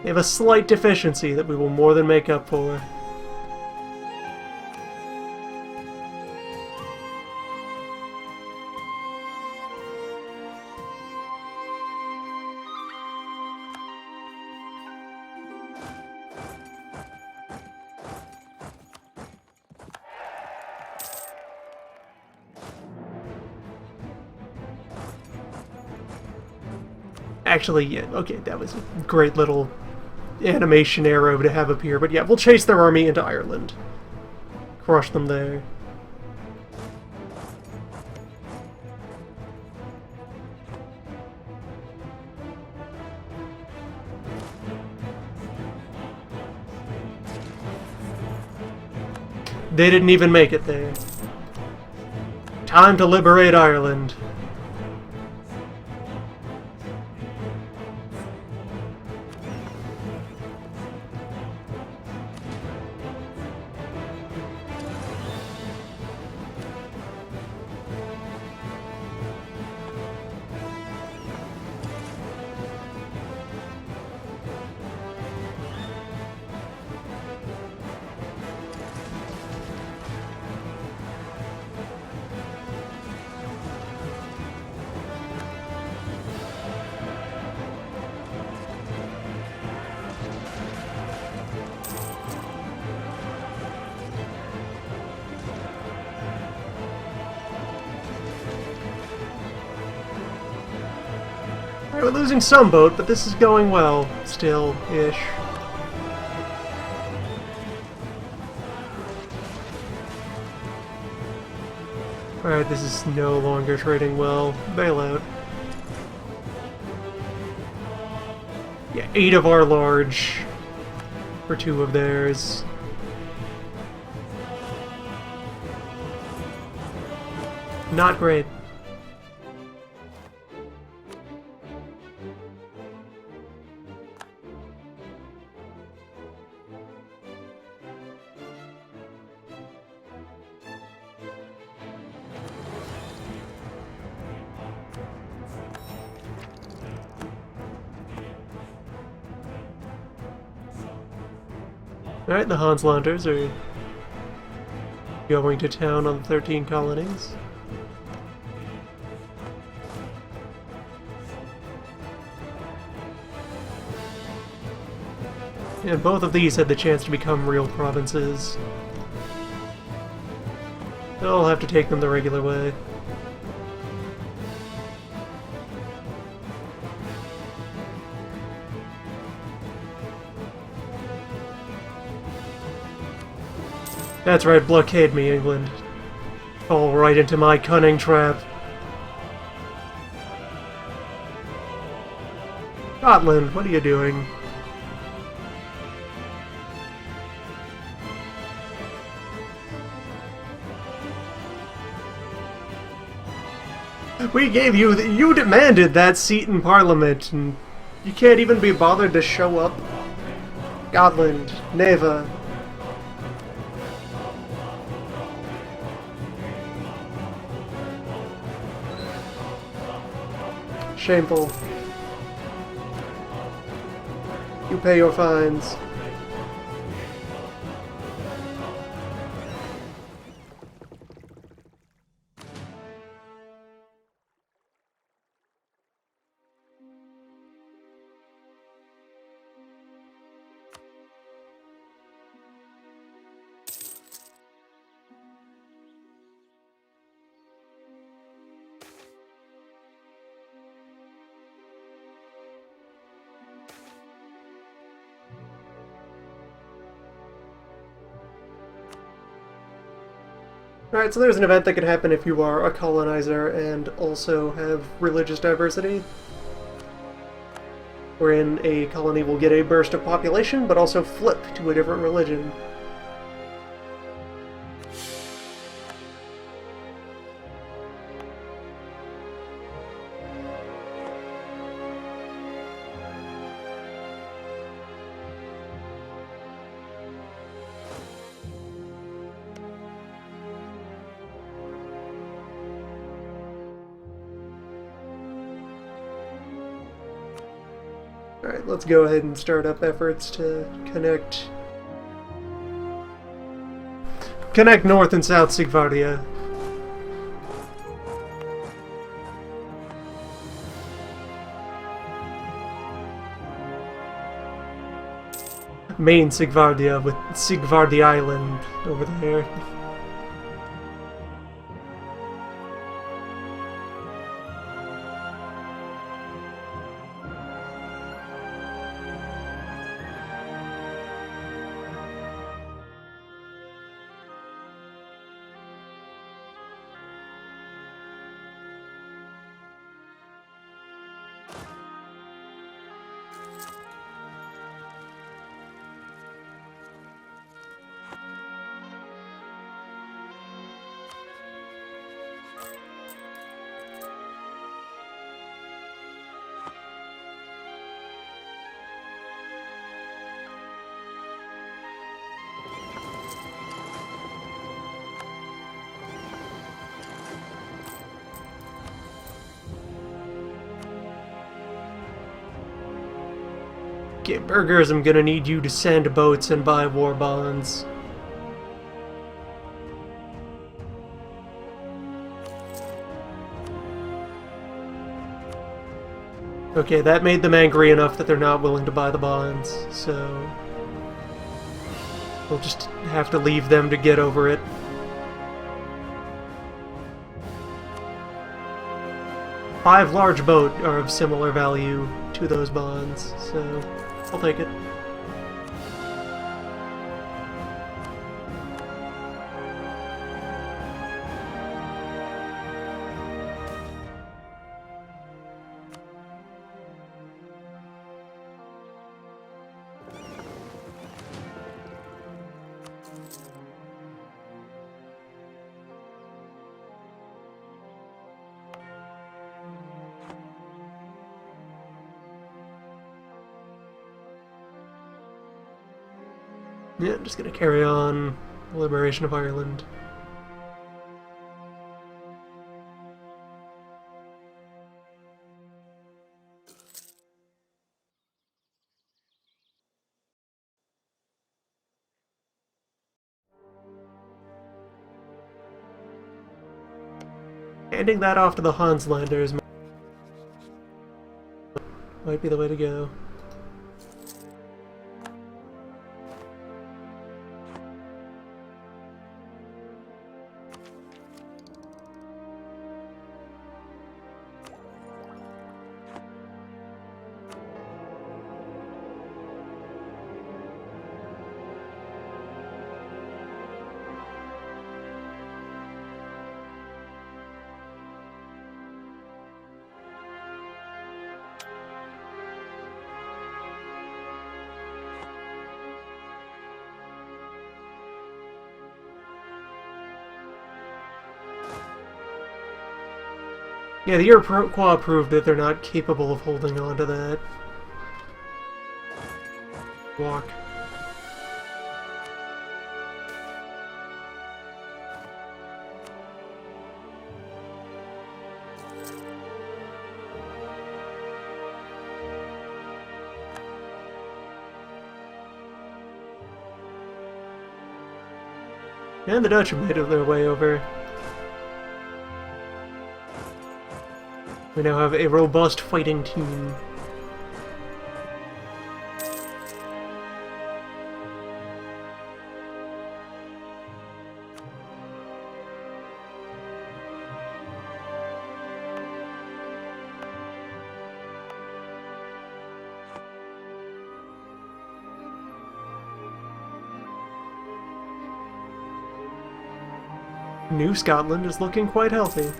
They have a slight deficiency that we will more than make up for. Actually, yeah, okay, that was a great little animation arrow to have appear, but yeah, we'll chase their army into Ireland. Crush them there. They didn't even make it there. Time to liberate Ireland. We're losing some boat, but this is going well, still-ish. Alright, this is no longer trading well. Bail out. Yeah, 8 of our large for 2 of theirs. Not great. Alright, the Hanslanders are going to town on the 13 colonies. And both of these had the chance to become real provinces. I'll have to take them the regular way. That's right, blockade me, England. Fall right into my cunning trap. Scotland, what are you doing? We gave you... You demanded that seat in Parliament, and you can't even be bothered to show up. Scotland, Neva. Shameful. You pay your fines. Alright, so there's an event that can happen if you are a colonizer and also have religious diversity, wherein a colony will get a burst of population, but also flip to a different religion. Alright, let's go ahead and start up efforts to connect North and South Sigvardia. Main Sigvardia with Sigvardi Island over there. Okay, Burgers, I'm gonna need you to send boats and buy war bonds. Okay, that made them angry enough that they're not willing to buy the bonds, so we'll just have to leave them to get over it. Five large boat are of similar value to those bonds, so I'll take it. Yeah, I'm just gonna carry on the liberation of Ireland. Handing that off to the Hanslanders might be the way to go. Yeah, the Iroquois proved that they're not capable of holding on to that. Walk. And the Dutch have made their way over. We now have a robust fighting team. New Scotland is looking quite healthy.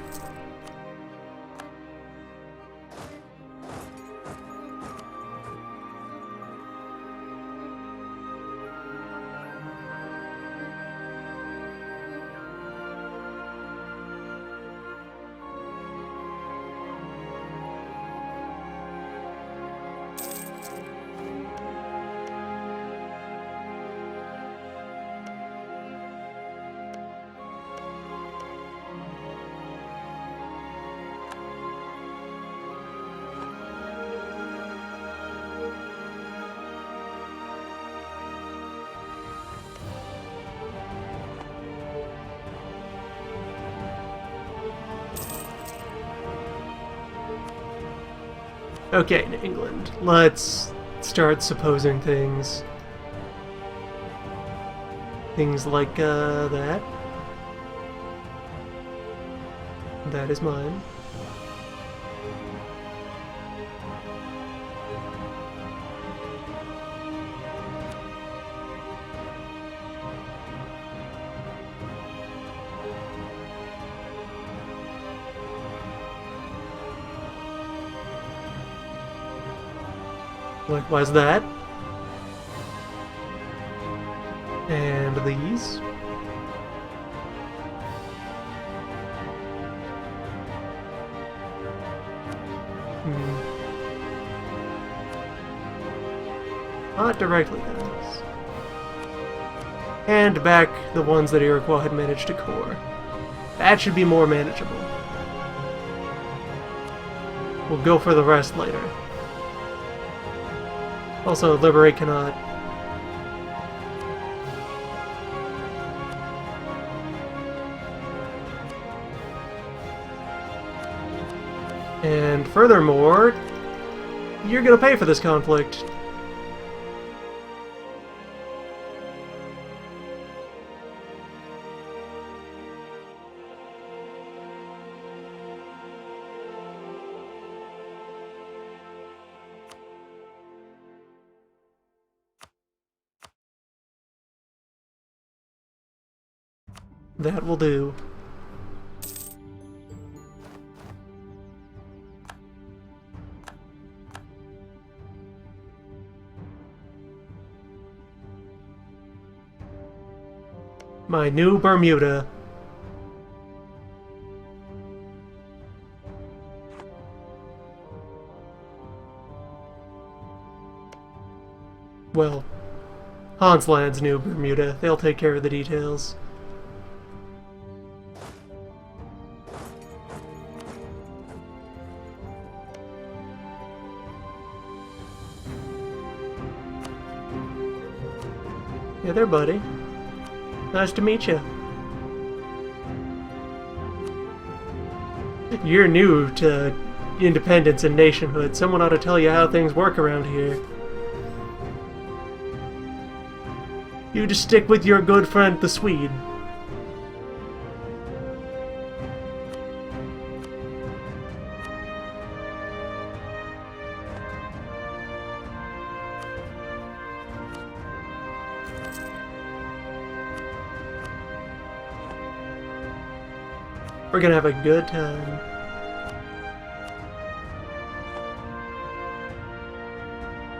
Okay, England. Let's start supposing things. Things like, that. That is mine. Likewise that. And these. Not directly, guys. And back the ones that Iroquois had managed to core. That should be more manageable. We'll go for the rest later. Also, liberate cannot. And furthermore, you're gonna pay for this conflict. That will do. My new Bermuda. Well, Hansland's new Bermuda. They'll take care of the details. Hey there, buddy. Nice to meet you. You're new to independence and nationhood. Someone ought to tell you how things work around here. You just stick with your good friend, the Swede. We're gonna have a good time.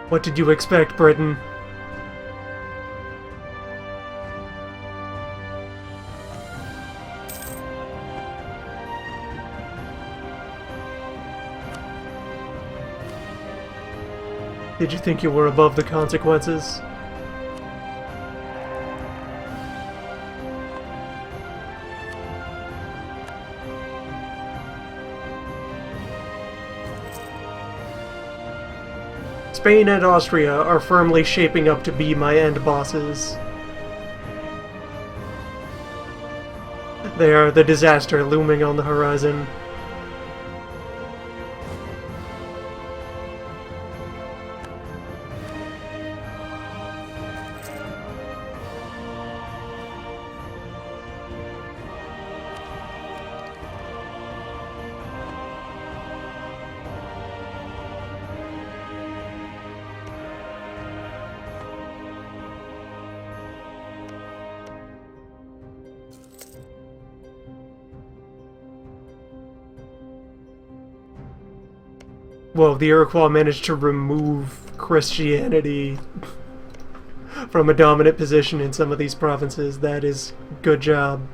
What did you expect, Britain? Did you think you were above the consequences? Spain and Austria are firmly shaping up to be my end bosses. They are the disaster looming on the horizon. Whoa, the Iroquois managed to remove Christianity from a dominant position in some of these provinces. That is good job.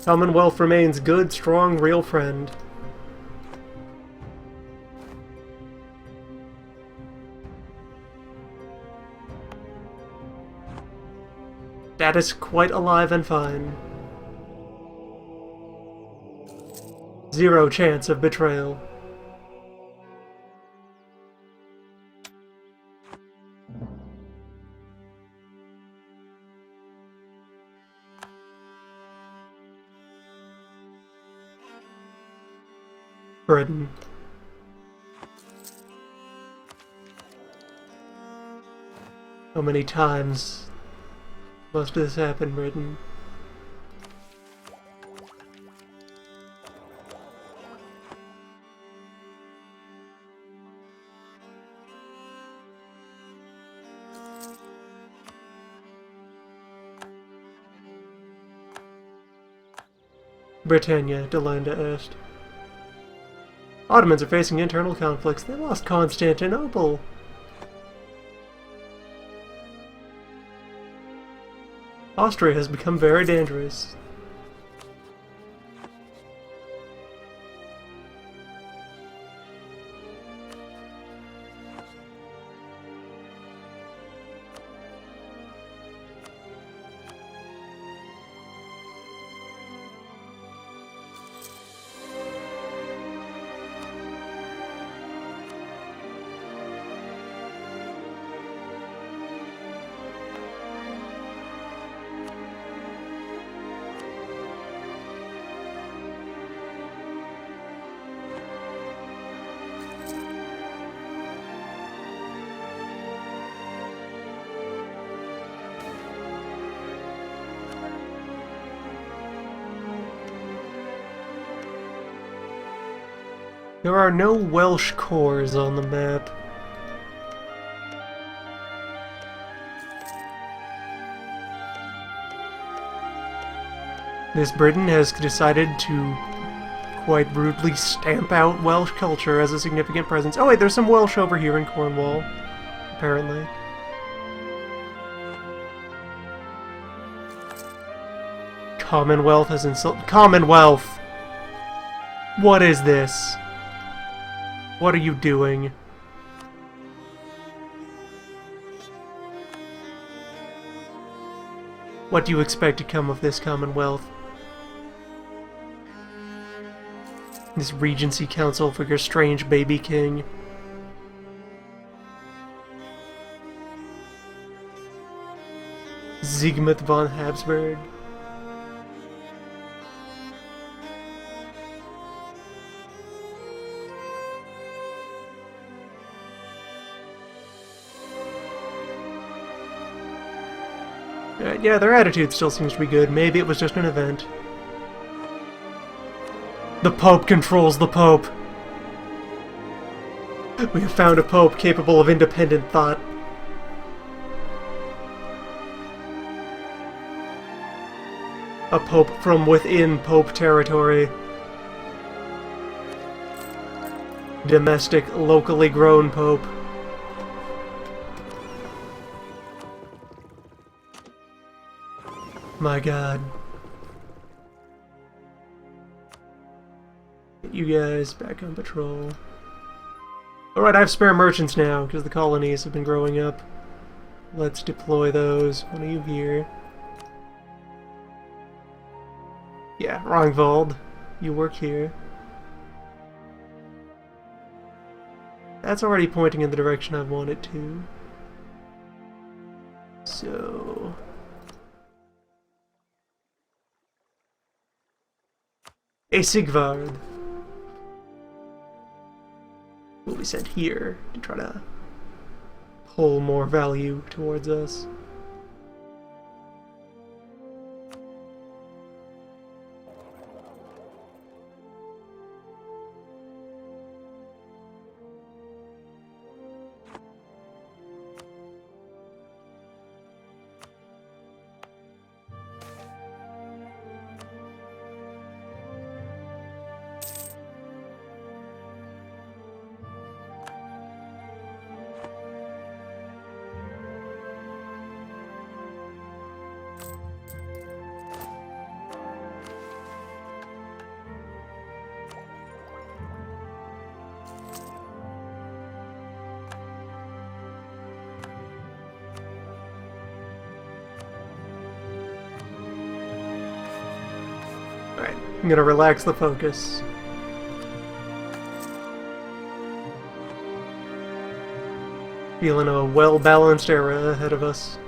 Commonwealth remains good, strong, real friend. That is quite alive and fine. Zero chance of betrayal. Britain. How many times must this happen, Britain? Britannia Delenda Est. Ottomans are facing internal conflicts. They lost Constantinople. Austria has become very dangerous. There are no Welsh cores on the map. This Britain has decided to quite rudely stamp out Welsh culture as a significant presence. Oh wait, there's some Welsh over here in Cornwall, apparently. Commonwealth has insulted— Commonwealth! What is this? What are you doing? What do you expect to come of this Commonwealth? This Regency Council for your strange baby king. Siegmund von Habsburg. Yeah, their attitude still seems to be good. Maybe it was just an event. The Pope controls the Pope. We have found a Pope capable of independent thought. A Pope from within Pope territory. Domestic, locally grown Pope. My god. Get you guys back on patrol. Alright, I have spare merchants now, because the colonies have been growing up. Let's deploy those. One of you here. Yeah, Rangvald. You work here. That's already pointing in the direction I want it to. So... a Sigvard will be sent here to try to pull more value towards us. I'm gonna relax the focus. Feeling a well-balanced era ahead of us.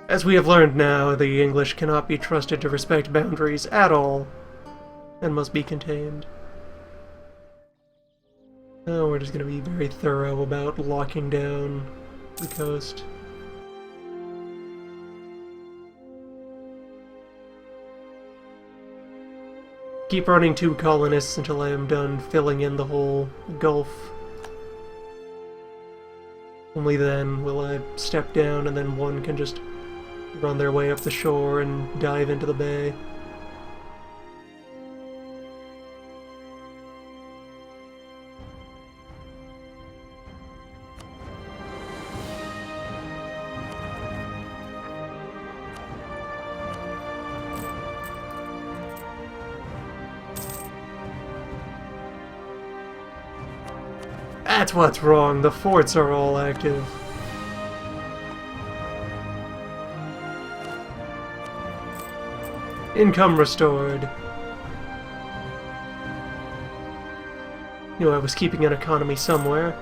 As we have learned now, the English cannot be trusted to respect boundaries at all, and must be contained. Oh, we're just going to be very thorough about locking down the coast. Keep running 2 colonists until I am done filling in the whole Gulf. Only then will I step down, and then one can just run their way up the shore and dive into the bay. That's what's wrong. The forts are all active. Income restored. Knew I was keeping an economy somewhere.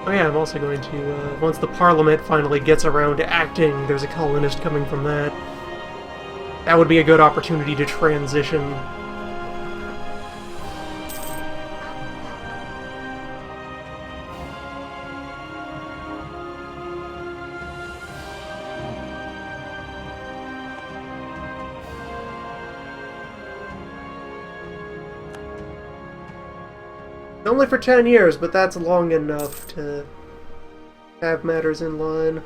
Oh yeah, I'm also going to, once the Parliament finally gets around to acting, there's a colonist coming from that. That would be a good opportunity to transition. Only for 10 years, but that's long enough to have matters in line.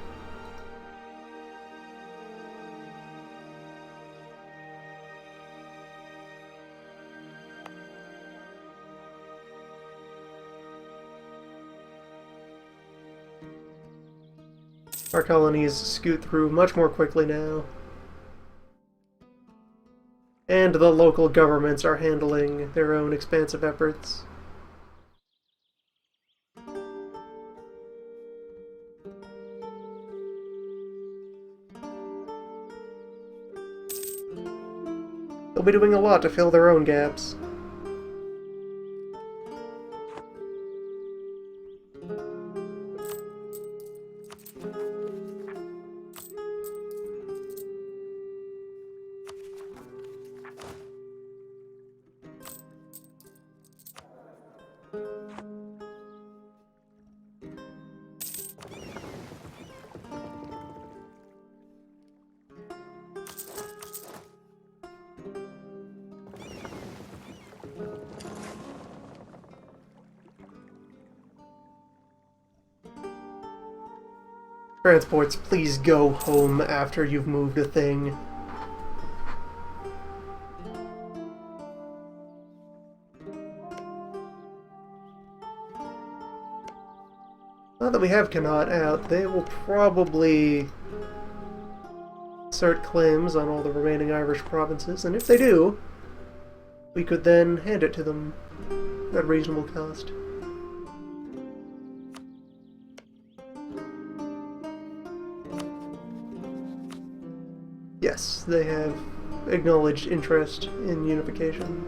Our colonies scoot through much more quickly now. And the local governments are handling their own expansive efforts. They'll be doing a lot to fill their own gaps. Transports, please go home after you've moved a thing. Now that we have Connaught out, they will probably assert claims on all the remaining Irish provinces, and if they do, we could then hand it to them at reasonable cost. Yes, they have acknowledged interest in unification.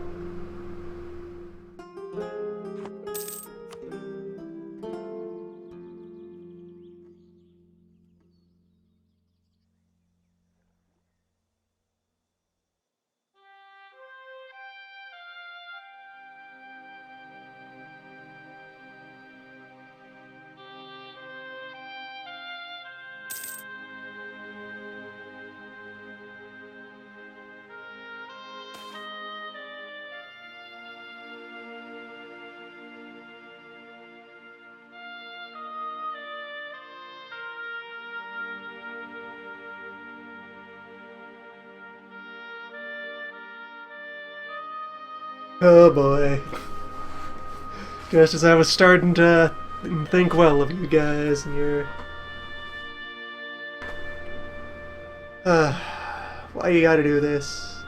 Oh boy. Just as I was starting to think well of you guys and your... why you gotta do this?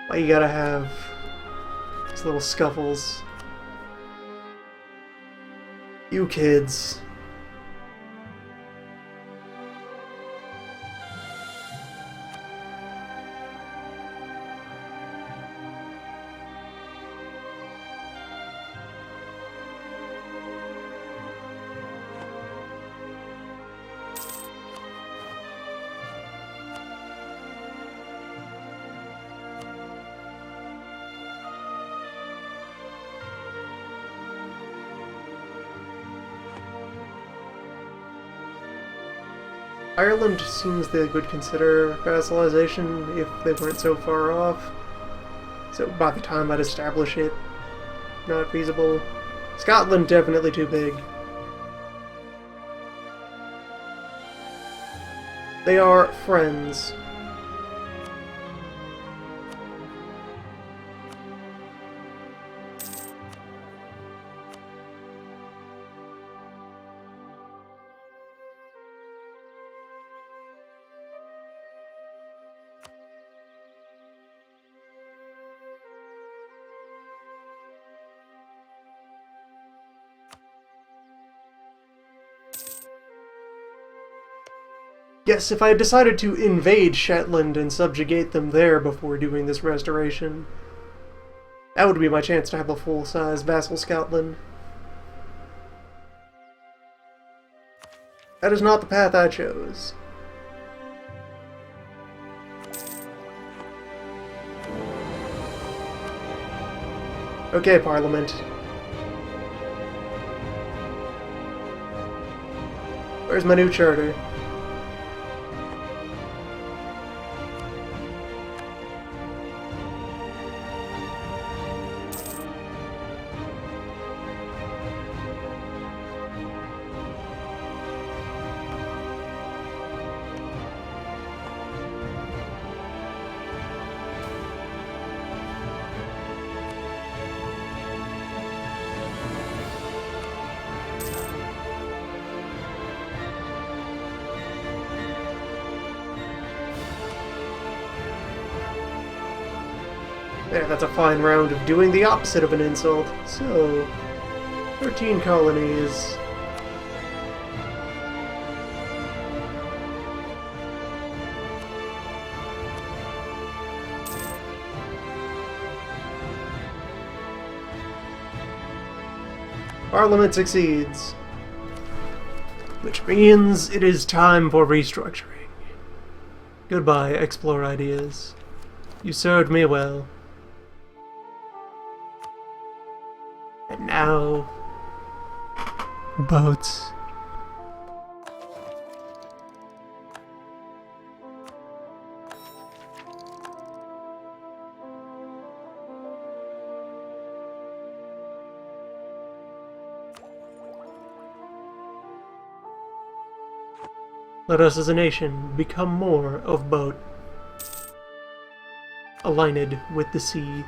Why you gotta have these little scuffles? You kids. Ireland seems they would consider vassalization if they weren't so far off. So by the time I'd establish it, not feasible. Scotland, definitely too big. They are friends. Yes, if I had decided to invade Shetland and subjugate them there before doing this restoration, that would be my chance to have a full-size vassal Scotland. That is not the path I chose. Okay, Parliament. Where's my new charter? There, that's a fine round of doing the opposite of an insult. So, 13 colonies. Parliament succeeds. Which means it is time for restructuring. Goodbye, explore ideas. You served me well. And now... boats. Let us as a nation become more of boat, aligned with the sea.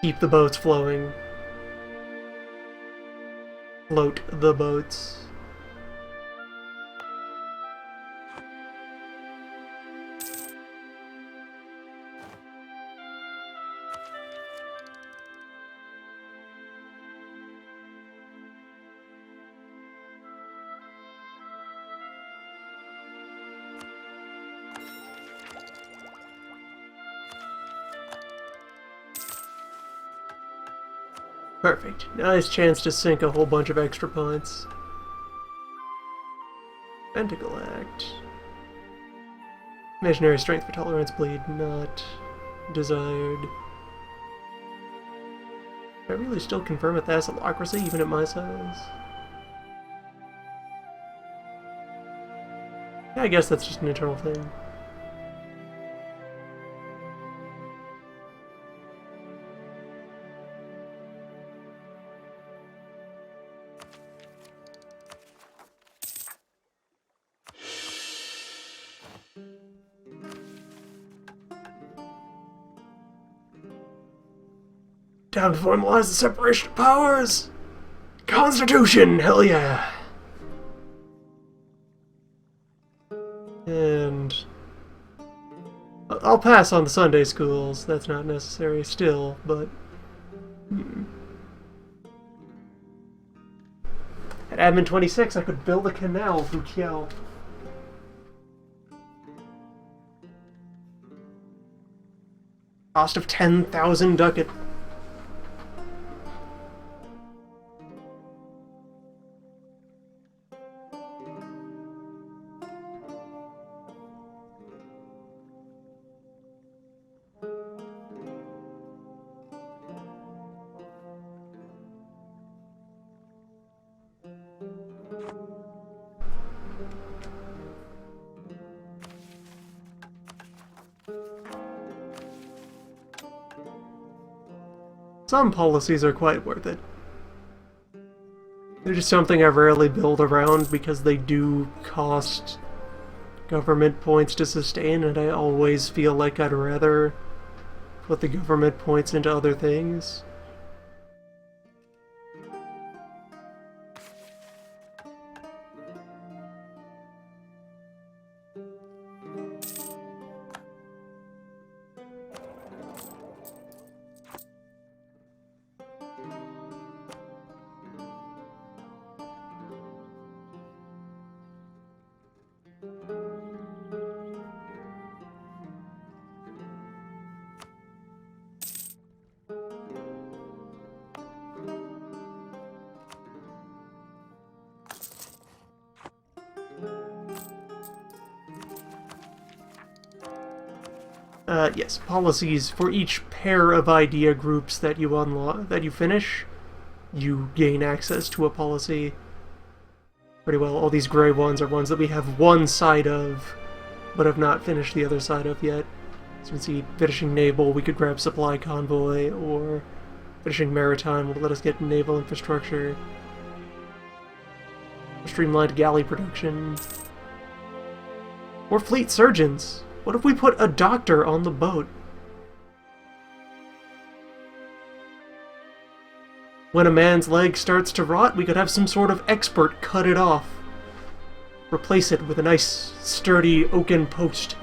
Keep the boats flowing. Float the boats. Perfect. Nice chance to sink a whole bunch of extra points. Pentacle Act. Missionary strength for tolerance bleed not desired. Can I really still confirm a thalassocracy even at my size? Yeah, I guess that's just an internal thing. Time to formalize the separation of powers! Constitution! Hell yeah! And I'll pass on the Sunday schools. That's not necessary still, but... At Admin 26, I could build a canal through Kiel. Cost of 10,000 ducat. Some policies are quite worth it. They're just something I rarely build around because they do cost government points to sustain, and I always feel like I'd rather put the government points into other things. Yes, policies for each pair of idea groups that you unlock, that you finish, you gain access to a policy. Pretty well, all these gray ones are ones that we have one side of, but have not finished the other side of yet. So you can see, finishing naval, we could grab supply convoy, or finishing maritime will let us get naval infrastructure. Streamlined galley production. Or fleet surgeons. What if we put a doctor on the boat? When a man's leg starts to rot, we could have some sort of expert cut it off. Replace it with a nice, sturdy oaken post.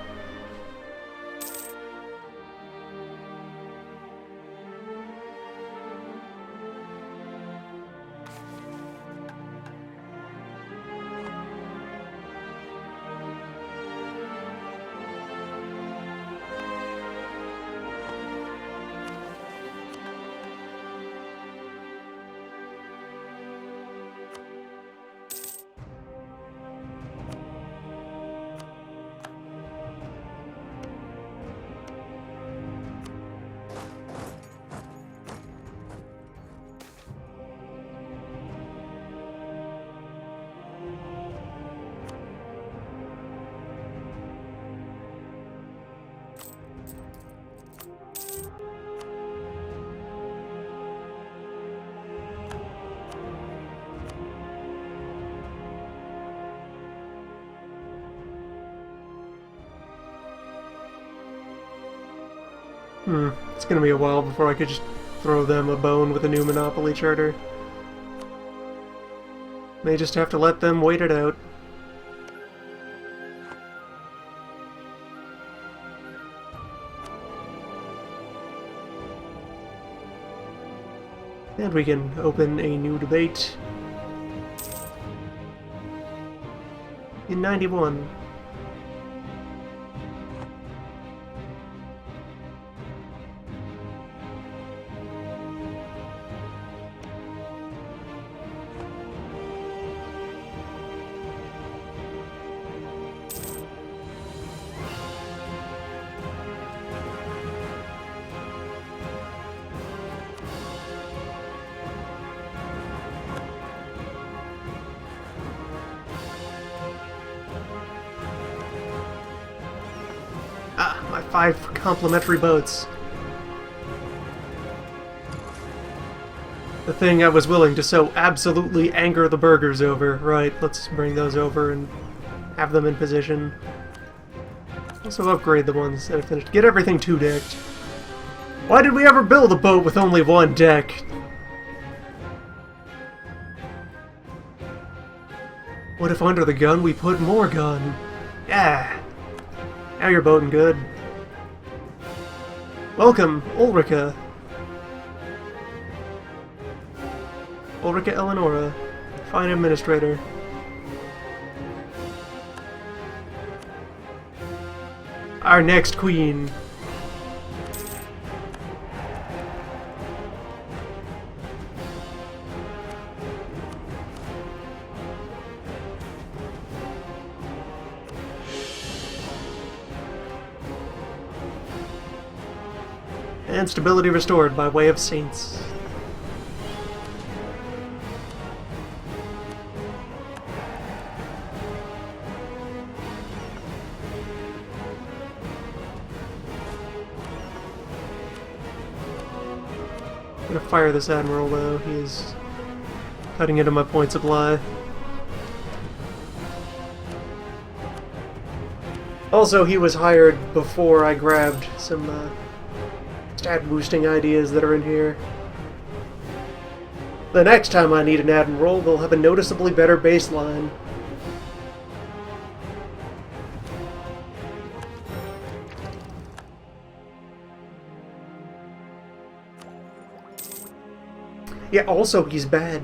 It's gonna be a while before I could just throw them a bone with a new Monopoly charter. May just have to let them wait it out. And we can open a new debate in 91. My 5 complimentary boats. The thing I was willing to so absolutely anger the burgers over. Right, let's bring those over and have them in position. Also upgrade the ones that I finished. Get everything 2-decked. Why did we ever build a boat with only one deck? What if under the gun we put more gun? Yeah. Now you're boating good. Welcome, Ulrika. Ulrika Eleonora, fine administrator. Our next queen. And stability restored by way of saints. I'm gonna fire this admiral though, he's cutting into my point supply. Also, he was hired before I grabbed some stat boosting ideas that are in here. The next time I need an admiral, they'll have a noticeably better baseline. Yeah, also he's bad.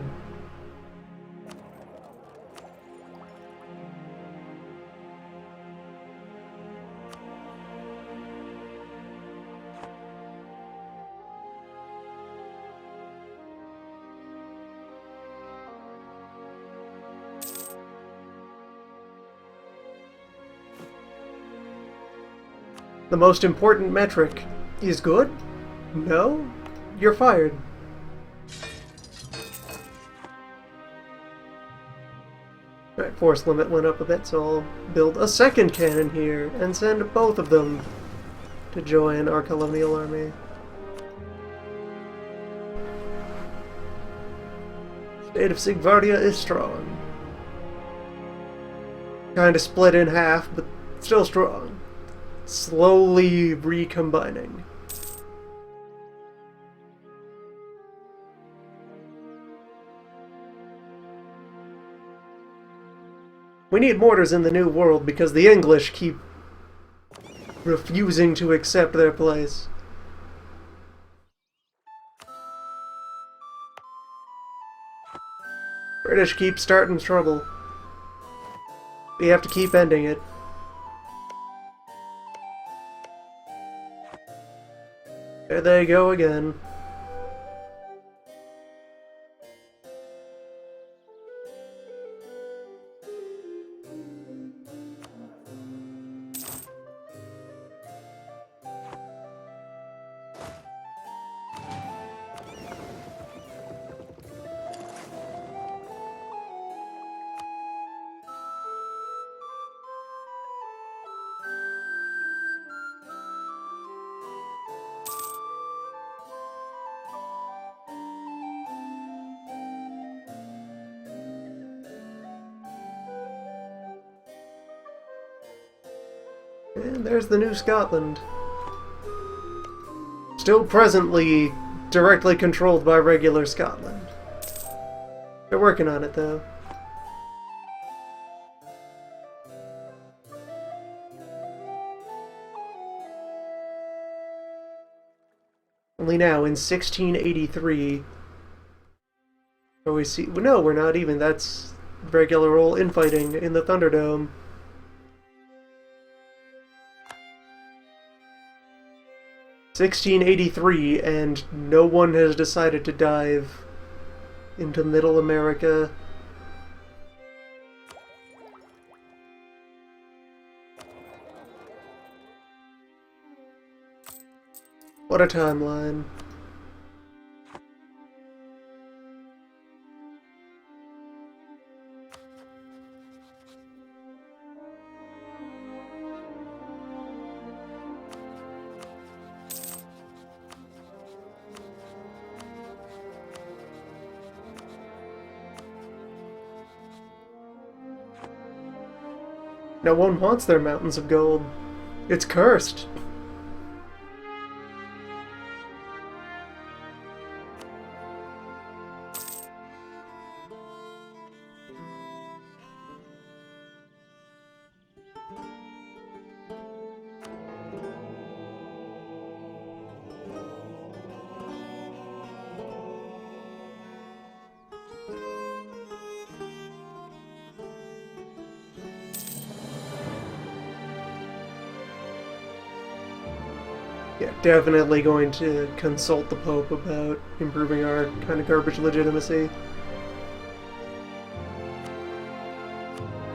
The most important metric is good? No? You're fired. Alright, force limit went up a bit, so I'll build a second cannon here and send both of them to join our colonial army. State of Sigvardia is strong. Kinda split in half, but still strong. Slowly recombining. We need mortars in the New World because the English keep refusing to accept their place. British keep starting trouble. We have to keep ending it. There they go again. And there's the New Scotland. Still presently directly controlled by regular Scotland. They're working on it, though. Only now, in 1683, are we see... No, we're not even. That's regular old infighting in the Thunderdome. 1683, and no one has decided to dive into Middle America. What a timeline. No one wants their mountains of gold. It's cursed. Yeah, definitely going to consult the Pope about improving our kind of garbage legitimacy.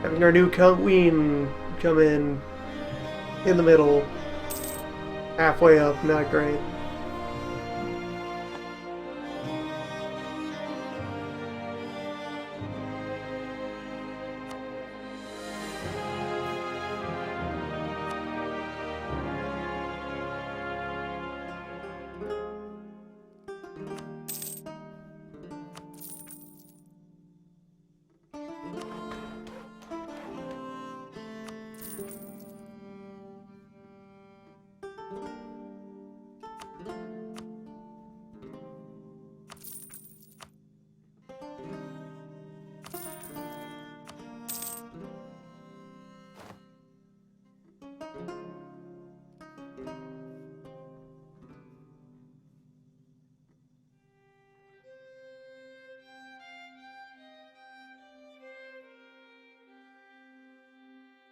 Having our new queen come in the middle, halfway up, not great.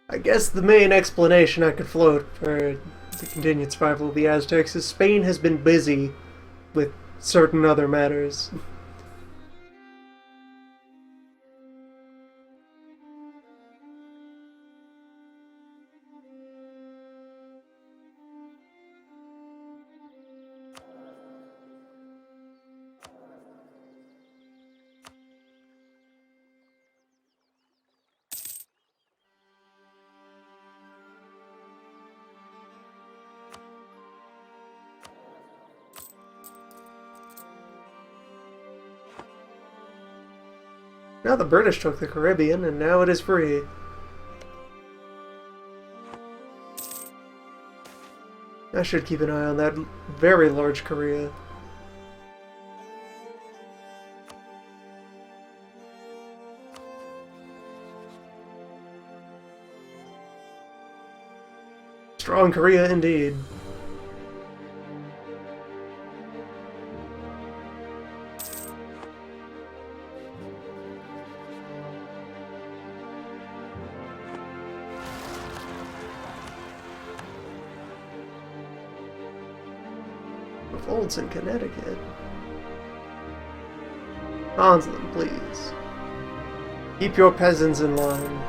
I guess the main explanation I could float for the continued survival of the Aztecs is Spain has been busy with certain other matters. Now the British took the Caribbean, and now it is free. I should keep an eye on that very large Korea. Strong Korea indeed. Revolts in Connecticut. Hansland, please. Keep your peasants in line.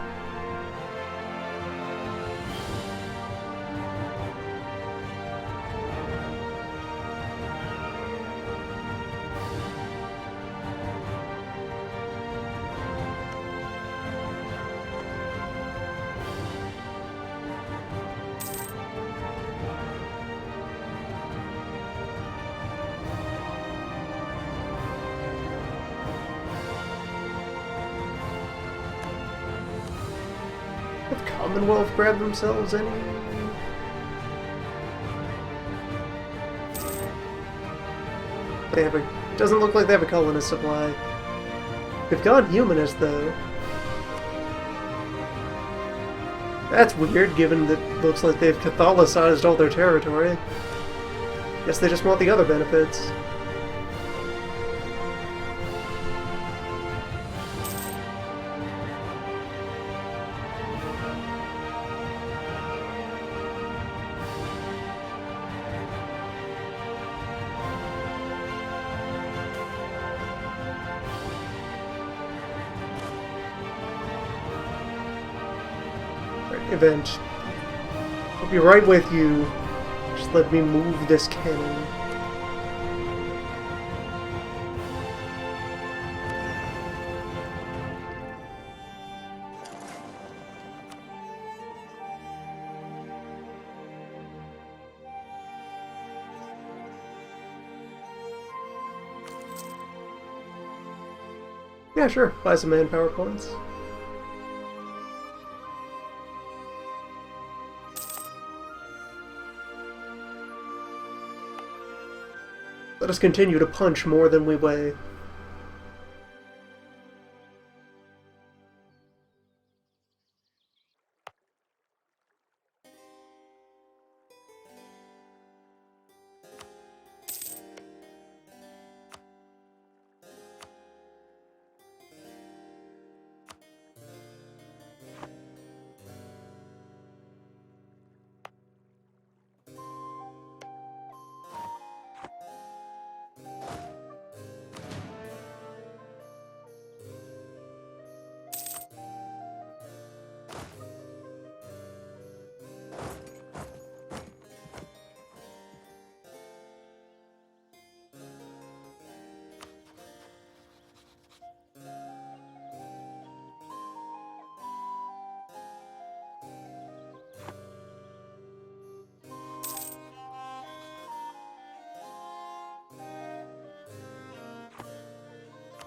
Have Commonwealth grabbed themselves any? They have a. Doesn't look like they have a colonist supply. They've gone humanist though. That's weird, given that it looks like they've Catholicized all their territory. Guess they just want the other benefits. Event. I'll be right with you. Just let me move this cannon. Yeah, sure. Buy some manpower points. Let us continue to punch more than we weigh.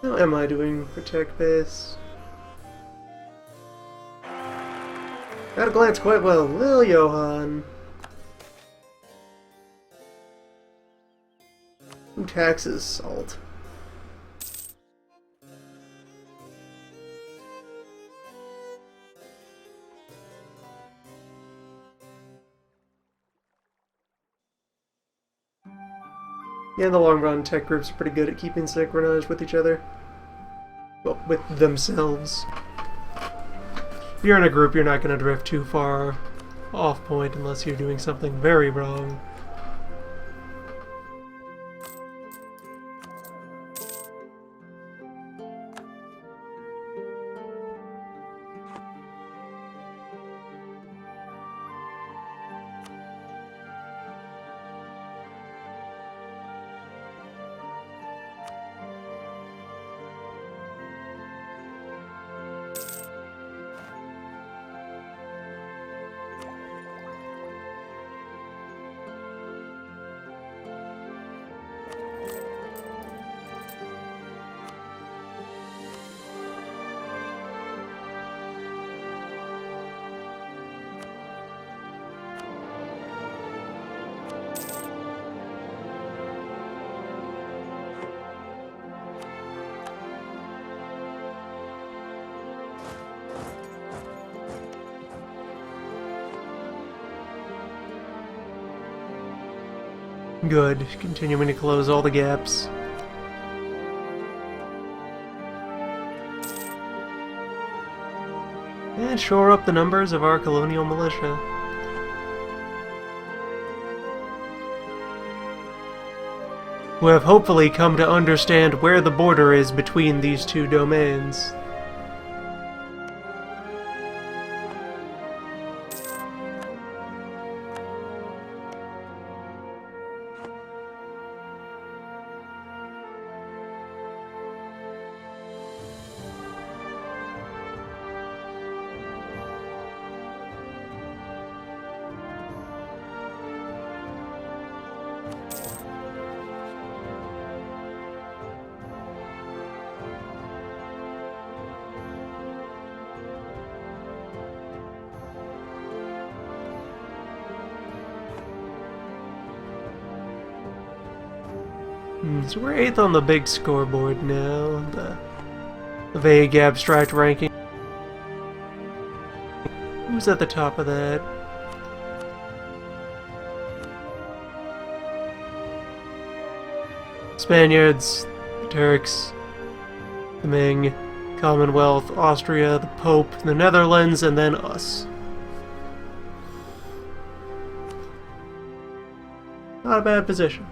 How am I doing for tech base? At a glance, quite well. Lil Johan. Who taxes salt? Yeah, in the long run, tech groups are pretty good at keeping synchronized with each other. Well, with themselves. If you're in a group, you're not going to drift too far off point unless you're doing something very wrong. Good. Continuing to close all the gaps. And shore up the numbers of our colonial militia. Who have hopefully come to understand where the border is between these two domains. So we're 8th on the big scoreboard now, the vague abstract ranking. Who's at the top of that? Spaniards, the Turks, the Ming, Commonwealth, Austria, the Pope, the Netherlands, and then us. Not a bad position.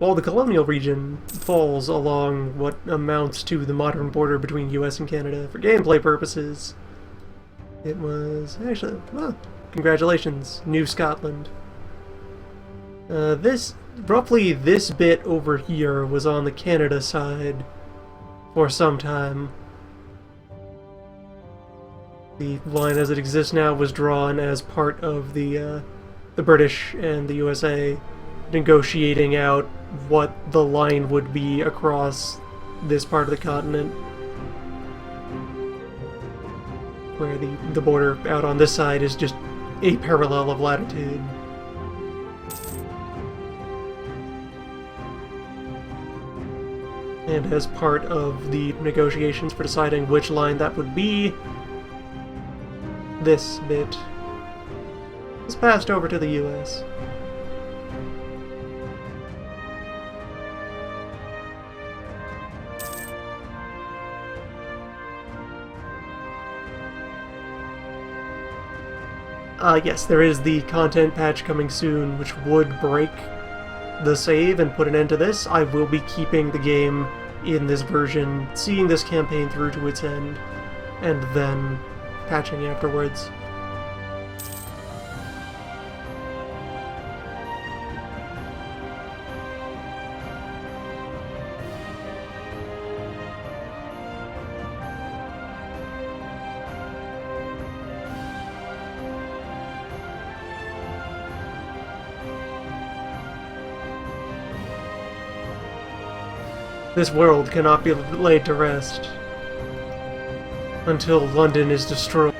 Well, the colonial region falls along what amounts to the modern border between US and Canada. For gameplay purposes, it was actually, well, congratulations, New Scotland. Roughly this bit over here was on the Canada side for some time. The line as it exists now was drawn as part of the British and the USA negotiating out what the line would be across this part of the continent, where the border out on this side is just a parallel of latitude. And as part of the negotiations for deciding which line that would be, this bit was passed over to the US. Yes, there is the content patch coming soon, which would break the save and put an end to this. I will be keeping the game in this version, seeing this campaign through to its end, and then patching afterwards. This world cannot be laid to rest until London is destroyed.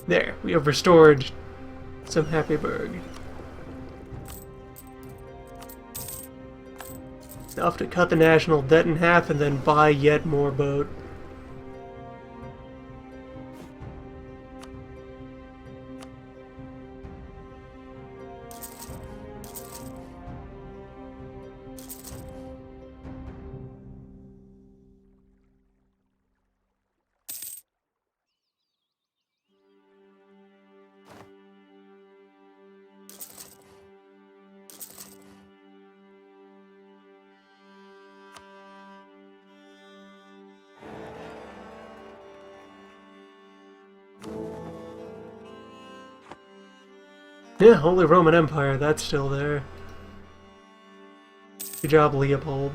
There, we have restored some Happyburg. Enough to cut the national debt in half and then buy yet more boat. Yeah, Holy Roman Empire, that's still there. Good job, Leopold.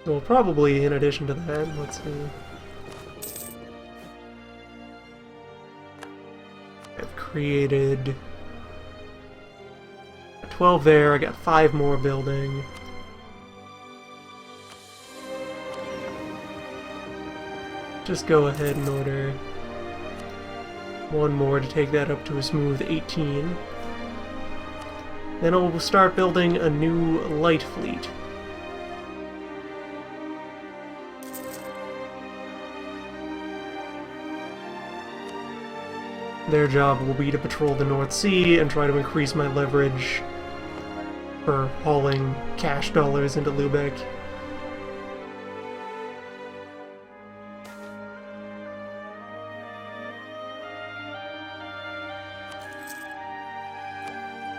Well, probably in addition to that, let's see. I've created 12 there, I got 5 more building. Just go ahead and order one more to take that up to a smooth 18. Then I'll start building a new light fleet. Their job will be to patrol the North Sea and try to increase my leverage for hauling cash dollars into Lubeck.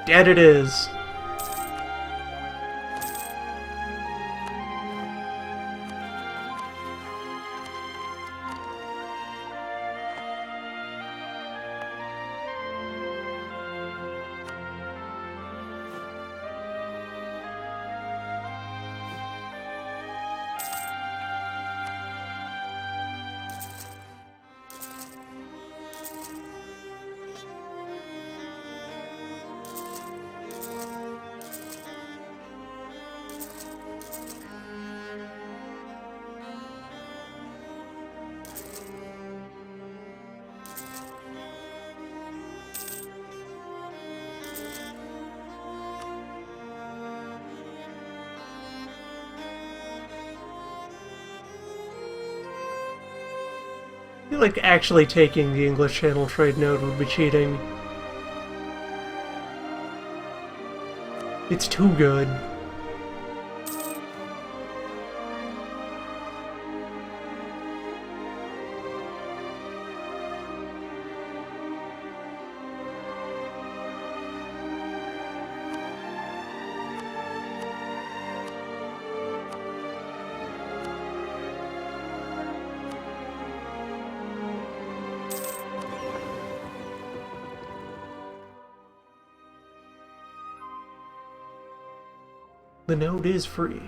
Dead it is. I feel like actually taking the English Channel trade node would be cheating. It's too good. The node is free.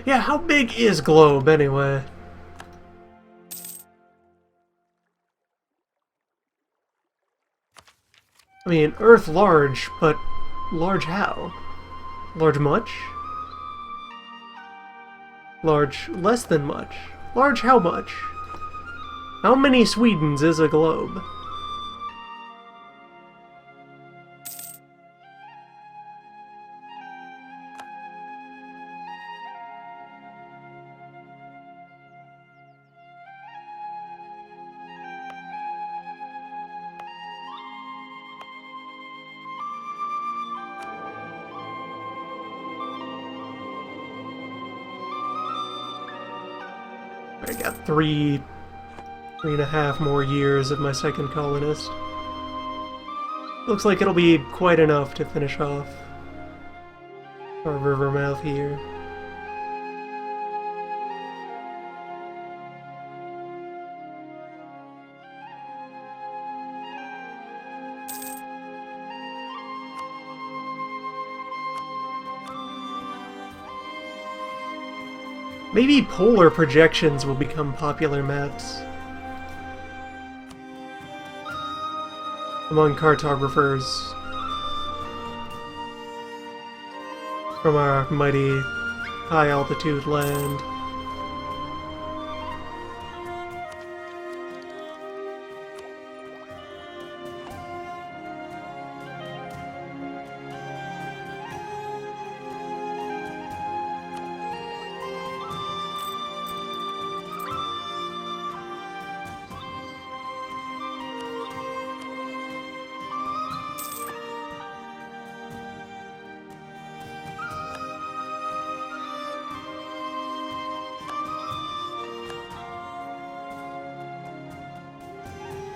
Yeah, how big is Globe, anyway? I mean, Earth large, but large how? Large much? Large less than much. Large how much? How many Swedens is a globe? I got three and a half more years of my second colonist. Looks like it'll be quite enough to finish off our river mouth here. Maybe polar projections will become popular maps among cartographers from our mighty high-altitude land.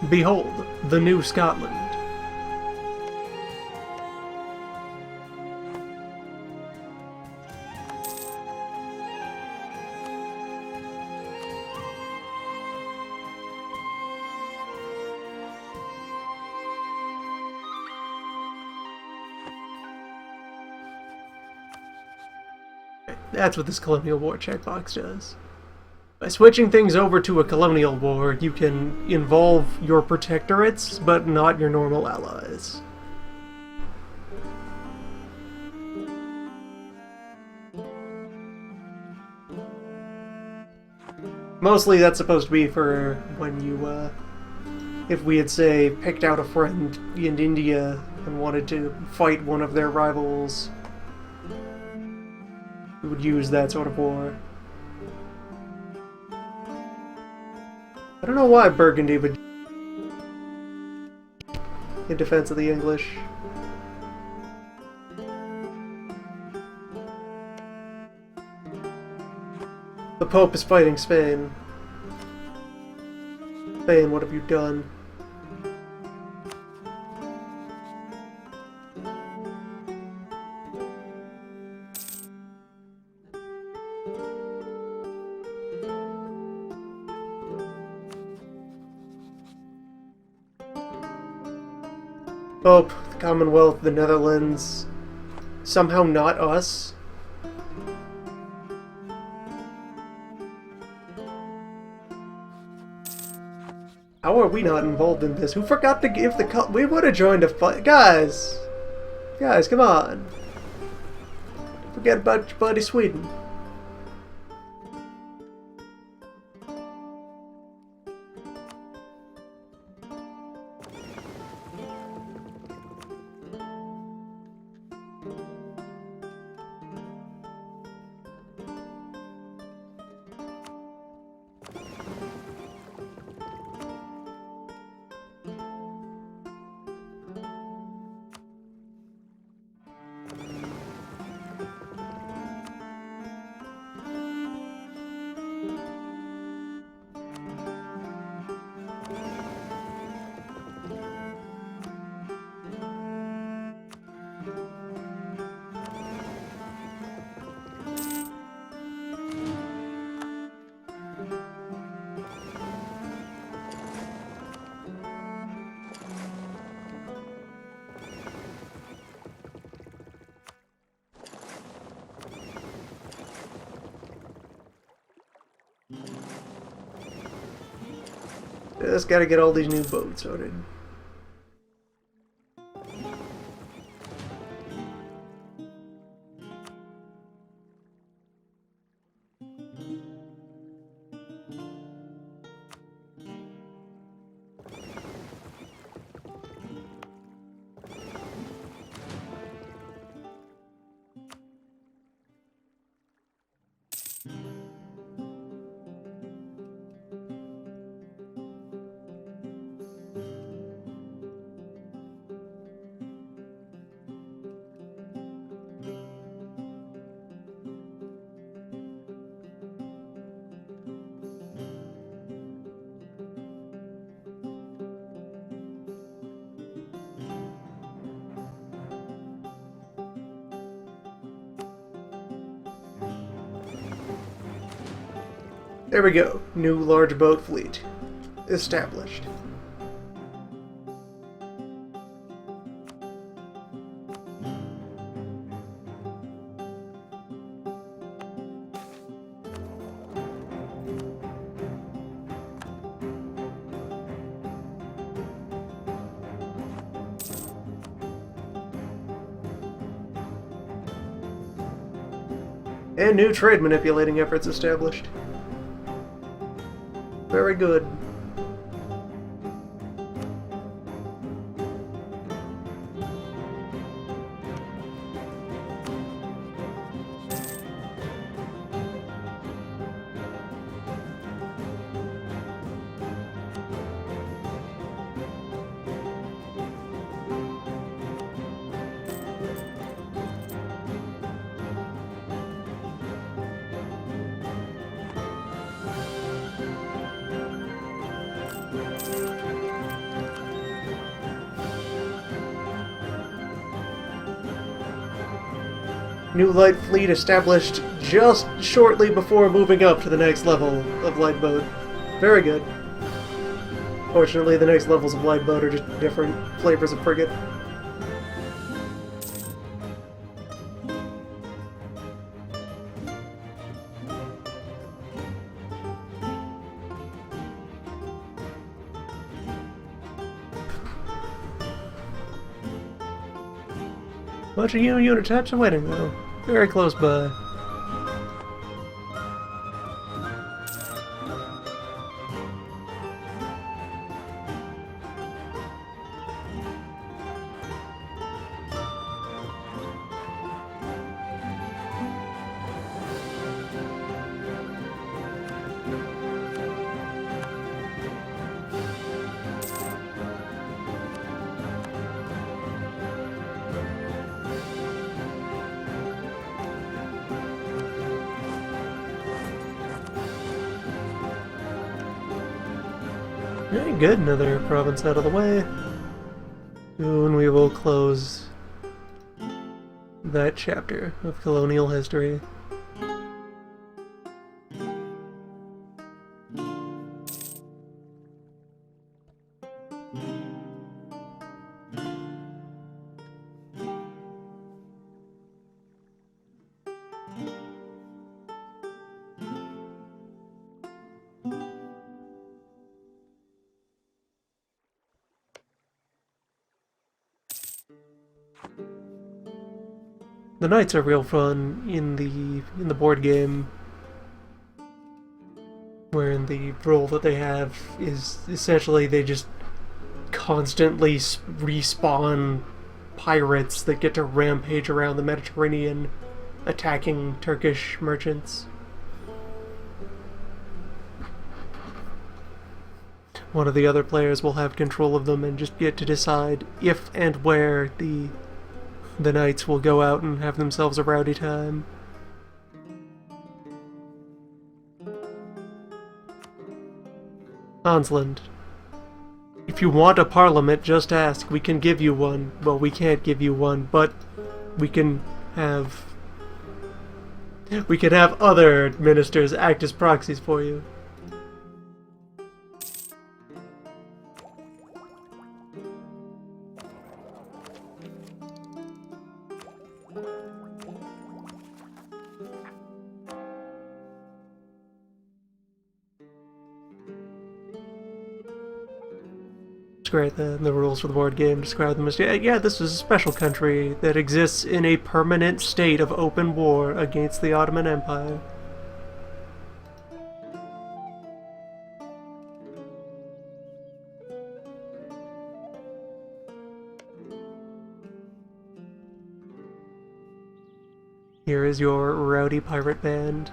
Behold, the new Scotland. That's what this colonial war checkbox does. By switching things over to a colonial war, you can involve your protectorates, but not your normal allies. Mostly that's supposed to be for when you, if we had, say, picked out a friend in India and wanted to fight one of their rivals, we would use that sort of war. I don't know why Burgundy would in defense of the English. The Pope is fighting Spain. Spain, what have you done? Pope, the Commonwealth, the Netherlands, somehow not us. How are we not involved in this? Who forgot to give the we would have joined a fight. Guys, come on. Forget about your buddy Sweden. Just gotta get all these new boats started. There we go. New large boat fleet. Established. And new trade manipulating efforts established. Very good. New light fleet established just shortly before moving up to the next level of light boat. Very good. Fortunately, the next levels of light boat are just different flavors of frigate. Bunch of unit types are waiting though. Very close by. Very good, another province out of the way. Soon we will close that chapter of colonial history. The knights are real fun in the board game, wherein the role that they have is essentially they just constantly respawn pirates that get to rampage around the Mediterranean, attacking Turkish merchants. One of the other players will have control of them and just get to decide if and where the knights will go out and have themselves a rowdy time. Ansland. If you want a parliament, just ask. We can give you one. Well, we can't give you one, but we can have other ministers act as proxies for you. great. The rules for the board game describe them as, yeah, this is a special country that exists in a permanent state of open war against the Ottoman Empire. Here is your rowdy pirate band.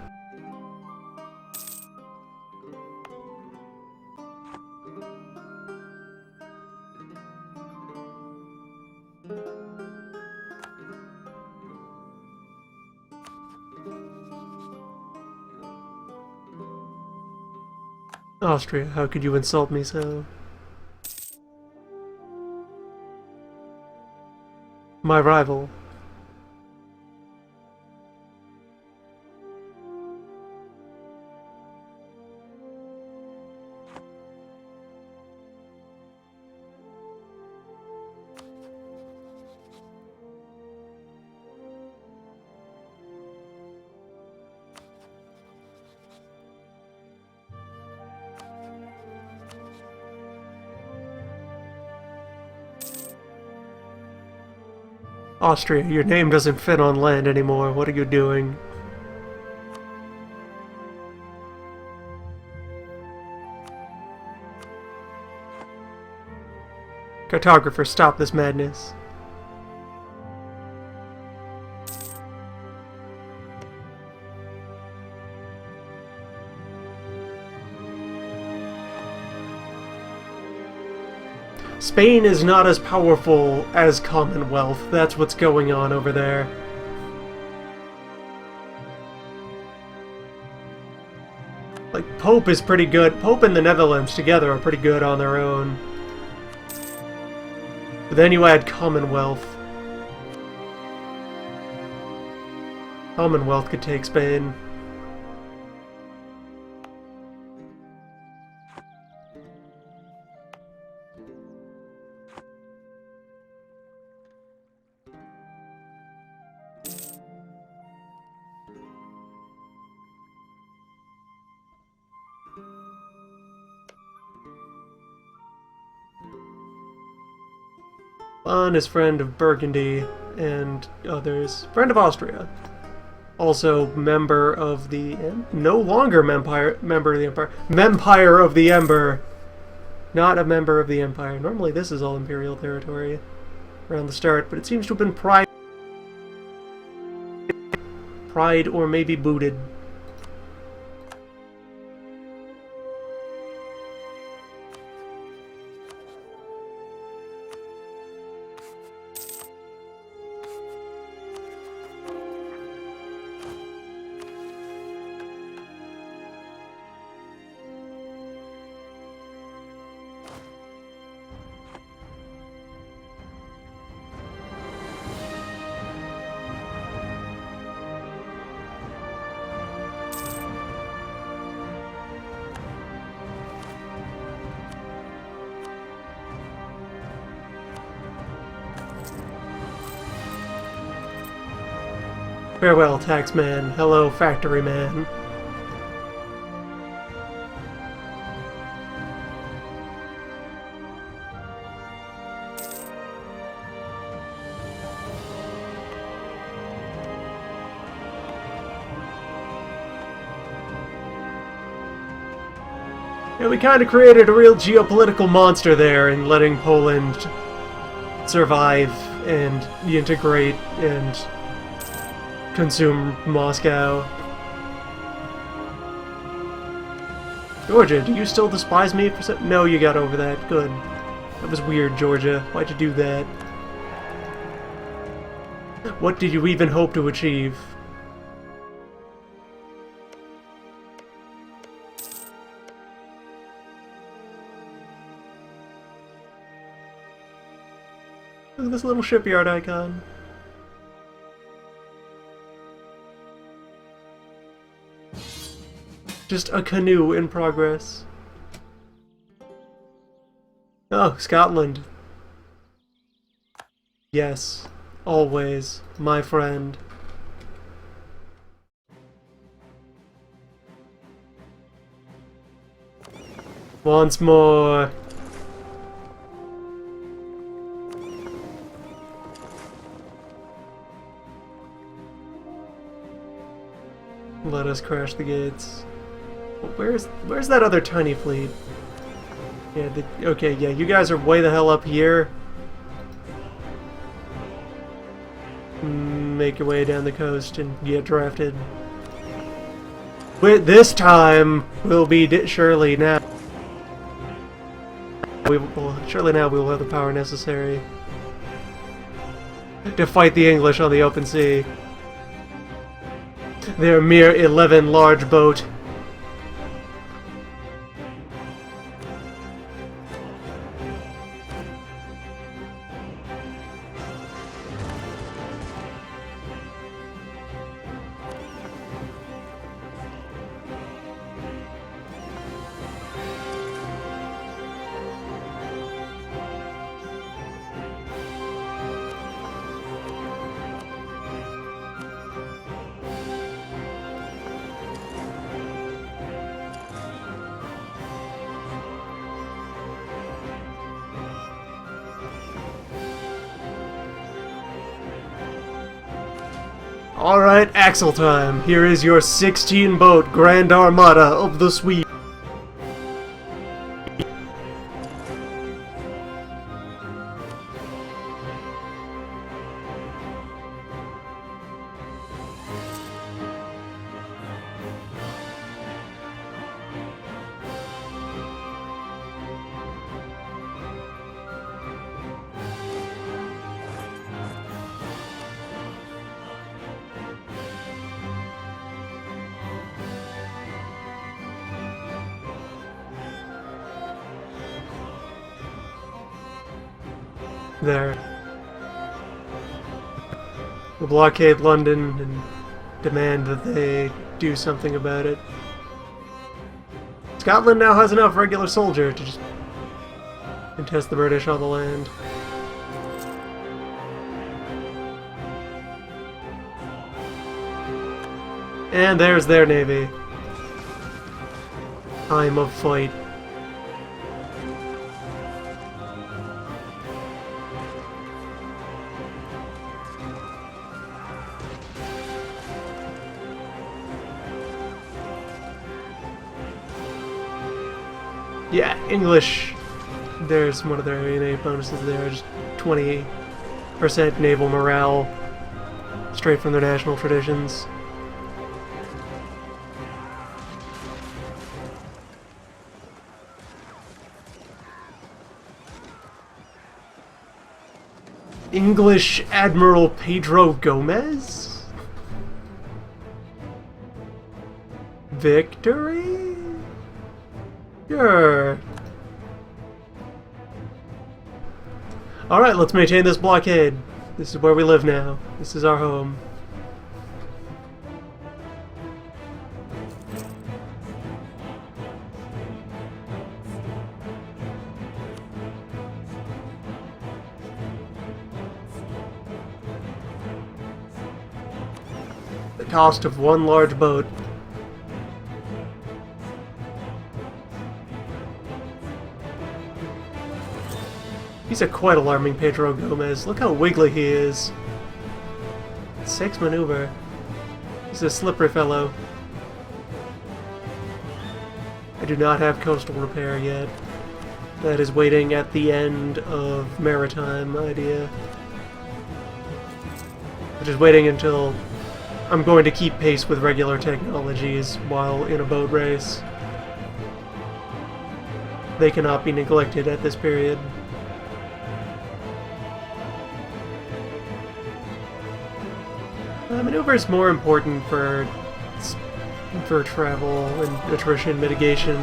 Austria, how could you insult me so? My rival. Austria, your name doesn't fit on land anymore. What are you doing? Cartographer, stop this madness. Spain is not as powerful as Commonwealth. That's what's going on over there. Like, Pope is pretty good. Pope and the Netherlands together are pretty good on their own. But then you add Commonwealth. Commonwealth could take Spain. Bonn is friend of Burgundy and others. Friend of Austria. Also member of the... no longer member of the Empire. Mempire of the Ember. Not a member of the Empire. Normally this is all Imperial territory around the start, but it seems to have been Pride or maybe booted. Farewell, taxman. Hello, factory man. Yeah, we kind of created a real geopolitical monster there in letting Poland survive and integrate and consume Moscow. Georgia, do you still despise me for something? No, you got over that. Good. That was weird, Georgia. Why'd you do that? What did you even hope to achieve? Look at this little shipyard icon. Just a canoe in progress. Oh, Scotland. Yes, always, my friend. Once more. us crash the gates. Where's that other tiny fleet? Yeah, okay, yeah, you guys are way the hell up here. Make your way down the coast and get drafted. This time will be surely now. Surely now we will have the power necessary to fight the English on the open sea. Their mere 11 large boat. Alright, Axle time. Here is your 16-boat Grand Armada of the Swede. There. We'll blockade London and demand that they do something about it. Scotland now has enough regular soldier to just contest the British on the land. And there's their navy. Time of fight. Yeah, English, there's one of their innate bonuses there, just 20% naval morale, straight from their national traditions. English Admiral Pedro Gomez? Victory? Sure. Alright, let's maintain this blockade. This is where we live now. This is our home. The cost of one large boat. He's a quite alarming Pedro Gomez. Look how wiggly he is. 6 maneuver. He's a slippery fellow. I do not have coastal repair yet. That is waiting at the end of maritime idea. Which is waiting until I'm going to keep pace with regular technologies while in a boat race. They cannot be neglected at this period. Maneuver is more important for travel and attrition mitigation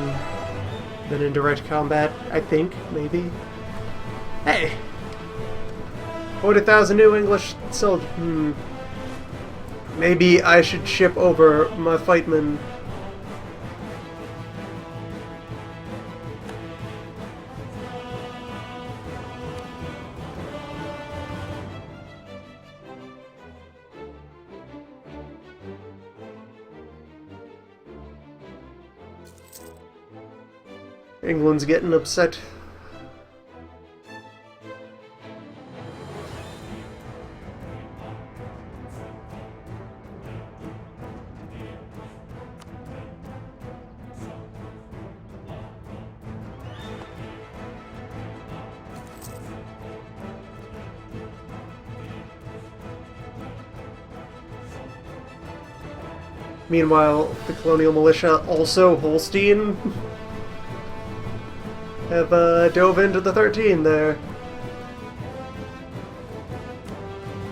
than in direct combat, I think, maybe. Hey! 40,000 new English soldiers. Maybe I should ship over my fightmen. England's getting upset. Meanwhile, the colonial militia, also Holstein, have dove into the 13 there.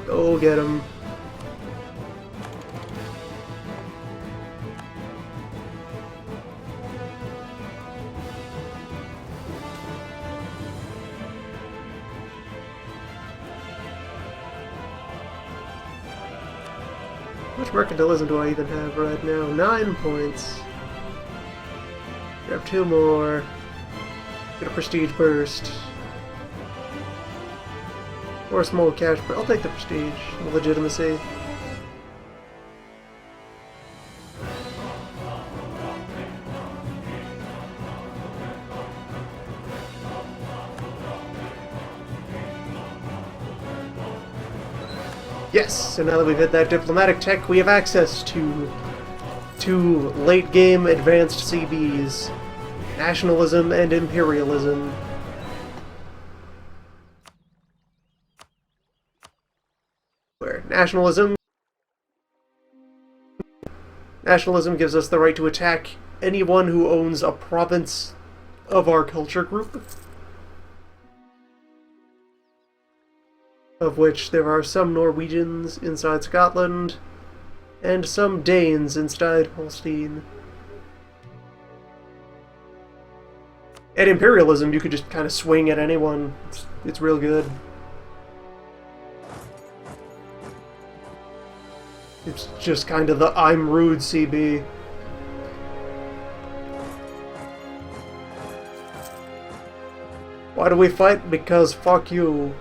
Go get him. How much mercantilism do I even have right now? 9 points. Grab 2 more. Get a prestige burst. Or a small cash burst. I'll take the prestige. Legitimacy. Yes, so now that we've hit that diplomatic tech, we have access to 2 late-game advanced CBs. Nationalism and imperialism. Where nationalism gives us the right to attack anyone who owns a province of our culture group. Of which there are some Norwegians inside Scotland, and some Danes inside Holstein. At imperialism, you could just kind of swing at anyone. It's real good. It's just kind of the I'm rude CB. Why do we fight? Because fuck you.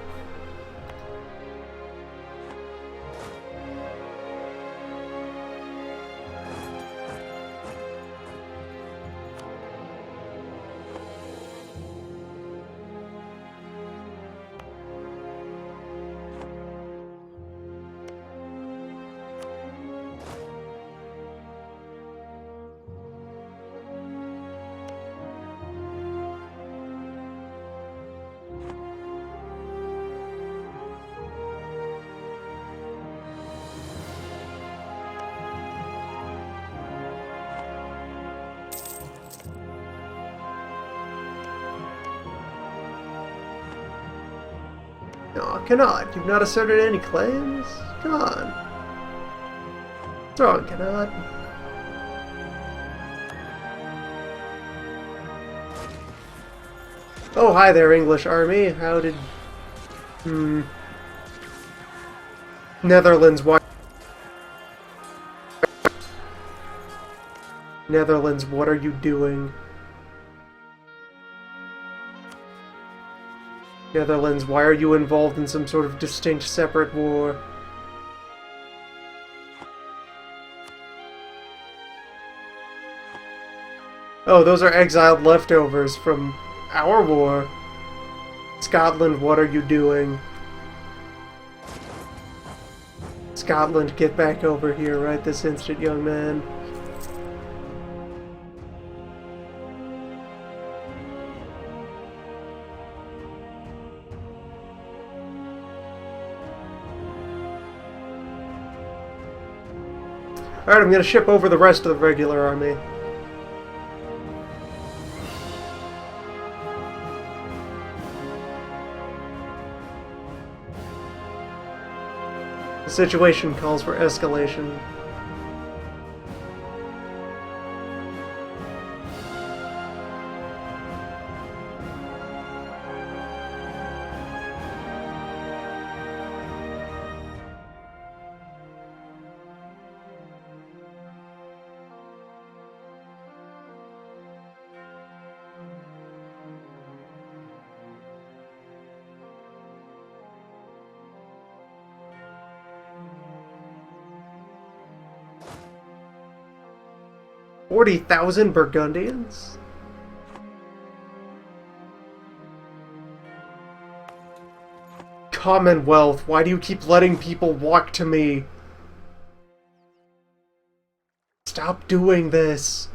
No, cannot. You've not asserted any claims? Come on. What's wrong, cannot? Oh, hi there, English army. How did... Netherlands, why... Netherlands, what are you doing? Netherlands, why are you involved in some sort of distinct separate war? Oh, those are exiled leftovers from our war. Scotland, what are you doing? Scotland, get back over here right this instant, young man. Alright, I'm gonna ship over the rest of the regular army. The situation calls for escalation. $40,000 Burgundians? Commonwealth, why do you keep letting people walk to me? Stop doing this.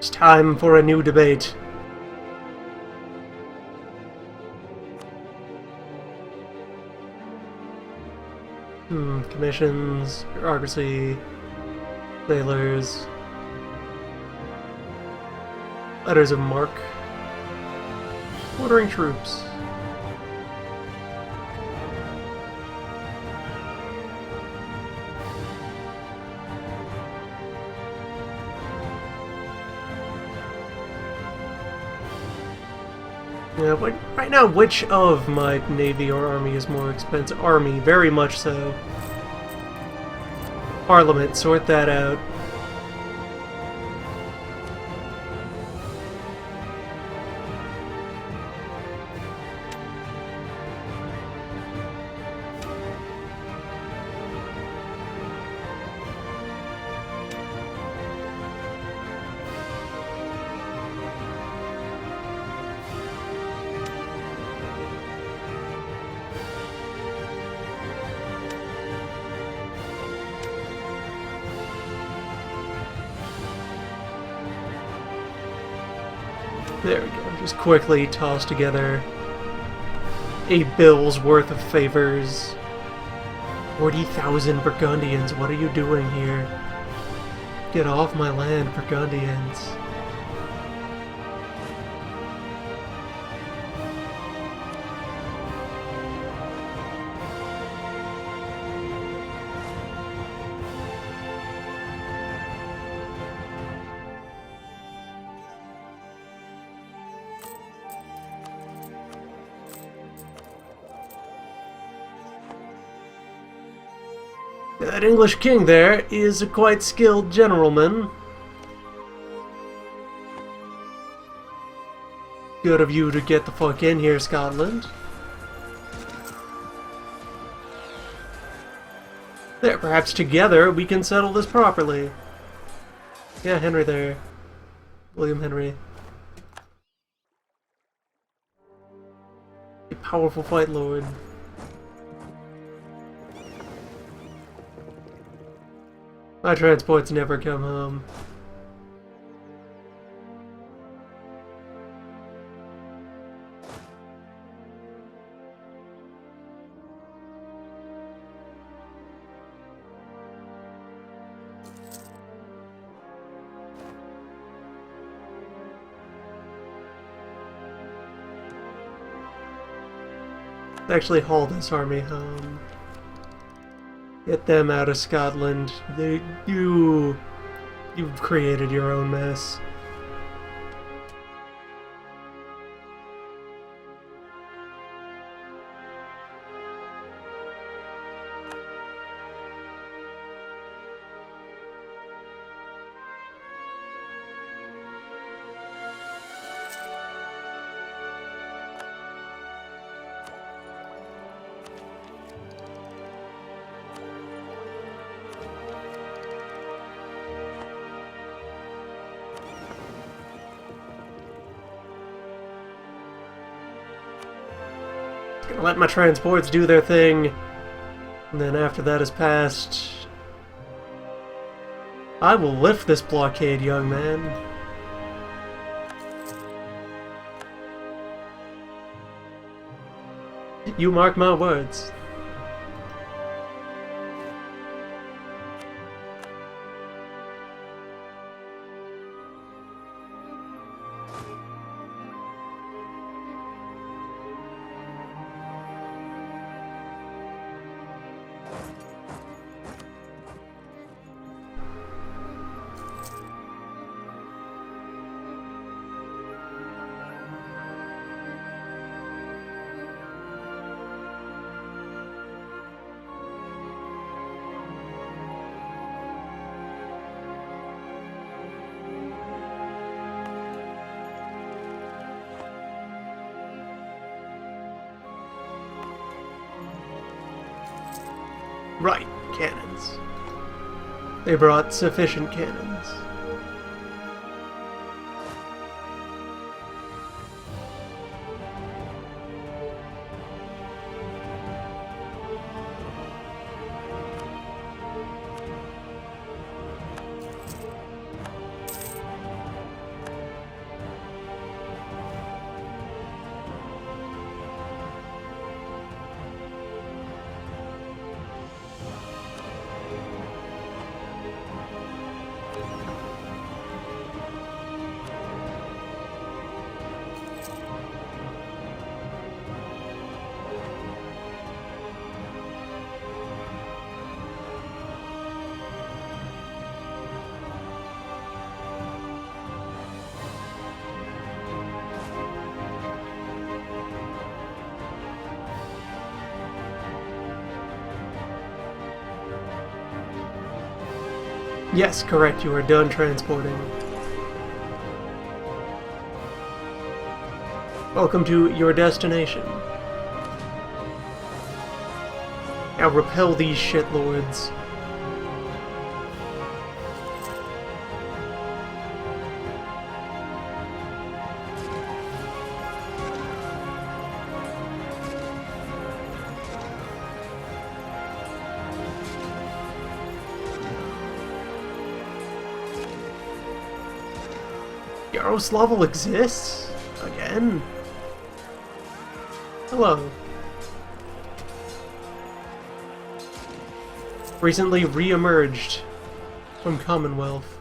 It's time for a new debate. Commissions, bureaucracy, sailors, letters of marque, ordering troops. Yeah, but right now, which of my navy or army is more expensive? Army, very much so. Parliament, sort that out. There we go. Just quickly toss together a bill's worth of favors. 40,000 Burgundians, what are you doing here? Get off my land, Burgundians. That English king there is a quite skilled generalman. Good of you to get the fuck in here, Scotland. There, perhaps together we can settle this properly. Yeah, Henry there. William Henry. A powerful fight lord. My transports never come home. Actually haul this army home. Get them out of Scotland. You've created your own mess. Gonna let my transports do their thing, and then after that is passed, I will lift this blockade, young man. You mark my words. Right, cannons. They brought sufficient cannons. Yes, correct. You are done transporting. Welcome to your destination. Now repel these shitlords. Yaroslavel exists? Again? Hello. Recently re-emerged from Commonwealth.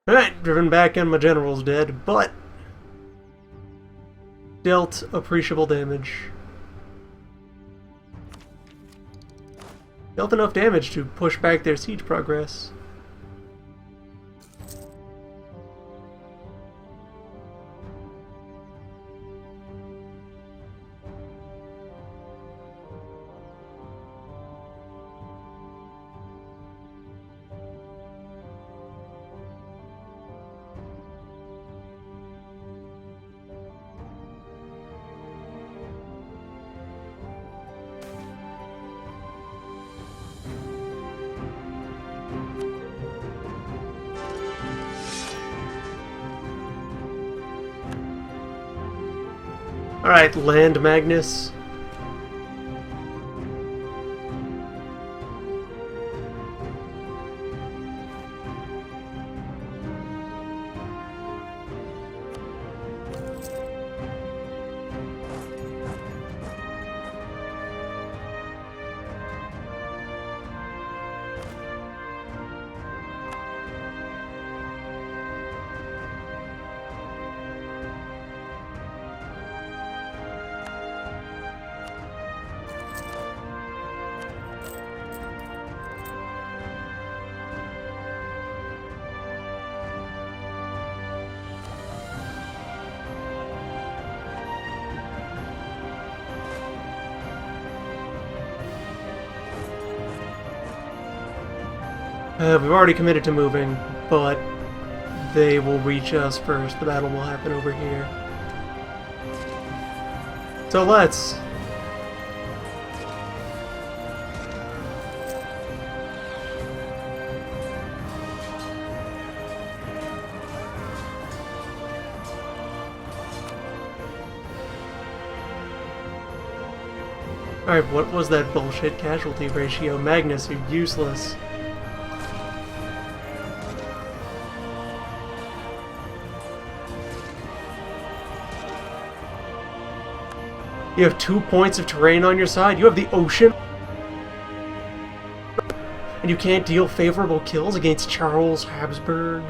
Alright, driven back and my general's dead, but dealt appreciable damage. Dealt enough damage to push back their siege progress. Alright, land Magnus. We've already committed to moving, but they will reach us first. The battle will happen over here. So let's... Alright, what was that bullshit casualty ratio? Magnus, you're useless. You have 2 points of terrain on your side. You have the ocean. And you can't deal favorable kills against Charles Habsburg.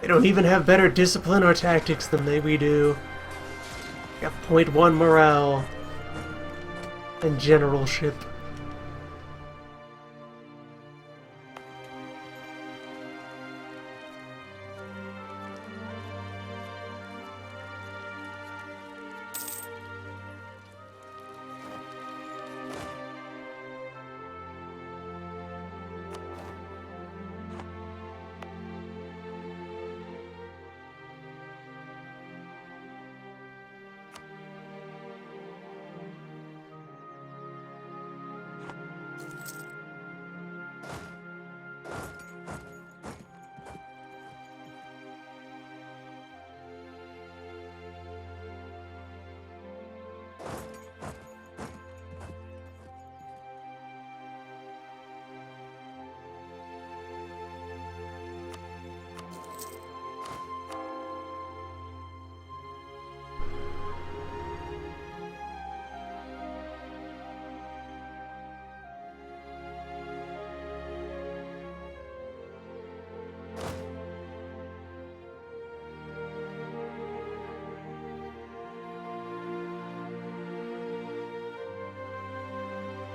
They don't even have better discipline or tactics than we do. Got .1 morale and generalship.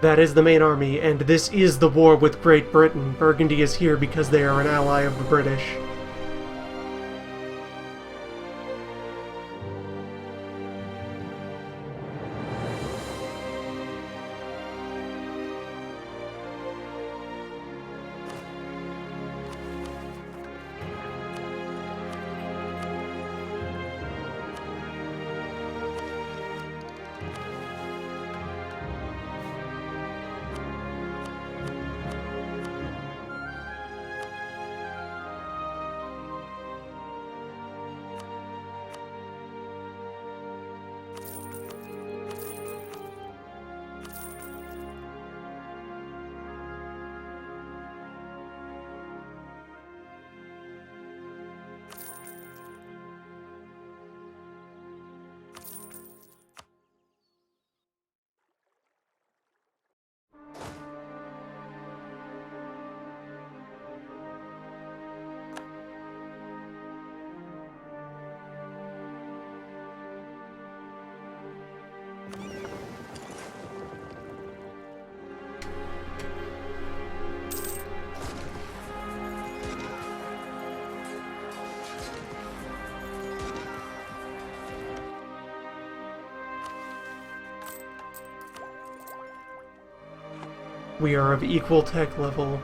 That is the main army, and this is the war with Great Britain. Burgundy is here because they are an ally of the British. We are of equal tech level.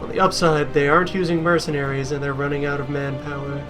On the upside, they aren't using mercenaries and they're running out of manpower.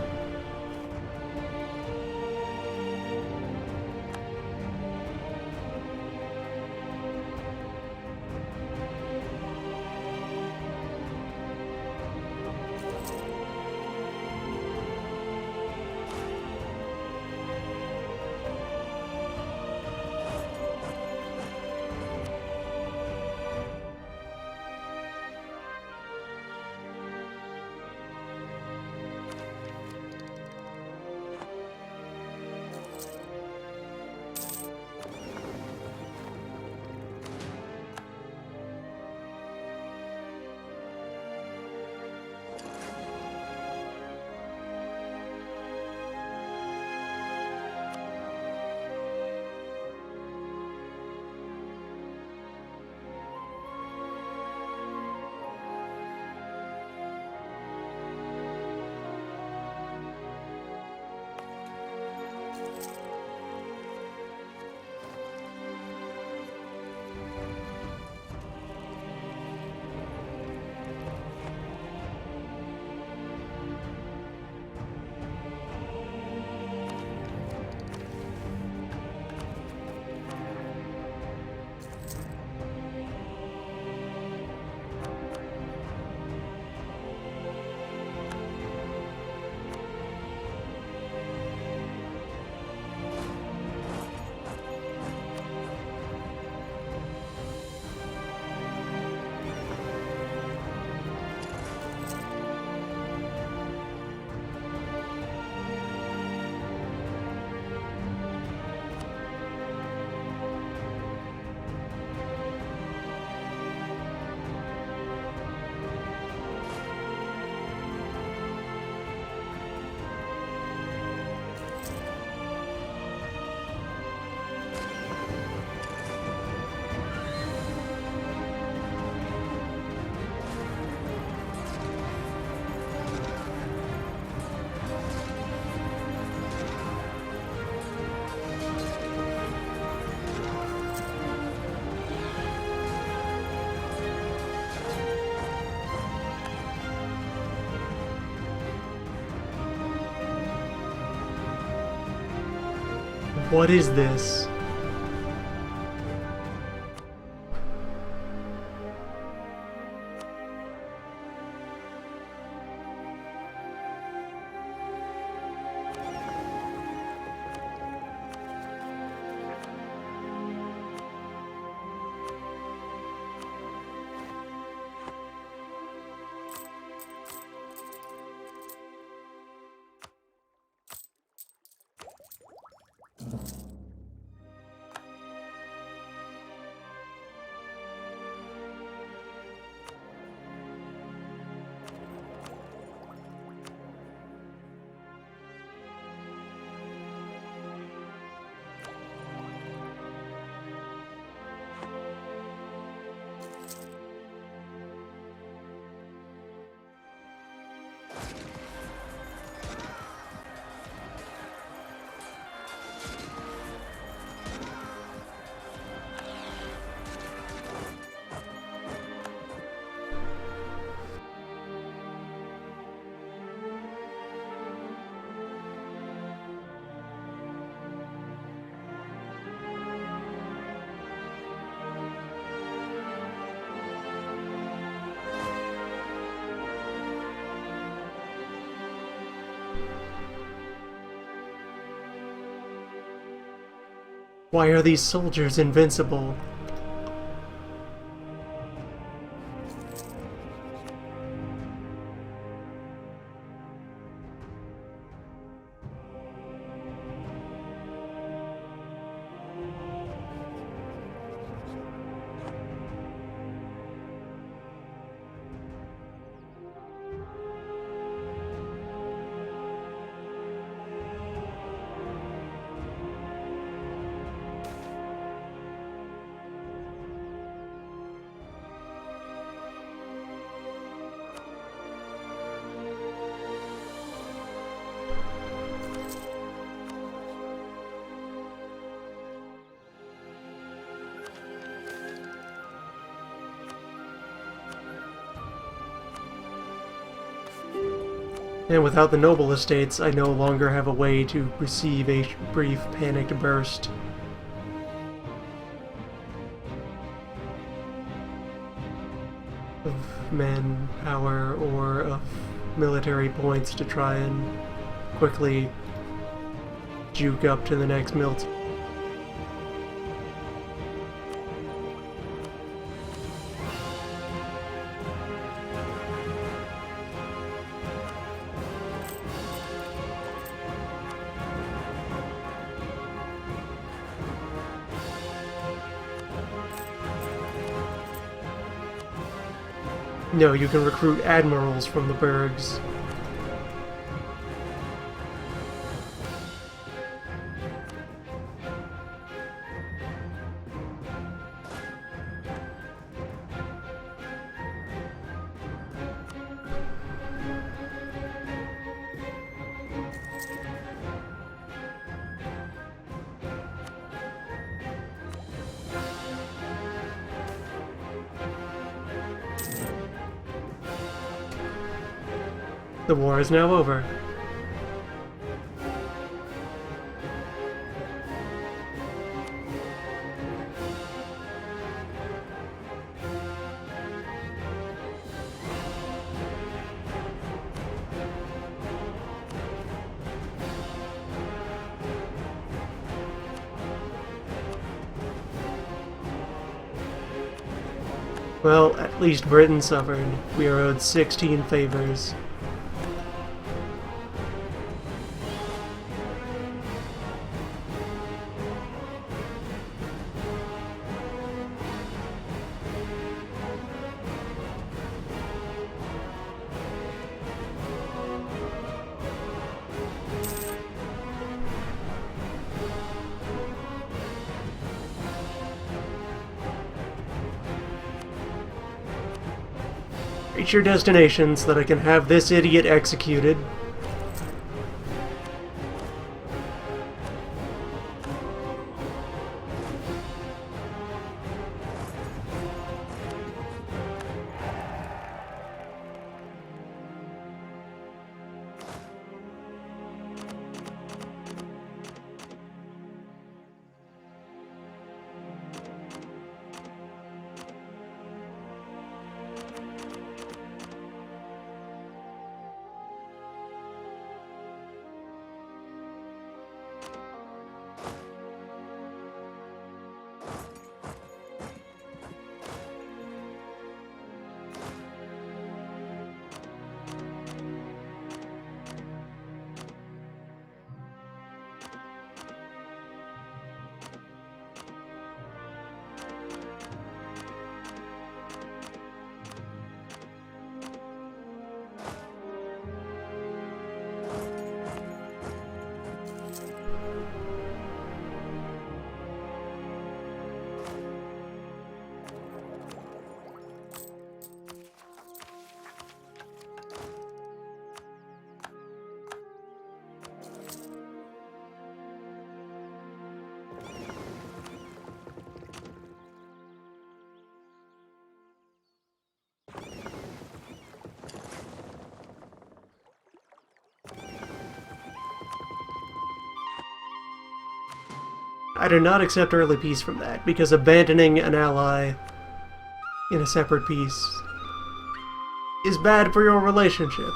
What is this? Why are these soldiers invincible? And without the noble estates, I no longer have a way to receive a brief panicked burst. Of manpower or of military points to try and quickly juke up to the next milt. No, you can recruit admirals from the burgs. The war is now over. Well, at least Britain suffered. We are owed 16 favors. Reach your destination so that I can have this idiot executed. I do not accept early peace from that, because abandoning an ally in a separate peace is bad for your relationship.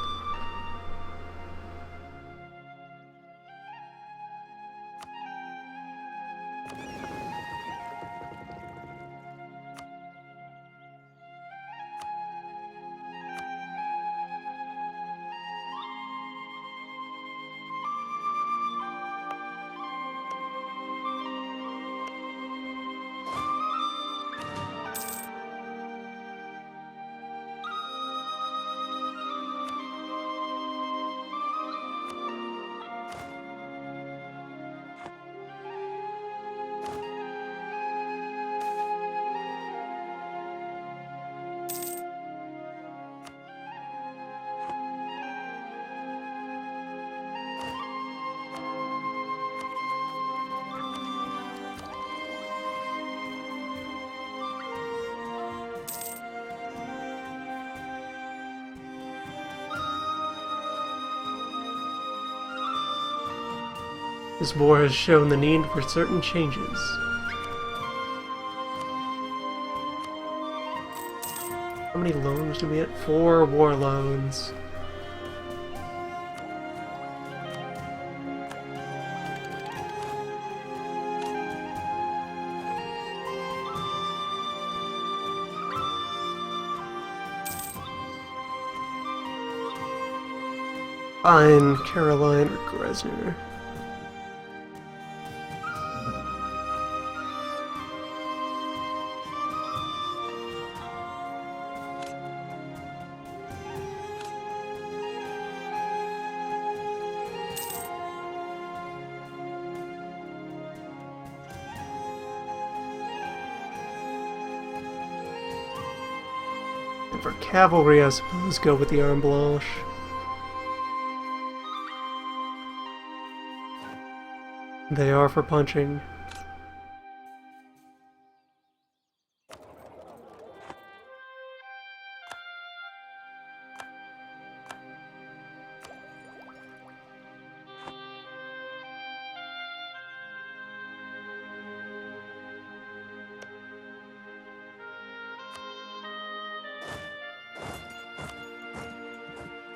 This war has shown the need for certain changes. How many loans do we get? 4 war loans. Fine, Caroline or Gresner. And for cavalry, I suppose, go with the Arme Blanche. They are for punching.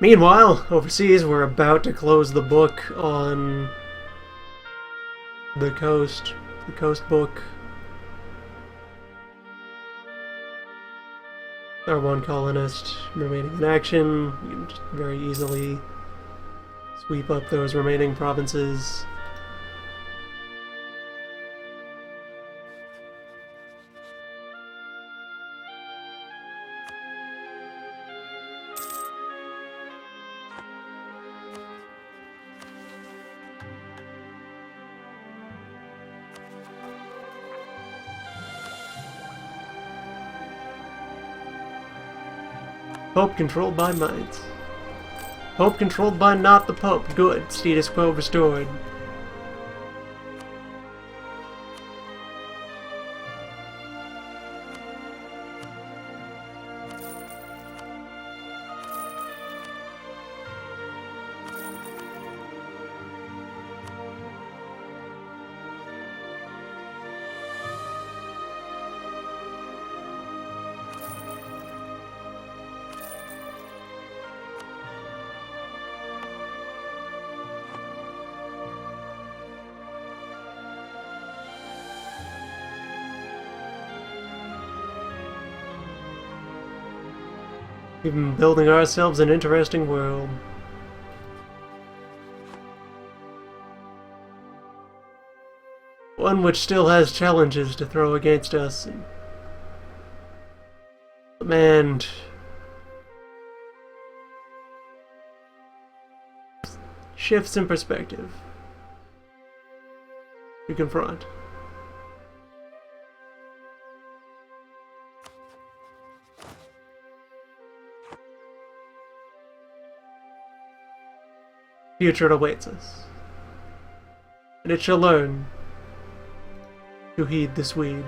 Meanwhile, overseas, we're about to close the book on the coast book. Our one colonist remaining in action. We can just very easily sweep up those remaining provinces. Pope controlled by minds. Pope controlled by not the Pope. Good. Status quo restored. We've been building ourselves an interesting world. One which still has challenges to throw against us and demand shifts in perspective to confront. Future awaits us, and it shall learn to heed the Swede.